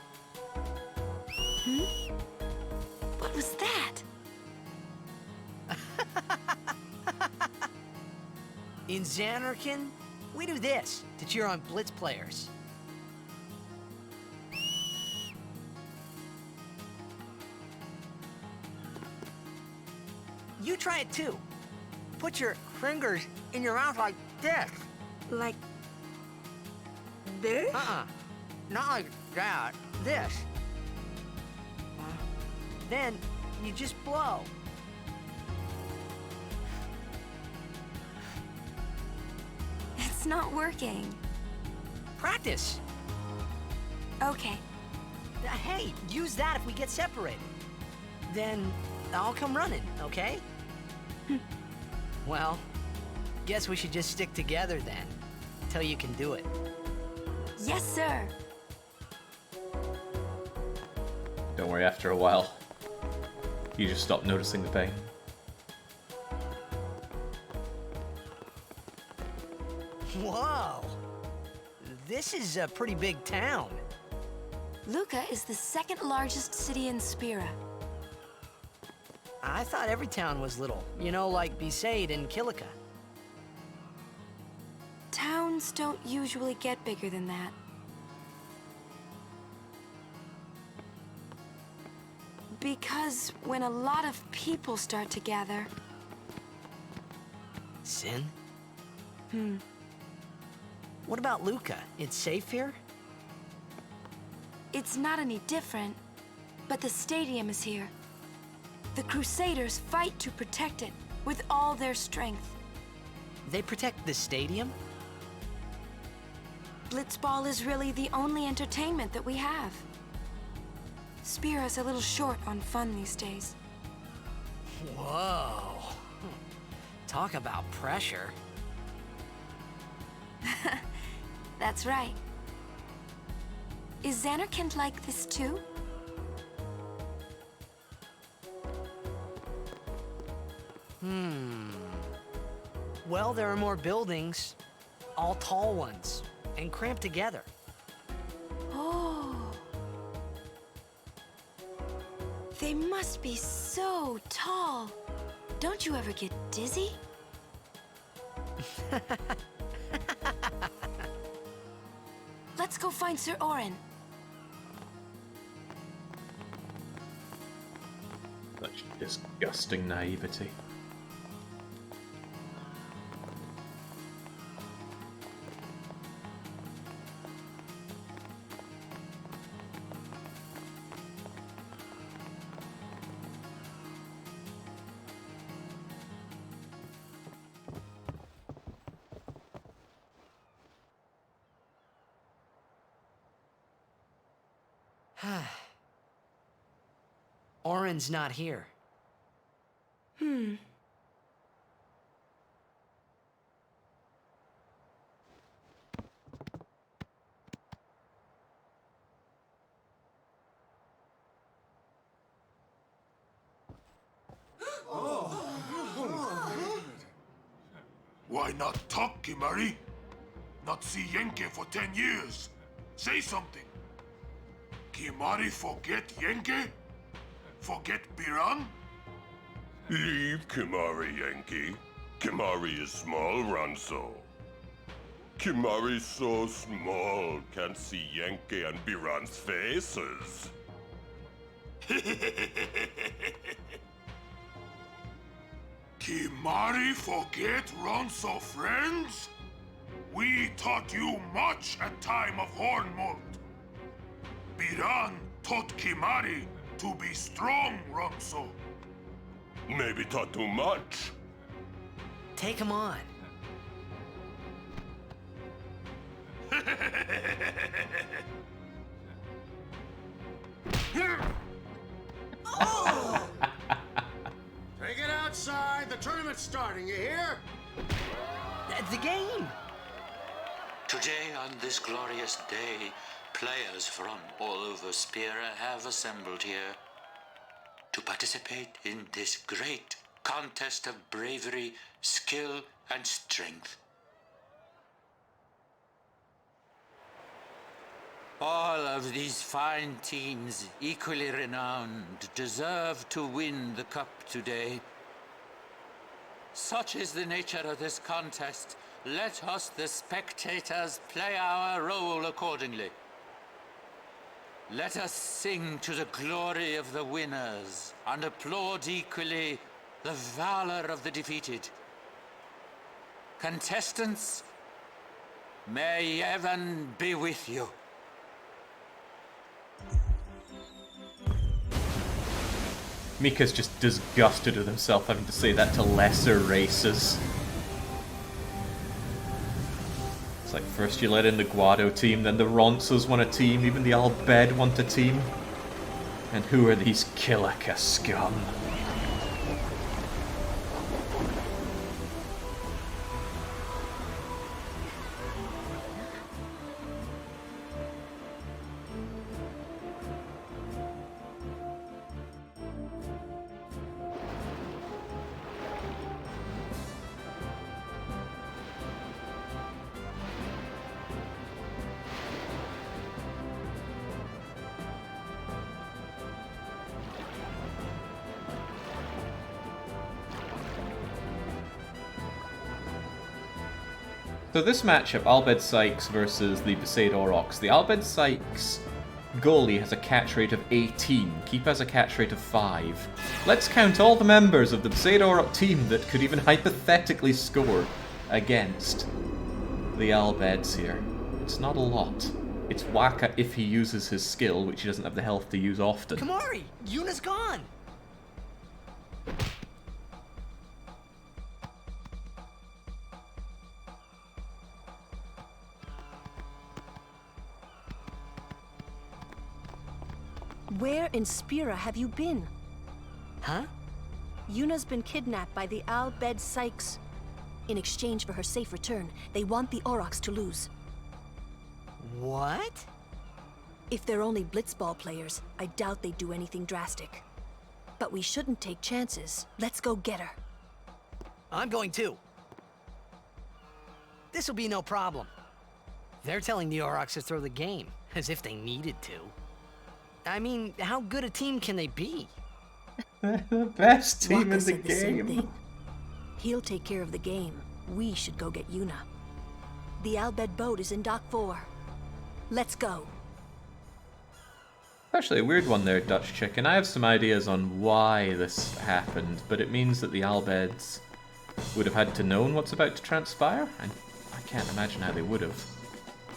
D: What was that?
R: In Xanarkand, We do this to cheer on Blitz players. You try it too. Put your fingers in your mouth like this.
E: Like this?
R: Not like that. This. Then you just blow.
D: It's not working.
R: Practice.
D: Okay.
R: Hey, use that if we get separated. Then I'll come running, okay? Well, guess we should just stick together then, till you can do it.
D: Yes, sir.
A: Don't worry, after a while, you just stop noticing the pain.
R: Whoa! This is a pretty big town.
D: Luca is the second largest city in Spira.
R: I thought every town was little. You know, like Besaid and Kilika.
D: Towns don't usually get bigger than that. Because when a lot of people start to gather...
R: Sin? What about Luca? It's safe here?
D: It's not any different, but the stadium is here. The Crusaders fight to protect it with all their strength.
R: They protect the stadium?
D: Blitzball is really the only entertainment that we have. Spira's a little short on fun these days.
R: Whoa. Talk about pressure.
D: That's right. Is Xanarkand like this too?
R: Well, there are more buildings, all tall ones, and cramped together.
D: Oh. They must be so tall. Don't you ever get dizzy? Let's go find Sir Orin.
A: Such disgusting naivety.
R: Orin's not here.
M: Why not talk, Kimahri? Not see Yenke for 10 years. Say something. Kimahri forget Yenke? Forget Biran?
U: Leave Kimahri, Yankee. Kimahri is small, Ranso. Kimahri's so small, can't see Yankee and Biran's faces.
M: Kimahri forget Ronso friends? We taught you much at time of Hornmold. Biran taught Kimahri to be strong, Ronso.
U: Maybe taught too much.
R: Take him on.
J: Oh! Take it outside. The tournament's starting, you hear?
R: The game!
F: Today, on this glorious day, players from all over Spira have assembled here to participate in this great contest of bravery, skill, and strength. All of these fine teams, equally renowned, deserve to win the cup today. Such is the nature of this contest let us, the spectators, play our role accordingly. Let us sing to the glory of the winners and applaud equally the valor of the defeated. Contestants, may heaven be with you.
A: Mika's just disgusted with himself having to say that to lesser races. It's like first you let in the Guado team, then the Ronsos want a team, even the Albed want a team. And who are these Kilika scum? So this matchup, Albed Sykes versus the Besaid Aurochs. The Albed Sykes goalie has a catch rate of 18. Keep has a catch rate of 5. Let's count all the members of the Besaid Auroch team that could even hypothetically score against the Albeds here. It's not a lot. It's Waka if he uses his skill, which he doesn't have the health to use often.
R: Kimahri! Yuna's gone!
E: Where in Spira have you been?
R: Huh?
E: Yuna's been kidnapped by the Albed Sykes. In exchange for her safe return, they want the Aurochs to lose.
R: What?
E: If they're only Blitzball players, I doubt they'd do anything drastic. But we shouldn't take chances. Let's go get her.
R: I'm going too. This'll be no problem. They're telling the Aurochs to throw the game, as if they needed to. I mean, how good a team can they be?
A: The best team
E: Waka
A: in the
E: said the same
A: game.
E: thing. He'll take care of the game. We should go get Yuna. The Albed boat is in Dock 4. Let's go.
A: Actually, a weird one there, Dutch Chicken. I have some ideas on why this happened, but it means that the Albeds would have had to known what's about to transpire, and I can't imagine how they would have.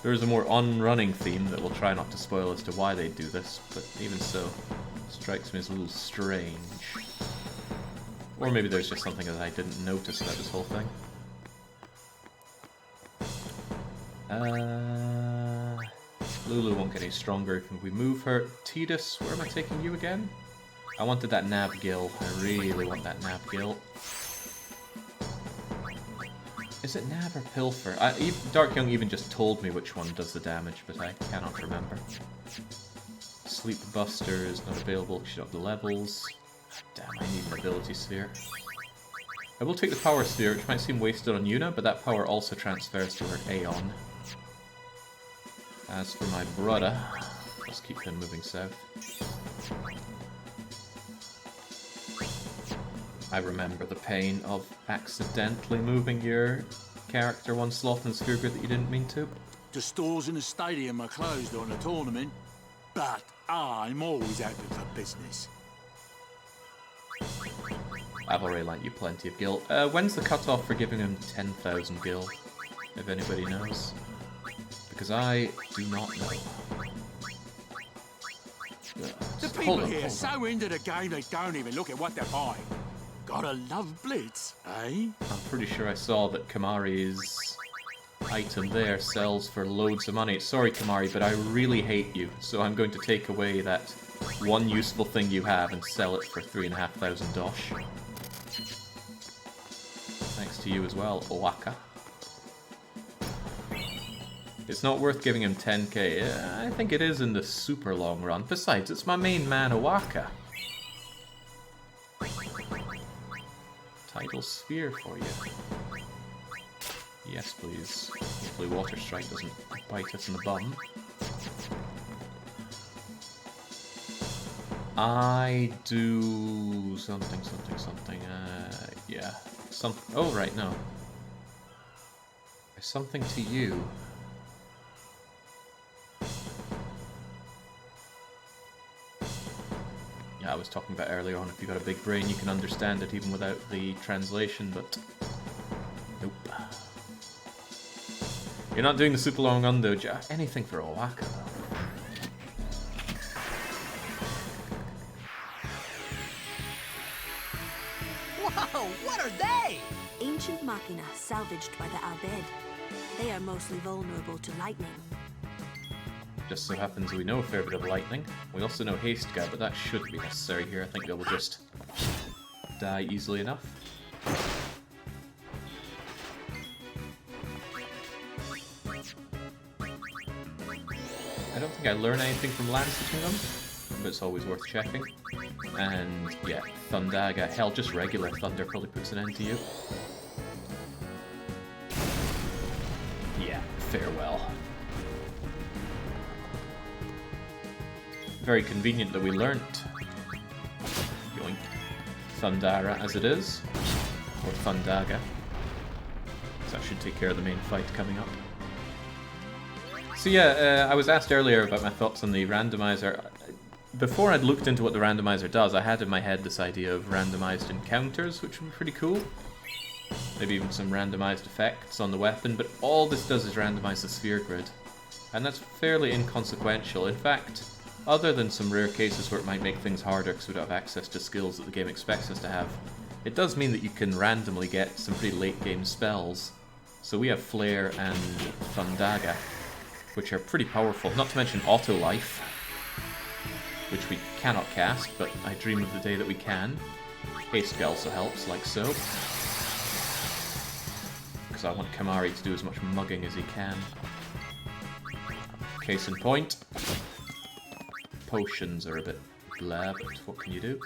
A: There is a more on-running theme that we'll try not to spoil as to why they do this, but even so, it strikes me as a little strange. Or maybe there's just something that I didn't notice about this whole thing. Lulu won't get any stronger if we move her. Tidus, where am I taking you again? I wanted that Nab Gill. I really want that Nab Gill. Is it Nab or Pilfer? Dark Young even just told me which one does the damage, but I cannot remember. Sleep Buster is not available because you don't have the levels. Damn, I need an ability sphere. I will take the power sphere, which might seem wasted on Yuna, but that power also transfers to her Aeon. As for my brother, let's keep him moving south. I remember the pain of accidentally moving your character one slot in the sphere grid that you didn't mean to.
I: The stores in the stadium are closed on a tournament, but I'm always out to cut business.
A: I've already lent you plenty of gil. When's the cutoff for giving him 10,000 gil? If anybody knows. Because I do not know.
I: The people here are so into the game they don't even look at what they're buying. Gotta love Blitz, eh?
A: I'm pretty sure I saw that Kimahri's item there sells for loads of money. Sorry, Kimahri, but I really hate you, so I'm going to take away that one useful thing you have and sell it for 3,500 dosh. Thanks to you as well, Owaka. It's not worth giving him 10k. I think it is in the super long run. Besides, it's my main man, Owaka. Tidal Sphere for you. Yes, please. Hopefully Water Strike doesn't bite us in the bum. I do something. Yeah. Oh, right, no. There's something to you. Yeah, I was talking about earlier on, if you've got a big brain, you can understand it even without the translation, but nope. You're not doing the super long run though, anything for Owaka though.
E: Whoa, what are they? Ancient machina salvaged by the Albed. They are mostly vulnerable to lightning.
A: Just so happens we know a fair bit of lightning. We also know haste guy, but that shouldn't be necessary here. I think they will just die easily enough. I don't think I learn anything from Lancing them, but it's always worth checking. And yeah, Thundaga. Hell, just regular Thunder probably puts an end to you. Yeah, farewell. Very convenient that we learnt Yoink. Thundara as it is, or Thundaga. So that should take care of the main fight coming up. So yeah, I was asked earlier about my thoughts on the randomizer. Before I'd looked into what the randomizer does, I had in my head this idea of randomized encounters, which would be pretty cool. Maybe even some randomized effects on the weapon, but all this does is randomize the sphere grid. And that's fairly inconsequential. In fact, other than some rare cases where it might make things harder because we don't have access to skills that the game expects us to have, it does mean that you can randomly get some pretty late game spells. So we have Flare and Thundaga, which are pretty powerful, not to mention Auto Life, which we cannot cast, but I dream of the day that we can. Haste also helps, like so. Because I want Kimahri to do as much mugging as he can. Case in point. Potions are a bit blah, but what can you do?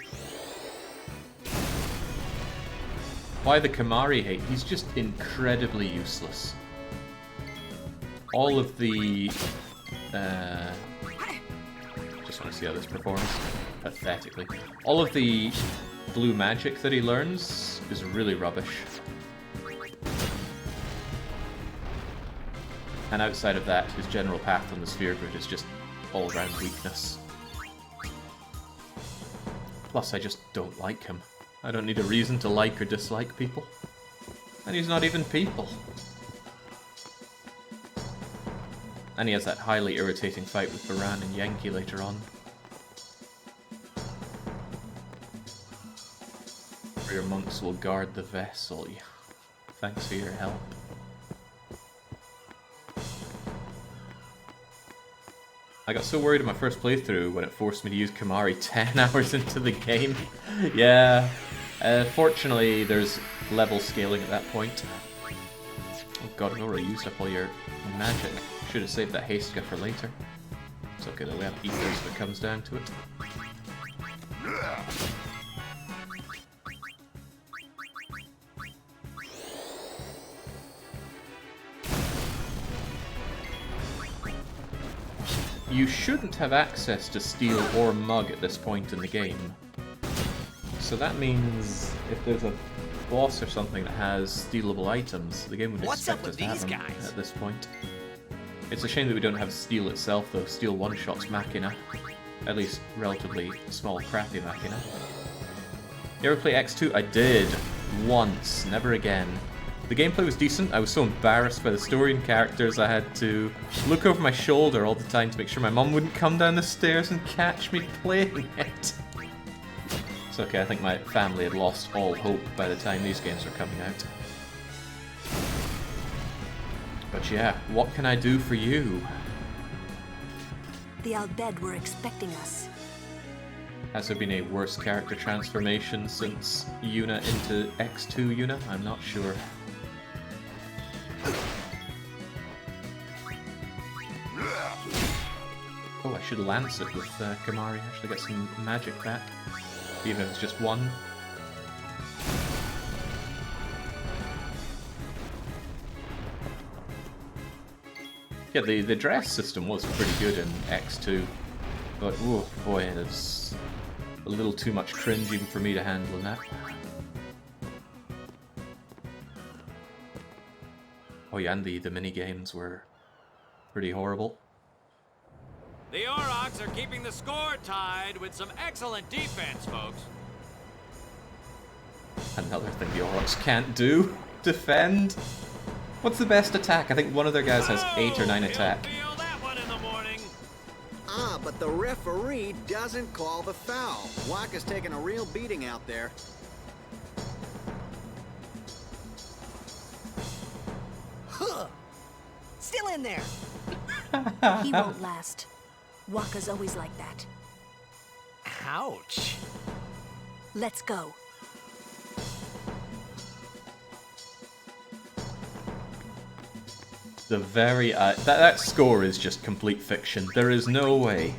A: Why the Kimahri hate? He's just incredibly useless. All of the... just want to see how this performs. Pathetically. All of the blue magic that he learns is really rubbish. And outside of that, his general path on the sphere grid is just all-round weakness. Plus, I just don't like him. I don't need a reason to like or dislike people. And he's not even people. And he has that highly irritating fight with Baran and Yankee later on. Your monks will guard the vessel. Yeah. Thanks for your help. I got so worried in my first playthrough when it forced me to use Kimahri 10 hours into the game. Yeah. Fortunately, there's level scaling at that point. Oh god, I've already used up all your magic. Should have saved that haste guy for later. It's okay though, we have ethers if it comes down to it. You shouldn't have access to steal or mug at this point in the game. So that means if there's a boss or something that has stealable items, the game would expect us to have them at this point. It's a shame that we don't have Steel itself though. Steel one-shots Machina. At least relatively small, crappy Machina. You ever play X2? I did. Once. Never again. The gameplay was decent. I was so embarrassed by the story and characters I had to look over my shoulder all the time to make sure my mum wouldn't come down the stairs and catch me playing it. It's okay, I think my family had lost all hope by the time these games were coming out. But yeah, what can I do for you?
E: The Albed were expecting us.
A: Has there been a worse character transformation since Yuna into X2 Yuna? I'm not sure. Oh, I should lance it with Kimahri, actually get some magic back. Even if it's just one. Yeah, the dress system was pretty good in X2, but oh boy, it's a little too much cringe even for me to handle in that. Oh yeah, and the mini games were pretty horrible.
N: The Aurochs are keeping the score tied with some excellent defense, folks.
A: Another thing the Aurochs can't do. Defend. What's the best attack? I think one of their guys has 8 or 9 attack.
O: Ah, but the referee doesn't call the foul. Waka's taking a real beating out there.
R: Huh! Still in there!
E: He won't last. Waka's always like that.
R: Ouch!
E: Let's go.
A: The very... that score is just complete fiction. There is no way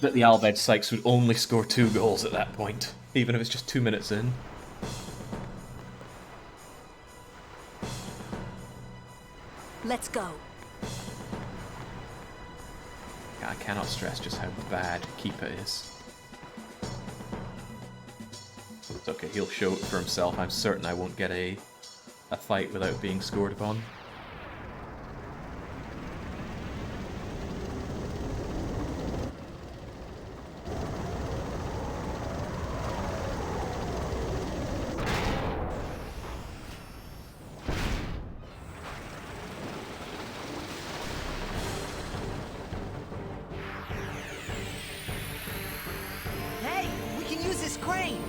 A: that the Albed Sykes would only score 2 goals at that point, even if it's just 2 minutes in.
E: Let's go.
A: I cannot stress just how bad Keepa is. It's okay, he'll show it for himself. I'm certain I won't get a fight without being scored upon.
R: Hey, we can use this crane!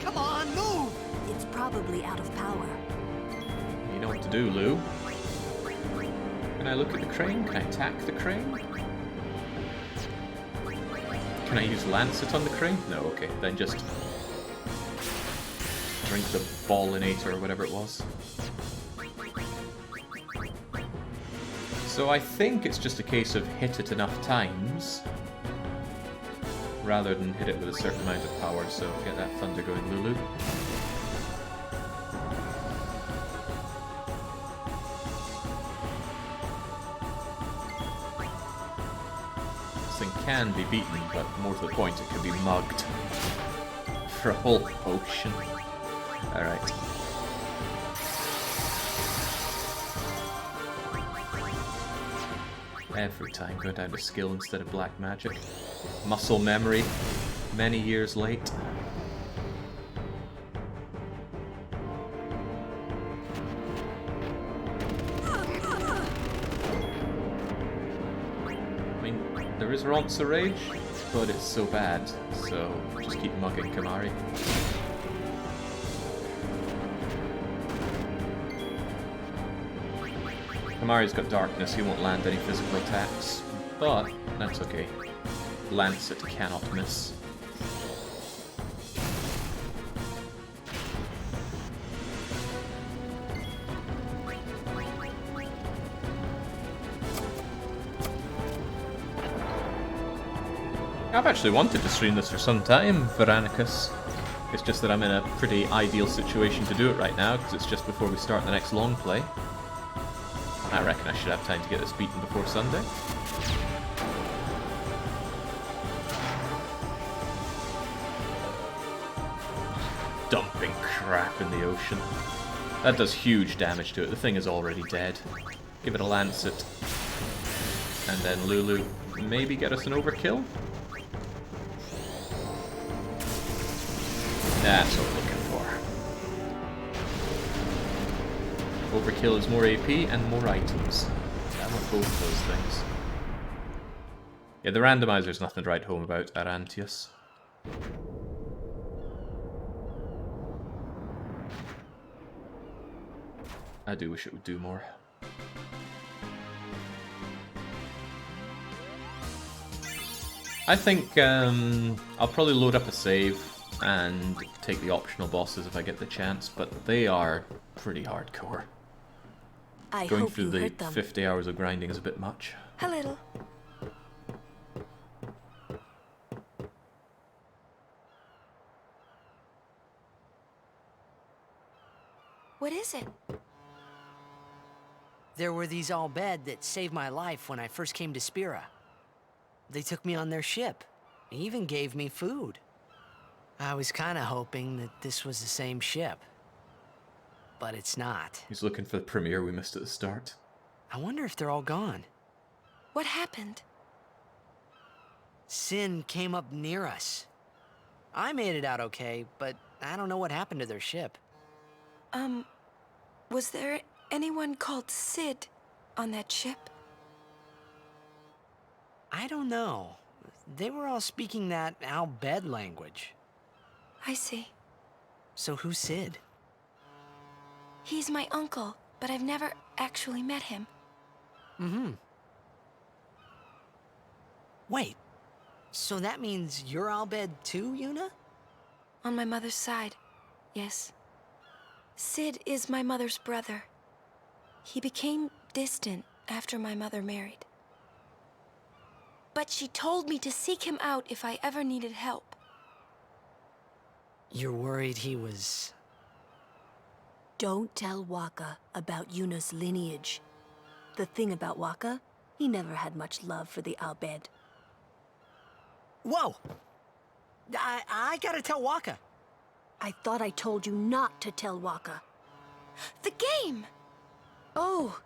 R: Come on, move!
E: It's probably out of power.
A: You know what to do, Lou. Can I look at the crane? Can I attack the crane? Can I use Lancet on the crane? No, okay, then just drink the Ballinator or whatever it was. So I think it's just a case of hit it enough times rather than hit it with a certain amount of power, so get that thunder going, Lulu. This thing can be beaten, but more to the point, it can be mugged for a whole potion. Alright. Every time going down to skill instead of black magic. Muscle memory, many years late. I mean, there is Ronsa Rage, but it's so bad, so just keep mugging Kimahri. Kimahri's got darkness, he won't land any physical attacks, but that's okay. Lancet cannot miss. I've actually wanted to stream this for some time, Veronicus. It's just that I'm in a pretty ideal situation to do it right now, because it's just before we start the next long play. I reckon I should have time to get this beaten before Sunday. Dumping crap in the ocean. That does huge damage to it. The thing is already dead. Give it a Lancet. And then Lulu maybe get us an overkill? That's what we're looking for. Overkill is more AP and more items. I want both of those things. Yeah, the randomizer's nothing to write home about, Arantius. I do wish it would do more. I think I'll probably load up a save and take the optional bosses if I get the chance, but they are pretty hardcore. Going through the 50 hours of grinding is a bit much.
D: A little. What is it?
R: There were these Albed that saved my life when I first came to Spira. They took me on their ship. They even gave me food. I was kind of hoping that this was the same ship. But it's not.
A: He's looking for the premiere we missed at the start.
R: I wonder if they're all gone.
D: What happened?
R: Sin came up near us. I made it out okay, but I don't know what happened to their ship.
D: Was there anyone called Sid on that ship?
R: I don't know. They were all speaking that Al-Bed language.
D: I see.
R: So who's Sid?
D: He's my uncle, but I've never actually met him.
R: Mm-hmm. Wait, so that means you're Al-Bed too, Yuna?
D: On my mother's side, yes. Sid is my mother's brother. He became distant after my mother married. But she told me to seek him out if I ever needed help.
R: You're worried he was...
E: Don't tell Waka about Yuna's lineage. The thing about Waka, he never had much love for the Al-Bed.
R: Whoa! I gotta tell Waka.
E: I thought I told you not to tell Waka.
D: The game!
E: Oh!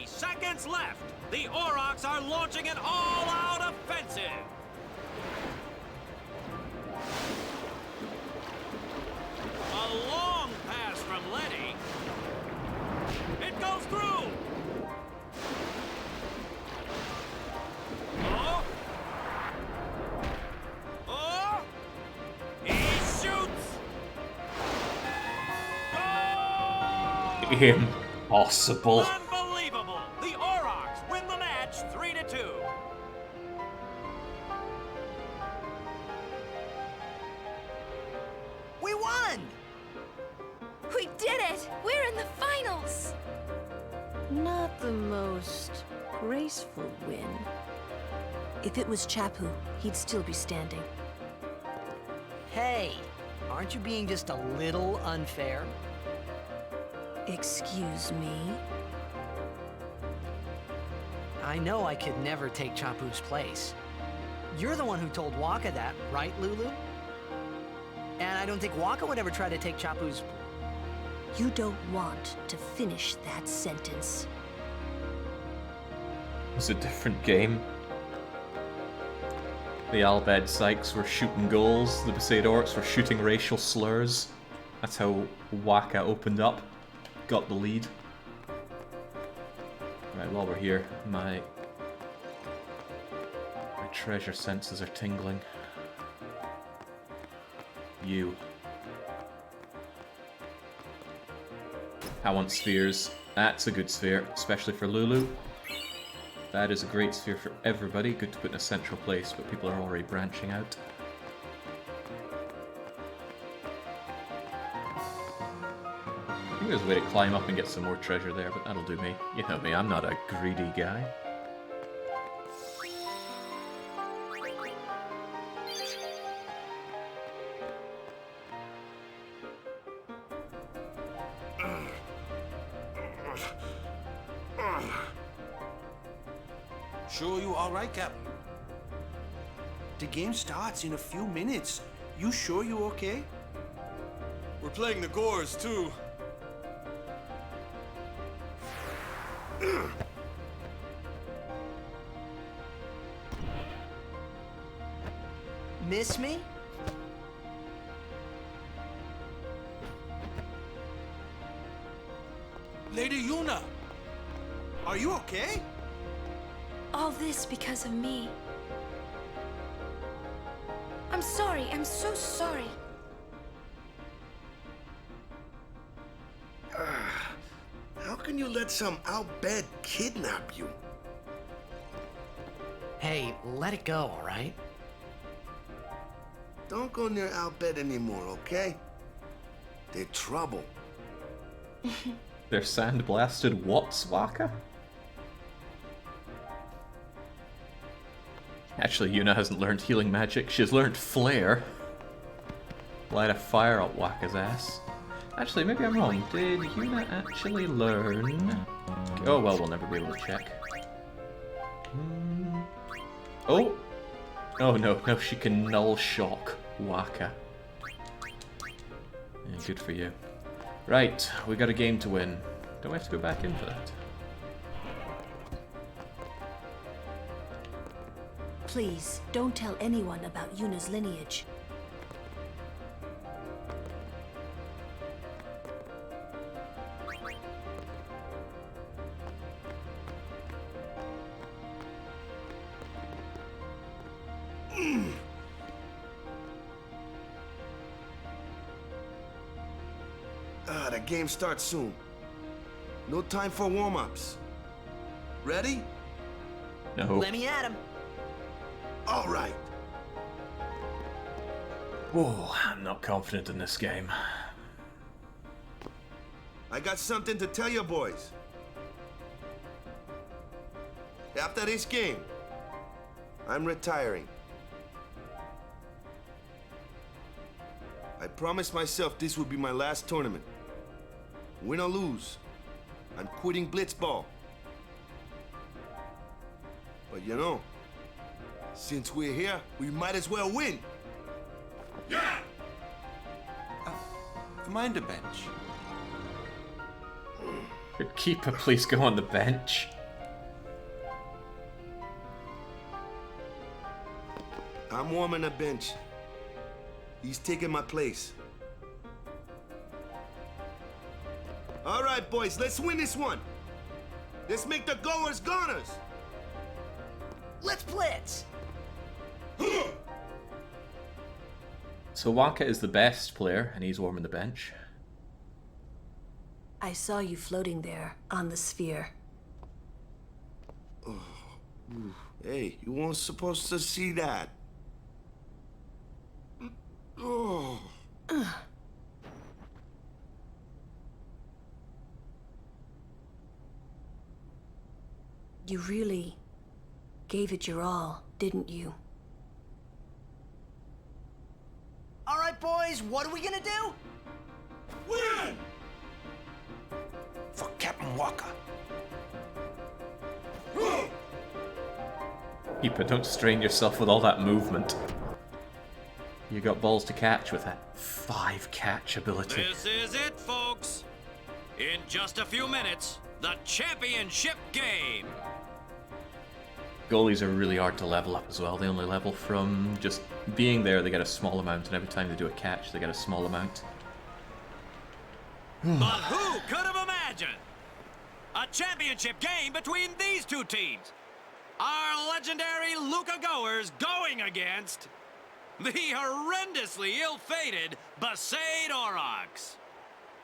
N: Seconds left. The Aurochs are launching an all-out offensive. A long pass from Letty. It goes through. Oh. Oh. He shoots. Goal!
A: Impossible.
N: Unbelievable. The Aurochs win the match 3-2.
R: We won!
D: We did it! We're in the finals!
E: Not the most graceful win. If it was Chapu, he'd still be standing.
R: Hey, aren't you being just a little unfair?
E: Excuse me?
R: I know I could never take Chapu's place. You're the one who told Waka that, right, Lulu? And I don't think Waka would ever try to take Chapu's...
E: You don't want to finish that sentence.
A: It was a different game. The Al-Bed Sykes were shooting goals, the Besaid Orcs were shooting racial slurs. That's how Waka opened up, got the lead. Right, while we're here, my treasure senses are tingling. You. I want spheres. That's a good sphere, especially for Lulu. That is a great sphere for everybody. Good to put in a central place, but people are already branching out. I think there's a way to climb up and get some more treasure there, but that'll do me. You know me, I'm not a greedy guy.
J: Sure you all right, Captain? The game starts in a few minutes. You sure you okay?
S: We're playing the Gores, too.
R: Miss me?
J: Lady Yuna! Are you okay?
D: All this because of me. I'm sorry. I'm so sorry.
B: How can you let some Al-Bed kidnap you?
R: Hey, let it go, all right?
B: Don't go near Al-Bed anymore, okay? They're trouble.
A: They're sandblasted what, Waka? Actually, Yuna hasn't learned healing magic. She's learned flare. Light a fire up Waka's ass. Actually, maybe I'm wrong. Did Yuna actually learn... Oh, well, we'll never be able to check. Oh! Oh, no. No, she can null shock Waka. Yeah, good for you. Right, we got a game to win. Don't we have to go back in for that?
E: Please, don't tell anyone about Yuna's lineage.
B: The game starts soon. No time for warm-ups. Ready?
A: No.
R: Let me at him.
B: All right.
A: Whoa, I'm not confident in this game.
B: I got something to tell you boys. After this game, I'm retiring. I promised myself this would be my last tournament. Win or lose, I'm quitting Blitzball. But you know, since we're here, we might as well win.
G: Yeah! Mind a bench.
A: Could keeper please go on the bench?
B: I'm warming a bench. He's taking my place. All right, boys, let's win this one. Let's make the goers goners.
R: Let's blitz.
A: So Waka is the best player, and he's warming the bench.
E: I saw you floating there, on the sphere.
B: Hey, you weren't supposed to see that. Oh.
E: You really gave it your all, didn't you?
R: All right, boys, what are we gonna do?
B: Win!
I: For Captain Waka.
A: Keeper, don't strain yourself with all that movement. You got balls to catch with that 5 catch ability.
N: This is it, folks. In just a few minutes, the championship game.
A: Goalies are really hard to level up as well. They only level from just being there, they get a small amount, and every time they do a catch, they get a small amount.
N: But who could have imagined a championship game between these two teams? Our legendary Luca goers going against the horrendously ill-fated Besaid Aurochs.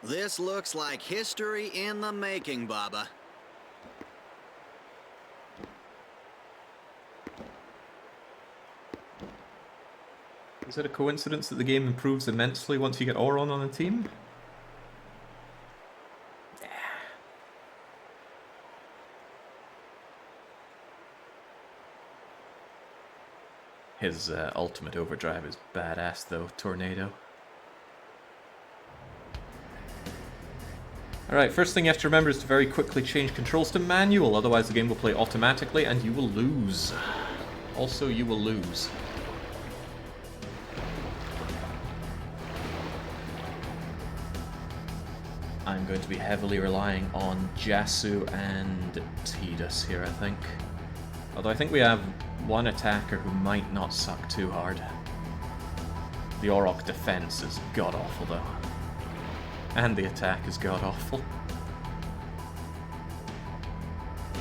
O: This looks like history in the making, Baba.
A: Is it a coincidence that the game improves immensely once you get Auron on a team? His ultimate overdrive is badass though, Tornado. Alright, first thing you have to remember is to very quickly change controls to manual, otherwise the game will play automatically and you will lose. Also, you will lose. I'm going to be heavily relying on Jasu and Tidus here, I think. Although I think we have one attacker who might not suck too hard. The Auroch defense is god-awful though. And the attack is god-awful.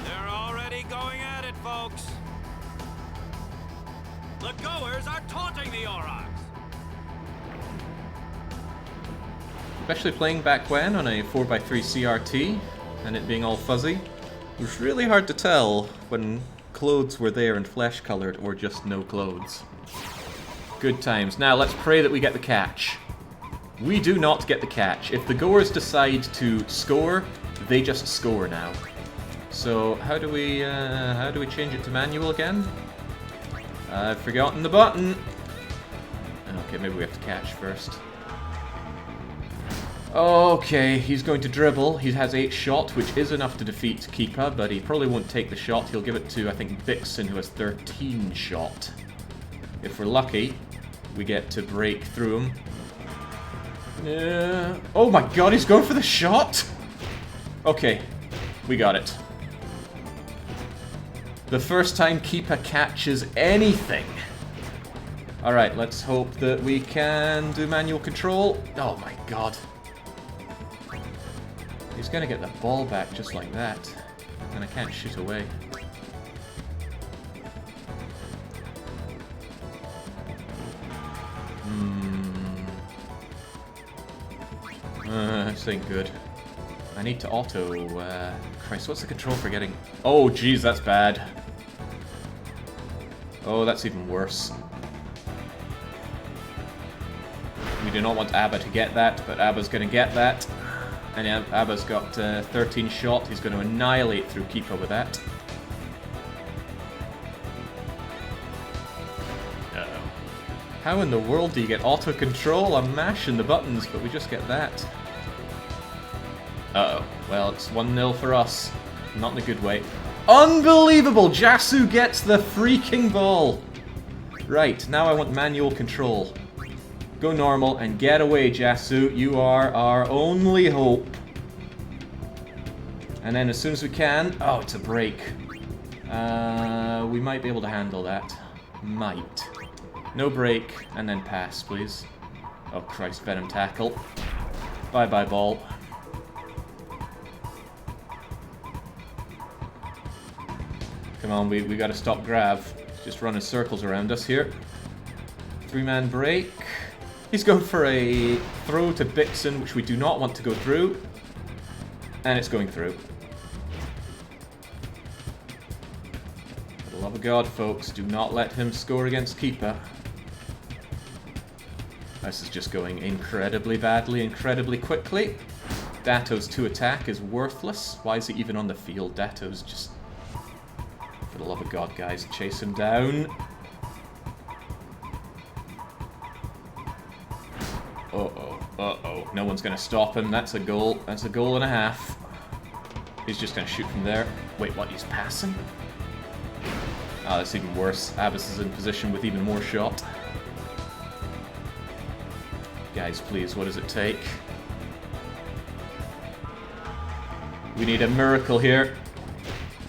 N: They're already going at it, folks. The goers are taunting the Aurochs.
A: Especially playing back when on a 4x3 CRT, and it being all fuzzy, it was really hard to tell when clothes were there and flesh-colored or just no clothes. Good times. Now let's pray that we get the catch. We do not get the catch. If the goers decide to score, they just score now. So how do we change it to manual again? I've forgotten the button. Okay, maybe we have to catch first. Okay, he's going to dribble. He has 8 shot, which is enough to defeat Keeper, but he probably won't take the shot. He'll give it to, I think, Vixen, who has 13 shot. If we're lucky, we get to break through him. Oh my god, he's going for the shot? Okay, we got it. The first time Keeper catches anything. Alright, let's hope that we can do manual control. Oh my god. He's gonna get the ball back just like that. And I can't shoot away. This ain't good. I need to auto... Christ, what's the control for getting... Oh, jeez, that's bad. Oh, that's even worse. We do not want Abba to get that, but Abba's gonna get that. And Abba's got 13 shot. He's going to annihilate through Keeper with that. Uh-oh. How in the world do you get auto control? I'm mashing the buttons, but we just get that. Uh-oh. Well, it's 1-0 for us. Not in a good way. Unbelievable! Jasu gets the freaking ball! Right, now I want manual control. Go normal and get away, Jasu. You are our only hope. And then as soon as we can... Oh, it's a break. We might be able to handle that. Might. No break, and then pass, please. Oh, Christ, Venom tackle. Bye-bye, ball. Come on, we gotta stop Grav. He's just running circles around us here. 3-man break. He's going for a throw to Vixen, which we do not want to go through. And it's going through. For the love of God, folks, do not let him score against Keeper. This is just going incredibly badly, incredibly quickly. Dato's 2 attack is worthless. Why is he even on the field? Dato's just... For the love of God, guys, chase him down. Uh-oh, uh-oh. No one's going to stop him. That's a goal. That's a goal and a half. He's just going to shoot from there. Wait, what? He's passing? Oh, that's even worse. Abbas is in position with even more shot. Guys, please, what does it take? We need a miracle here.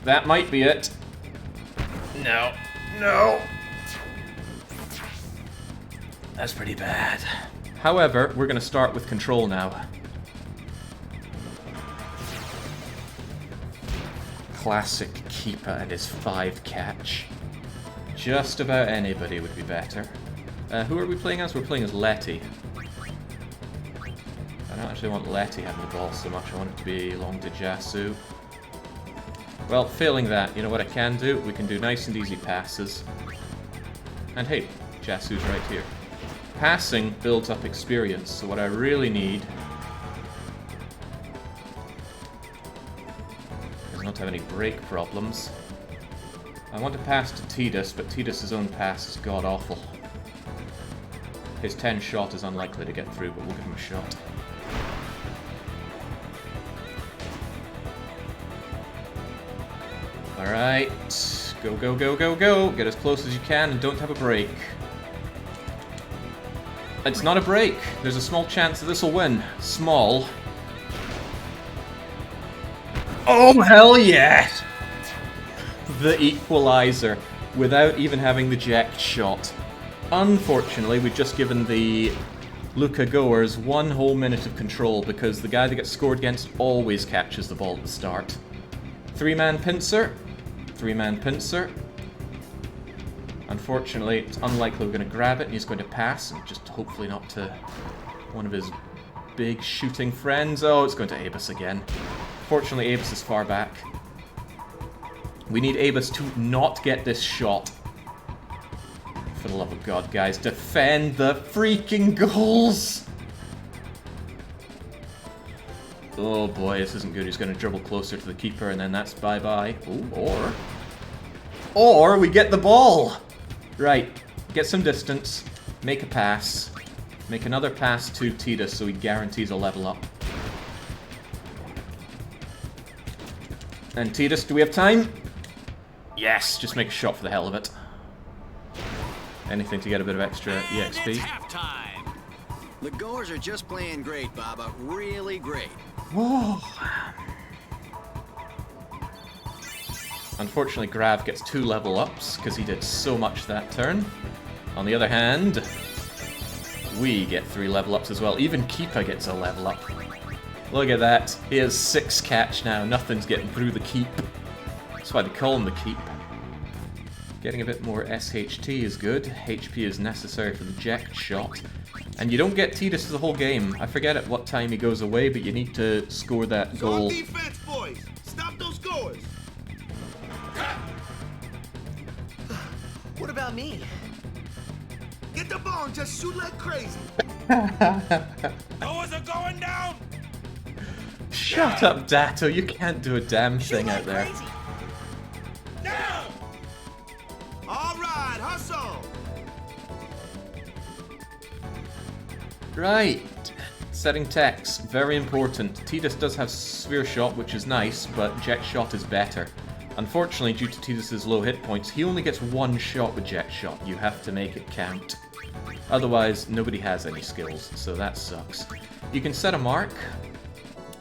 A: That might be it. No. No! That's pretty bad. However, we're going to start with control now. Classic Keeper and his 5 catch. Just about anybody would be better. Who are we playing as? We're playing as Letty. I don't actually want Letty having the ball so much. I want it to belong to Jasu. Well, failing that, you know what I can do? We can do nice and easy passes. And hey, Jasu's right here. Passing builds up experience, so what I really need is not to have any break problems. I want to pass to Tidus, but Tidus' own pass is god-awful. His 10 shot is unlikely to get through, but we'll give him a shot. Alright, go, go, go, go, go! Get as close as you can and don't have a break. It's not a break. There's a small chance that this will win. Small. Oh, hell yeah! The equalizer, without even having the jacked shot. Unfortunately, we've just given the Luca goers 1 whole minute of control because the guy that gets scored against always catches the ball at the start. 3-man pincer. 3-man pincer. Unfortunately, it's unlikely we're going to grab it, and he's going to pass, and just hopefully not to one of his big shooting friends. Oh, it's going to Abus again. Fortunately, Abus is far back. We need Abus to not get this shot. For the love of God, guys, defend the freaking goals! Oh boy, this isn't good. He's going to dribble closer to the keeper, and then that's bye-bye. Or we get the ball! Right, get some distance, make a pass, make another pass to Tidus so he guarantees a level up. And Tidus, do we have time? Yes, just make a shot for the hell of it. Anything to get a bit of extra EXP.
O: The goers are just playing great, Baba. Really great.
A: Whoa. Unfortunately, Grav gets 2 level ups because he did so much that turn. On the other hand, we get 3 level ups as well. Even Keeper gets a level up. Look at that. He has 6 catch now. Nothing's getting through the keep. That's why they call him the keep. Getting a bit more SHT is good. HP is necessary for the eject shot. And you don't get Tidus the whole game. I forget at what time he goes away, but you need to score that goal.
B: Defense, boys! Stop those goers!
R: What about me?
B: Get the ball and just shoot like crazy.
N: Goers are going down!
A: Shut up, Datto. You can't do a damn thing out there.
B: All right, hustle!
A: Right. Setting techs, very important. Tidus does have Sphere Shot, which is nice, but Jet Shot is better. Unfortunately, due to Tidus' low hit points, he only gets 1 shot with Jet Shot. You have to make it count. Otherwise, nobody has any skills, so that sucks. You can set a mark.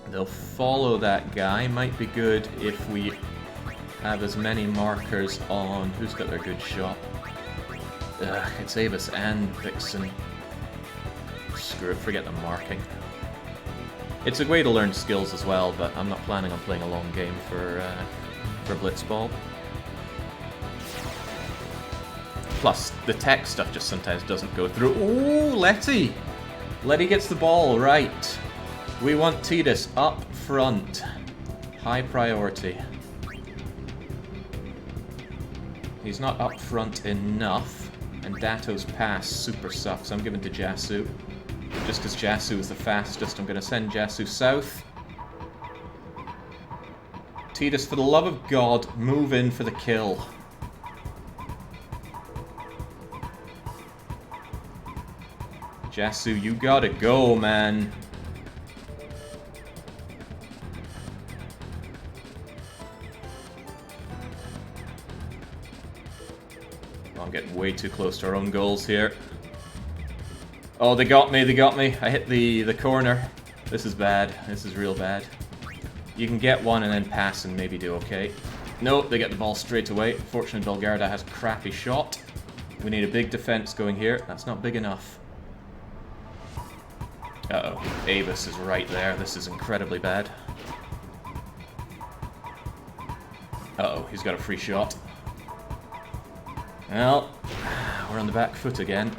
A: They'll follow that guy. Might be good if we have as many markers on... Who's got their good shot? Ugh, it's Avis and Vixen. Screw it, forget the marking. It's a way to learn skills as well, but I'm not planning on playing a long game for Blitzball. Plus, the tech stuff just sometimes doesn't go through. Ooh, Letty! Letty gets the ball, right. We want Tidus up front. High priority. He's not up front enough, and Datto's pass super sucks. I'm giving to Jasu. Just because Jasu is the fastest, I'm going to send Jasu south. Tidus, for the love of God, move in for the kill. Jasu, you gotta go, man. Oh, I'm getting way too close to our own goals here. Oh, they got me, they got me. I hit the corner. This is bad. This is real bad. You can get one and then pass and maybe do okay. Nope, they get the ball straight away. Fortunately, Belgarda has a crappy shot. We need a big defense going here. That's not big enough. Uh-oh. Avis is right there. This is incredibly bad. Uh-oh, he's got a free shot. Well, we're on the back foot again.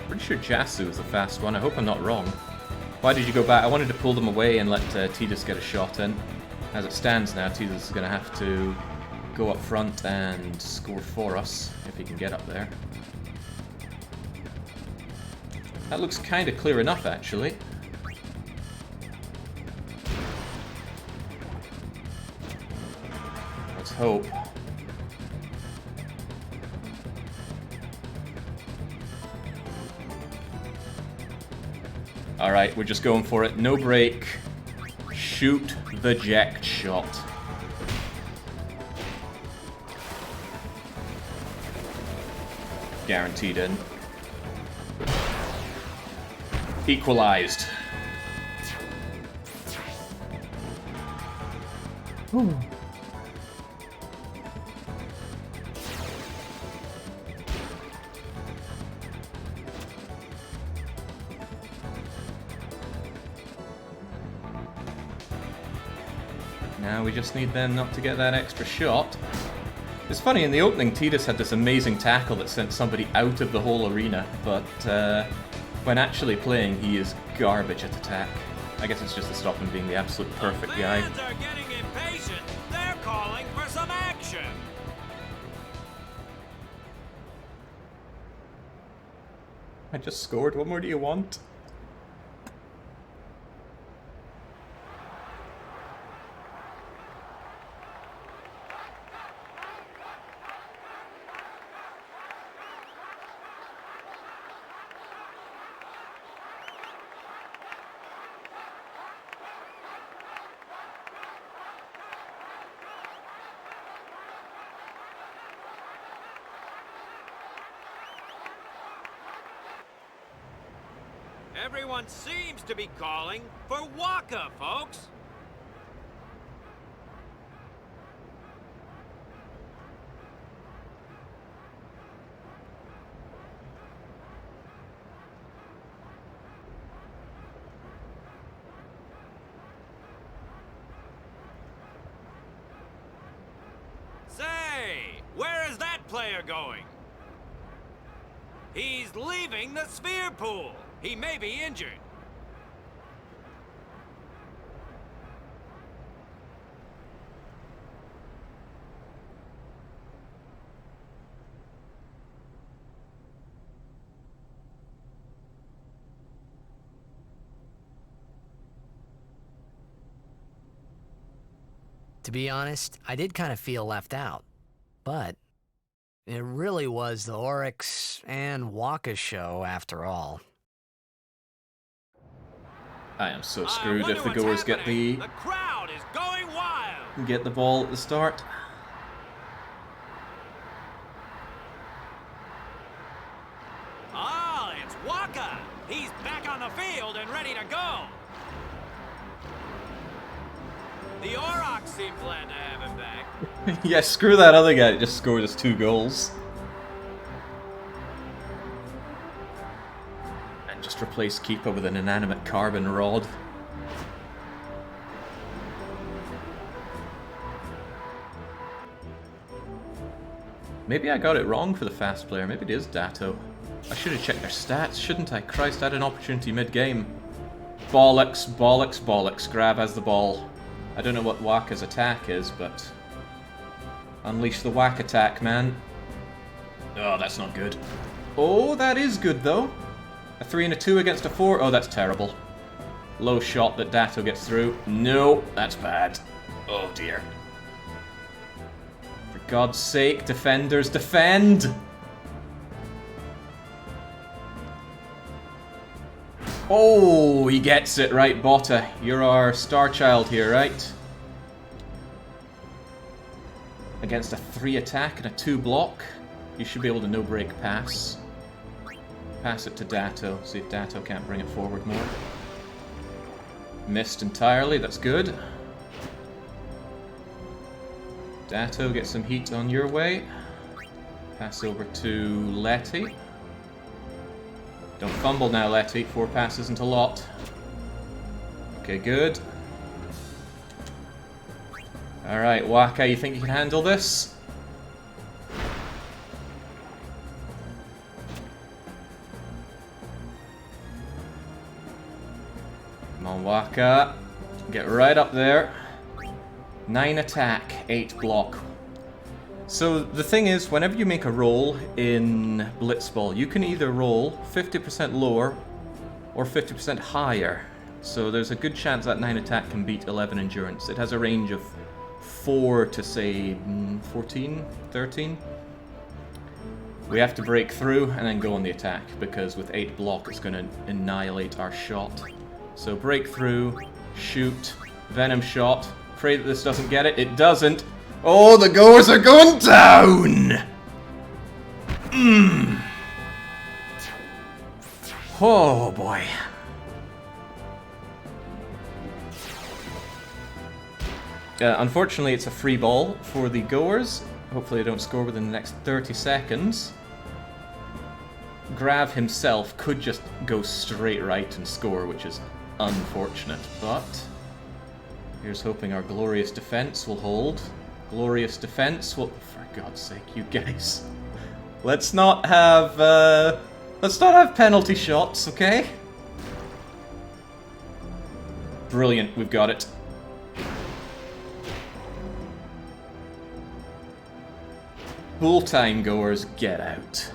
A: Pretty sure Jasu is the fast one. I hope I'm not wrong. Why did you go back? I wanted to pull them away and let Tidus get a shot in. As it stands now, Tidus is going to have to go up front and score for us, if he can get up there. That looks kind of clear enough, actually. Let's hope. Alright, we're just going for it. No break. Shoot the eject shot. Guaranteed in. Equalized. Ooh. Now we just need them not to get that extra shot. It's funny, in the opening, Tidus had this amazing tackle that sent somebody out of the whole arena, but when actually playing, he is garbage at attack. I guess it's just to stop him being the absolute perfect guy.
N: Fans are getting impatient. They're calling for some action.
A: I just scored. What more do you want?
N: Everyone seems to be calling for Waka, folks. Say, where is that player going? He's leaving the sphere pool. He may be injured.
C: To be honest, I did kind of feel left out. But it really was the Oryx and Waka show after all.
A: I am so screwed if the goers get the
N: crowd is going wild.
A: Get the ball at the start.
N: Ah, it's Waka. He's back on the field and ready to go. The Aurochs seem glad to have him back.
A: Yeah, screw that other guy that just scored us 2 goals. And just replace Keeper with an inanimate carbon rod. Maybe I got it wrong for the fast player. Maybe it is Datto. I should have checked their stats, shouldn't I? Christ, I had an opportunity mid-game. Bollocks, bollocks, bollocks. Grab has the ball. I don't know what Waka's attack is, but... Unleash the whack attack, man. Oh, that's not good. Oh, that is good, though. A 3 and a 2 against a 4. Oh, that's terrible. Low shot that Datto gets through. No, that's bad. Oh, dear. For God's sake, defenders, defend! Oh, he gets it. Right, Botta. You're our star child here, right? Against a 3 attack and a 2 block, you should be able to no-break pass. Pass it to Datto. See if Datto can't bring it forward more. Missed entirely. That's good. Datto, get some heat on your way. Pass over to Letty. Don't fumble now, Letty. 4 passes isn't a lot. Okay, good. Alright, Waka, you think you can handle this? Come on, Waka. Get right up there. 9 attack, 8 block. So the thing is, whenever you make a roll in Blitzball, you can either roll 50% lower or 50% higher. So there's a good chance that 9 attack can beat 11 endurance. It has a range of 4 to say 14, 13. We have to break through and then go on the attack, because with 8 block it's going to annihilate our shot. So break through, shoot, venom shot. Pray that this doesn't get it. It doesn't. Oh, the goers are going down! Oh boy. Unfortunately, it's a free ball for the goers. Hopefully they don't score within the next 30 seconds. Grav himself could just go straight right and score, which is unfortunate, but here's hoping our glorious defense will hold. Glorious defense. Well, for God's sake, you guys. Let's not have penalty shots, okay? Brilliant, we've got it. Full-time goers, get out.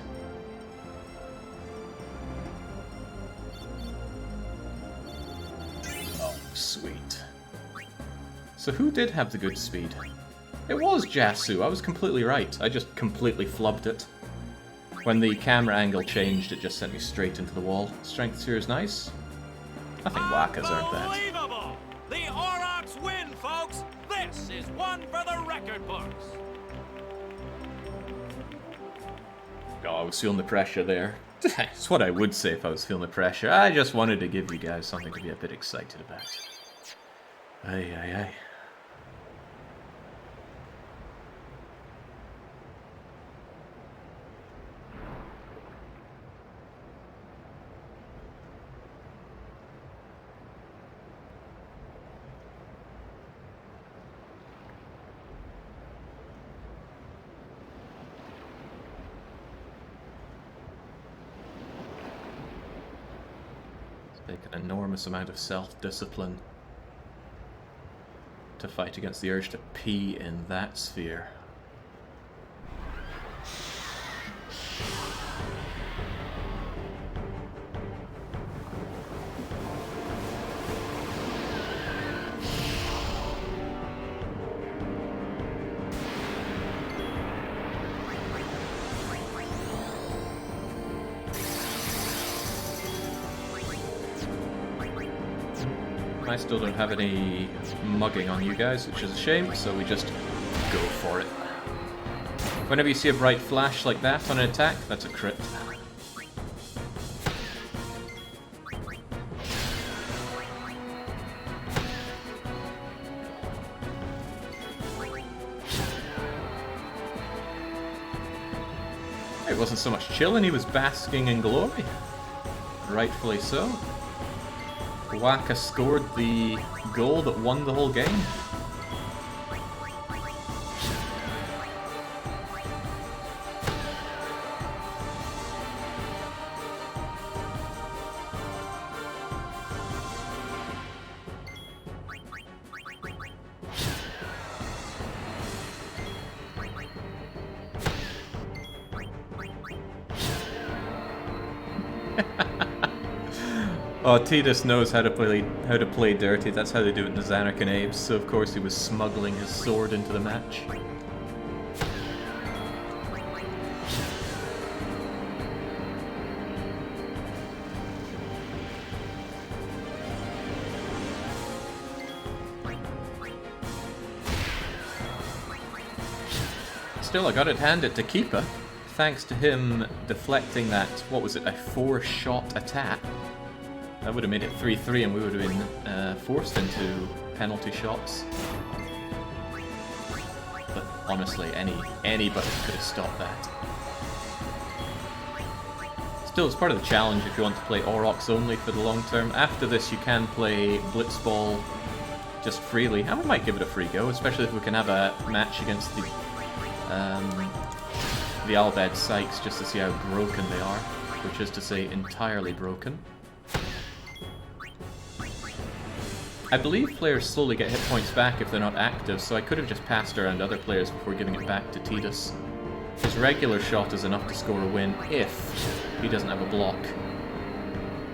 A: Oh, sweet. So who did have the good speed? It was Jasu, I was completely right. I just completely flubbed it. When the camera angle changed, it just sent me straight into the wall. Strength sphere is nice. I think Waka's earned that.
N: Unbelievable! The Aurochs win, folks! This is one for the record books!
A: Oh, I was feeling the pressure there. It's what I would say if I was feeling the pressure. I just wanted to give you guys something to be a bit excited about. Aye, aye, aye. Take an enormous amount of self-discipline to fight against the urge to pee in that sphere. I still don't have any mugging on you guys, which is a shame, so we just go for it. Whenever you see a bright flash like that on an attack, that's a crit. It wasn't so much chilling, he was basking in glory. Rightfully so. Waka scored the goal that won the whole game. Oh, Tidus knows how to play dirty. That's how they do it in the Zanarkand Apes. So of course he was smuggling his sword into the match. Still, I got it handed to Keeper, thanks to him deflecting that, what was it, a 4-shot attack. That would have made it 3-3 and we would have been forced into penalty shots. But honestly, anybody could have stopped that. Still, it's part of the challenge if you want to play Aurochs only for the long term. After this, you can play Blitzball just freely. And we might give it a free go, especially if we can have a match against the Albed Sykes just to see how broken they are. Which is to say, entirely broken. I believe players slowly get hit points back if they're not active, so I could have just passed around other players before giving it back to Tidus. His regular shot is enough to score a win if he doesn't have a block.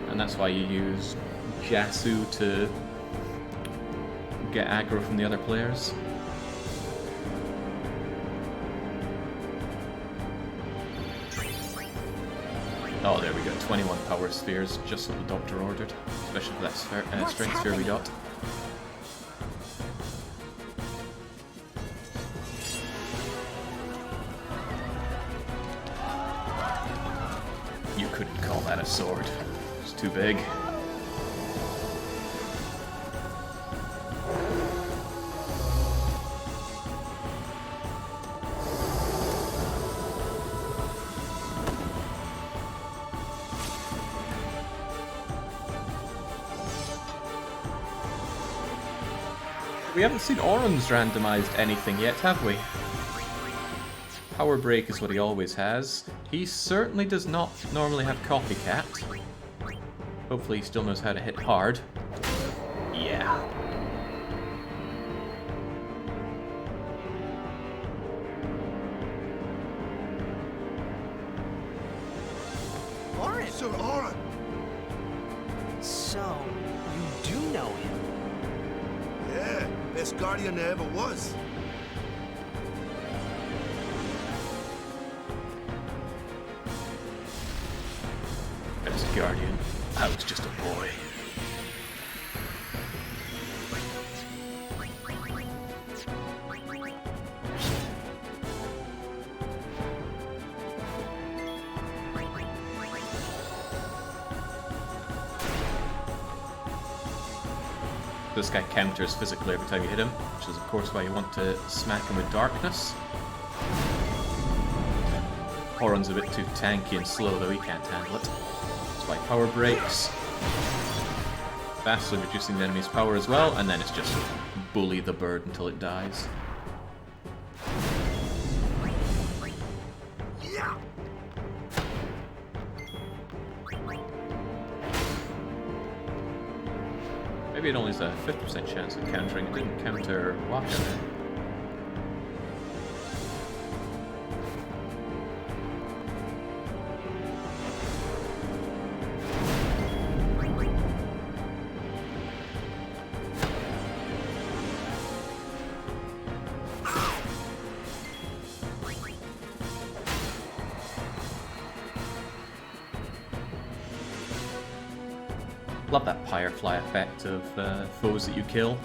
A: And that's why you use Jasu to get aggro from the other players. Oh, there we go. 21 power spheres, just what the doctor ordered. Especially for that strength sphere we got. You couldn't call that a sword. It's too big. We haven't seen Auron's randomized anything yet, have we? Power Break is what he always has. He certainly does not normally have Copycat. Hopefully he still knows how to hit hard. Yeah.
R: Auron!
B: Sir Auron!
R: So, you do know him?
B: Yeah, best guardian there ever was.
A: Best guardian. I was just a boy. this guy counters physically every time you hit him, which is of course why you want to smack him with darkness. Horon's a bit too tanky and slow, though he can't handle it. That's why power breaks. Vastly reducing the enemy's power as well, and then it's just bully the bird until it dies. Maybe it only has a 50% chance of countering. It didn't counter Waka there. Love that firefly effect of foes that you kill,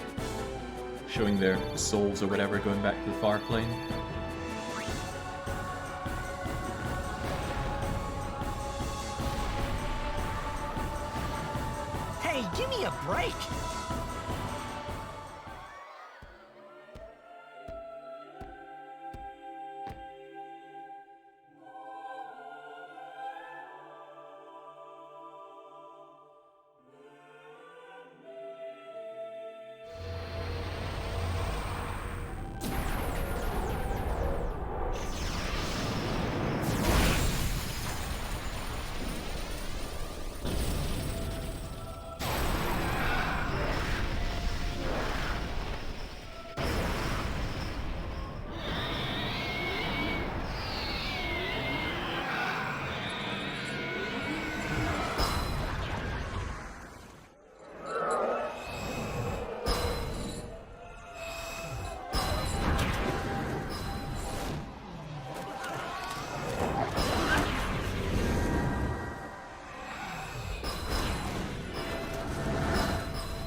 A: showing their souls or whatever going back to the far plane.
R: Hey, give me a break!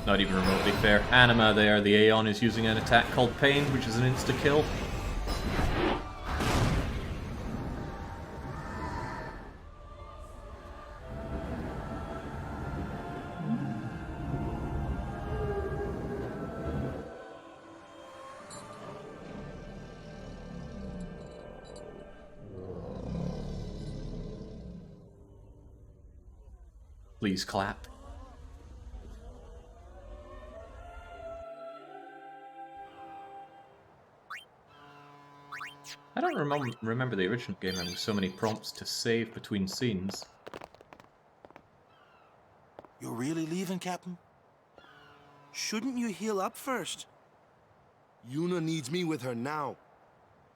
A: Not even remotely fair. Anima there, the Aeon is using an attack called Pain, which is an insta-kill. Please clap. I don't remember the original game having so many prompts to save between scenes.
J: You're really leaving, Captain? Shouldn't you heal up first?
B: Yuna needs me with her now.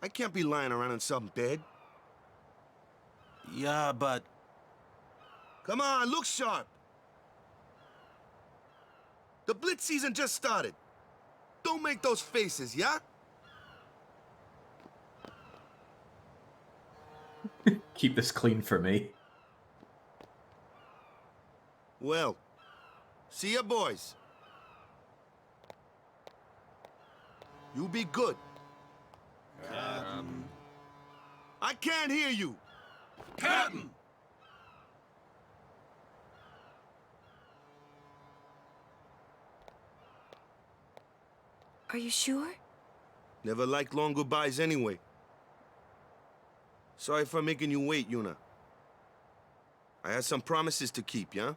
B: I can't be lying around in some bed.
J: Yeah, but...
B: Come on, look sharp! The Blitz season just started. Don't make those faces, yeah?
A: Keep this clean for me.
B: Well, see ya, boys. You be good. I can't hear you.
J: Captain!
D: Are you sure?
B: Never liked long goodbyes anyway. Sorry for making you wait, Yuna. I had some promises to keep, yeah?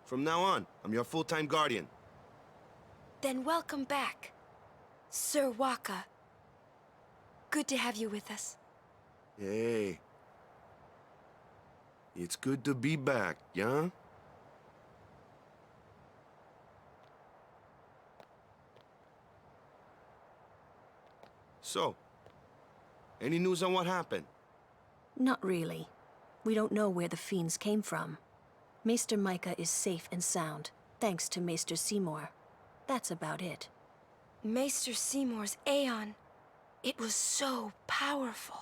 B: From now on, I'm your full-time guardian.
D: Then welcome back, Sir Waka. Good to have you with us.
B: Hey. It's good to be back, yeah? So, any news on what happened?
E: Not really. We don't know where the fiends came from. Maester Micah is safe and sound, thanks to Maester Seymour. That's about it.
D: Maester Seymour's Aeon. It was so powerful.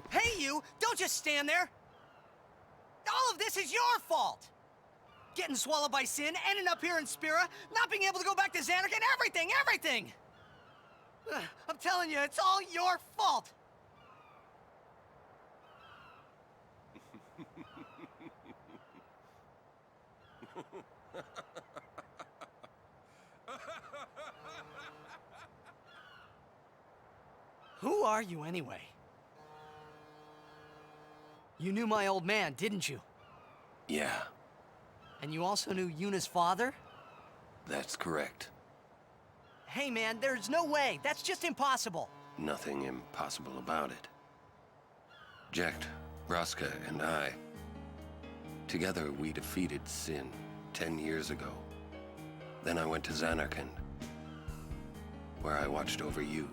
R: Hey, you! Don't just stand there! All of this is your fault! Getting swallowed by sin, ending up here in Spira, not being able to go back to Xanark, and everything! I'm telling you, it's all your fault! Who are you anyway? You knew my old man, didn't you?
M: Yeah,
R: And you also knew Yuna's father?
M: that's correct.
R: Hey man, there's no way. That's just impossible.
M: Nothing impossible about it. Jecht, Braska, and I, together we defeated Sin 10 years ago. Then I went to Zanarkand, where I watched over you,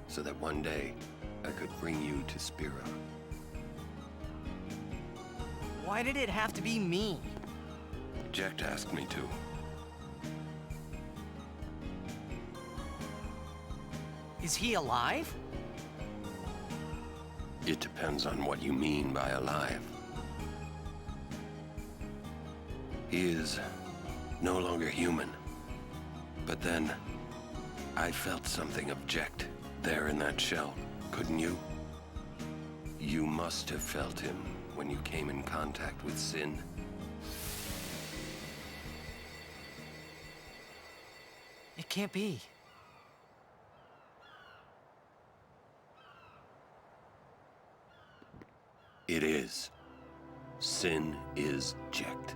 M: so that one day I could bring you to Spira.
R: Why did it have to be me?
M: Jecht asked me to.
R: Is he alive?
M: It depends on what you mean by alive. He is no longer human. But then, I felt something of Jecht there in that shell, couldn't you? You must have felt him when you came in contact with Sin.
R: It can't be.
M: It is. Sin is Jecht.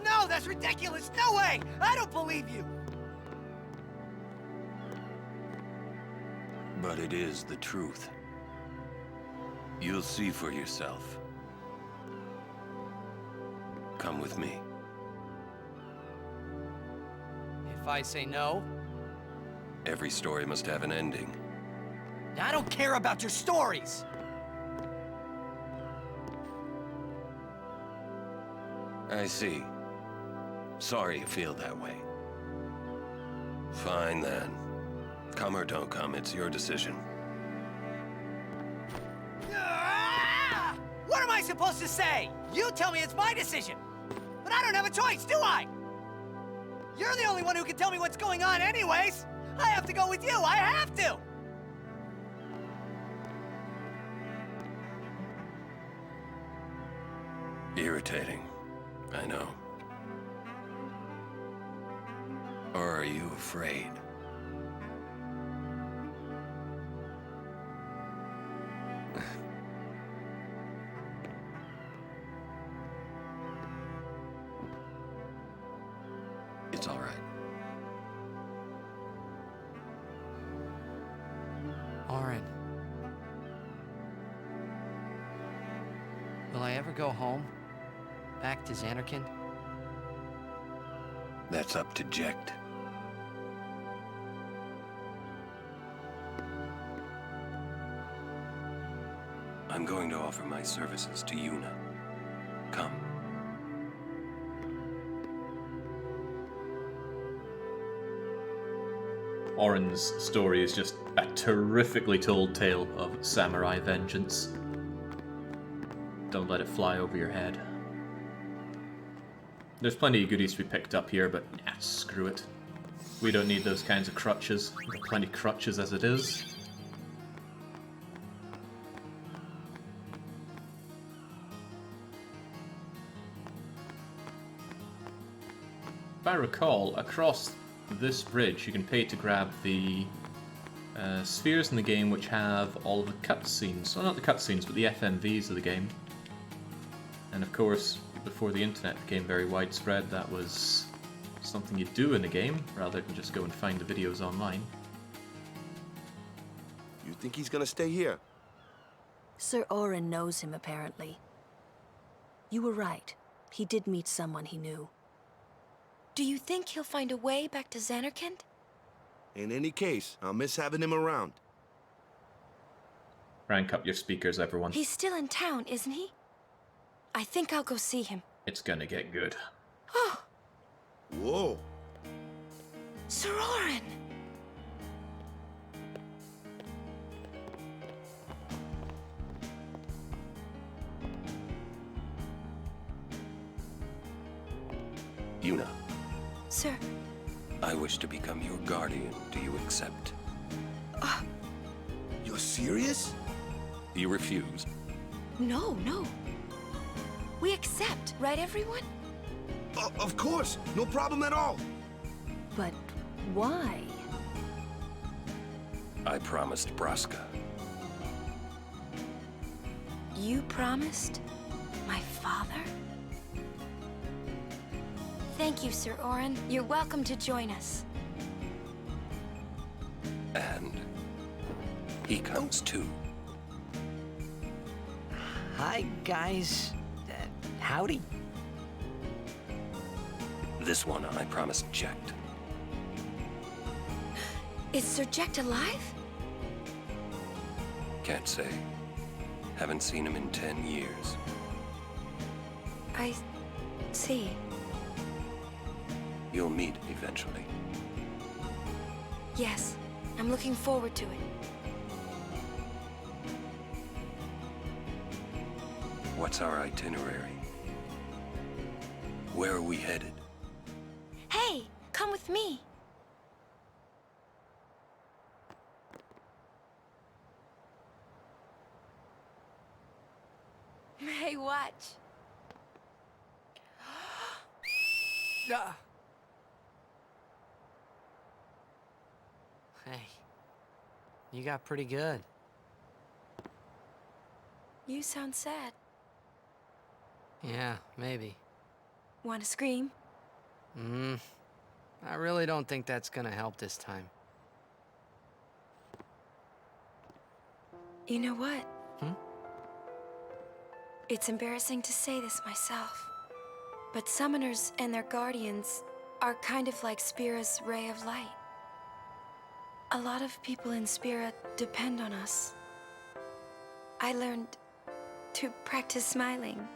R: No, that's ridiculous! No way! I don't believe you!
M: But it is the truth. You'll see for yourself. Come with me.
R: If I say no?
M: Every story must have an ending.
R: I don't care about your stories!
M: I see. Sorry you feel that way. Fine then. Come or don't come, it's your decision.
R: What am I supposed to say? You tell me it's my decision. But I don't have a choice, do I? You're the only one who can tell me what's going on anyways. I have to go with you, I have to!
M: Irritating, I know. Or are you afraid? It's all right.
R: Orin. Will I ever go home? Back to Zanarkand?
M: That's up to Jecht. I'm going to offer my services to Yuna. Come.
A: Orin's story is just a terrifically told tale of samurai vengeance. Don't let it fly over your head. There's plenty of goodies to be picked up here, but screw it. We don't need those kinds of crutches. We've got plenty of crutches as it is. If I recall, across this bridge you can pay to grab the spheres in the game which have all of the cutscenes. Well, not the cutscenes, but the FMVs of the game. And of course, before the internet became very widespread, that was something you do in the game, rather than just go and find the videos online.
B: You think he's gonna stay here?
E: Sir Orin knows him, apparently. You were right. He did meet someone he knew.
D: Do you think he'll find a way back to Zanarkand?
B: In any case, I'll miss having him around.
A: Rank up your speakers, everyone.
D: He's still in town, isn't he? I think I'll go see him.
A: It's gonna get good.
D: Oh!
B: Whoa!
D: Sir Orin!
M: Yuna,
D: Sir.
M: I wish to become your guardian. Do you accept?
B: Your serious?
G: You refuse?
D: No, no. We accept, right, everyone?
B: Of course, no problem at all.
E: But why?
U: I promised Braska.
D: You promised? My father? Thank you, Sir Orin. You're welcome to join us.
U: And he comes too.
C: Hi, guys. Howdy.
U: This one I promised Jecht.
D: Is Sir Jecht alive?
U: Can't say. Haven't seen him in 10 years.
D: I see.
U: You'll meet eventually.
D: Yes, I'm looking forward to it.
U: What's our itinerary? Where are we headed?
D: Hey, come with me. Hey, watch.
C: Hey, you got pretty good.
D: You sound sad.
C: Yeah, maybe.
D: Want to scream?
C: I really don't think that's gonna help this time.
D: You know what?
C: Hmm?
D: It's embarrassing to say this myself, but summoners and their guardians are kind of like Spira's ray of light. A lot of people in Spira depend on us. I learned to practice smiling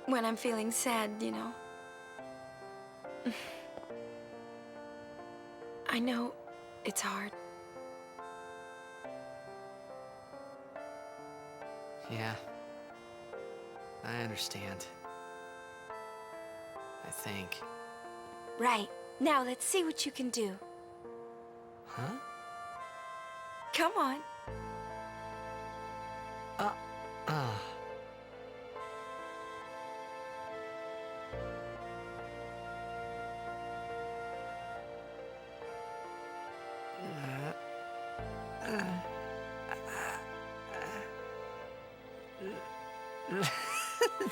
D: when I'm feeling sad, you know. I know it's hard.
C: Yeah. I understand. I think.
D: Right. Now let's see what you can do.
C: Huh?
D: Come on.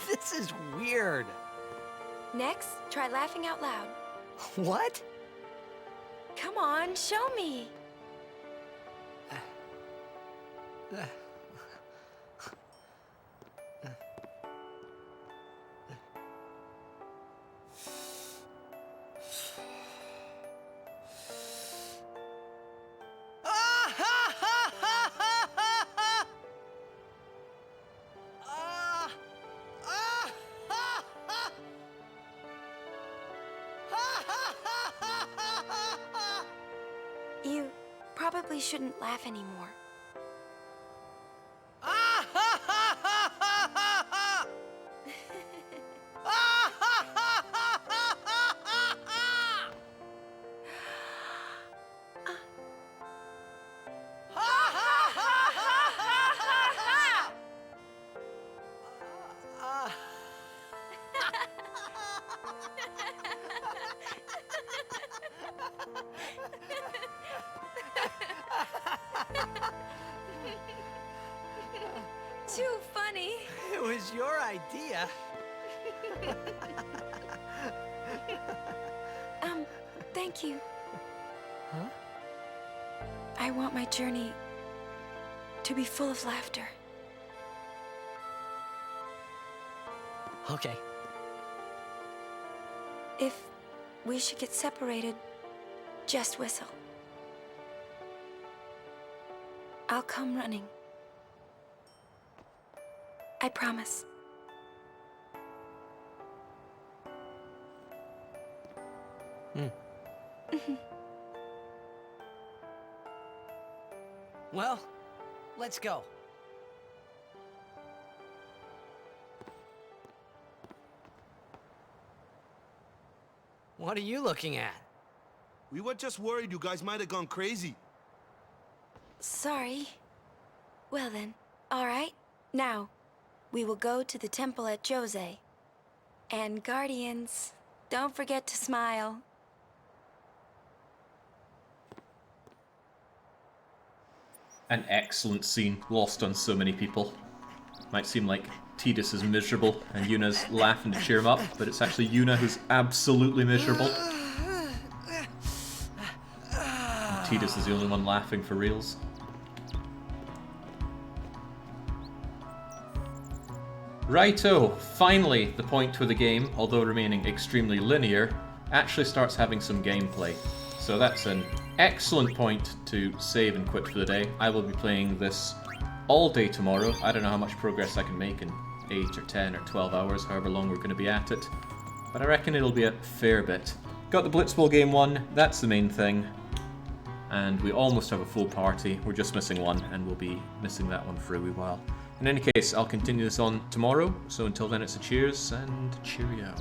C: This is weird.
D: Next, try laughing out loud.
C: What?
D: Come on, show me. You probably shouldn't laugh anymore. Too funny.
C: It was your idea.
D: Thank you.
C: Huh?
D: I want my journey to be full of laughter.
C: Okay.
D: If we should get separated, just whistle. I'll come running. I promise.
C: Well, let's go. What are you looking at?
B: We were just worried you guys might have gone crazy.
D: Sorry. Well then, alright. Now, we will go to the temple at Jose. And Guardians, don't forget to smile.
A: An excellent scene, lost on so many people. Might seem like Tidus is miserable and Yuna's laughing to cheer him up, but it's actually Yuna who's absolutely miserable. And Tidus is the only one laughing for reals. Righto, finally the point where the game, although remaining extremely linear, actually starts having some gameplay. So that's an excellent point to save and quit for the day. I will be playing this all day tomorrow. I don't know how much progress I can make in 8 or 10 or 12 hours, however long we're going to be at it. But I reckon it'll be a fair bit. Got the Blitzball game won, that's the main thing. And we almost have a full party. We're just missing one, and we'll be missing that one for a wee while. In any case, I'll continue this on tomorrow, so until then it's a cheers and cheerio.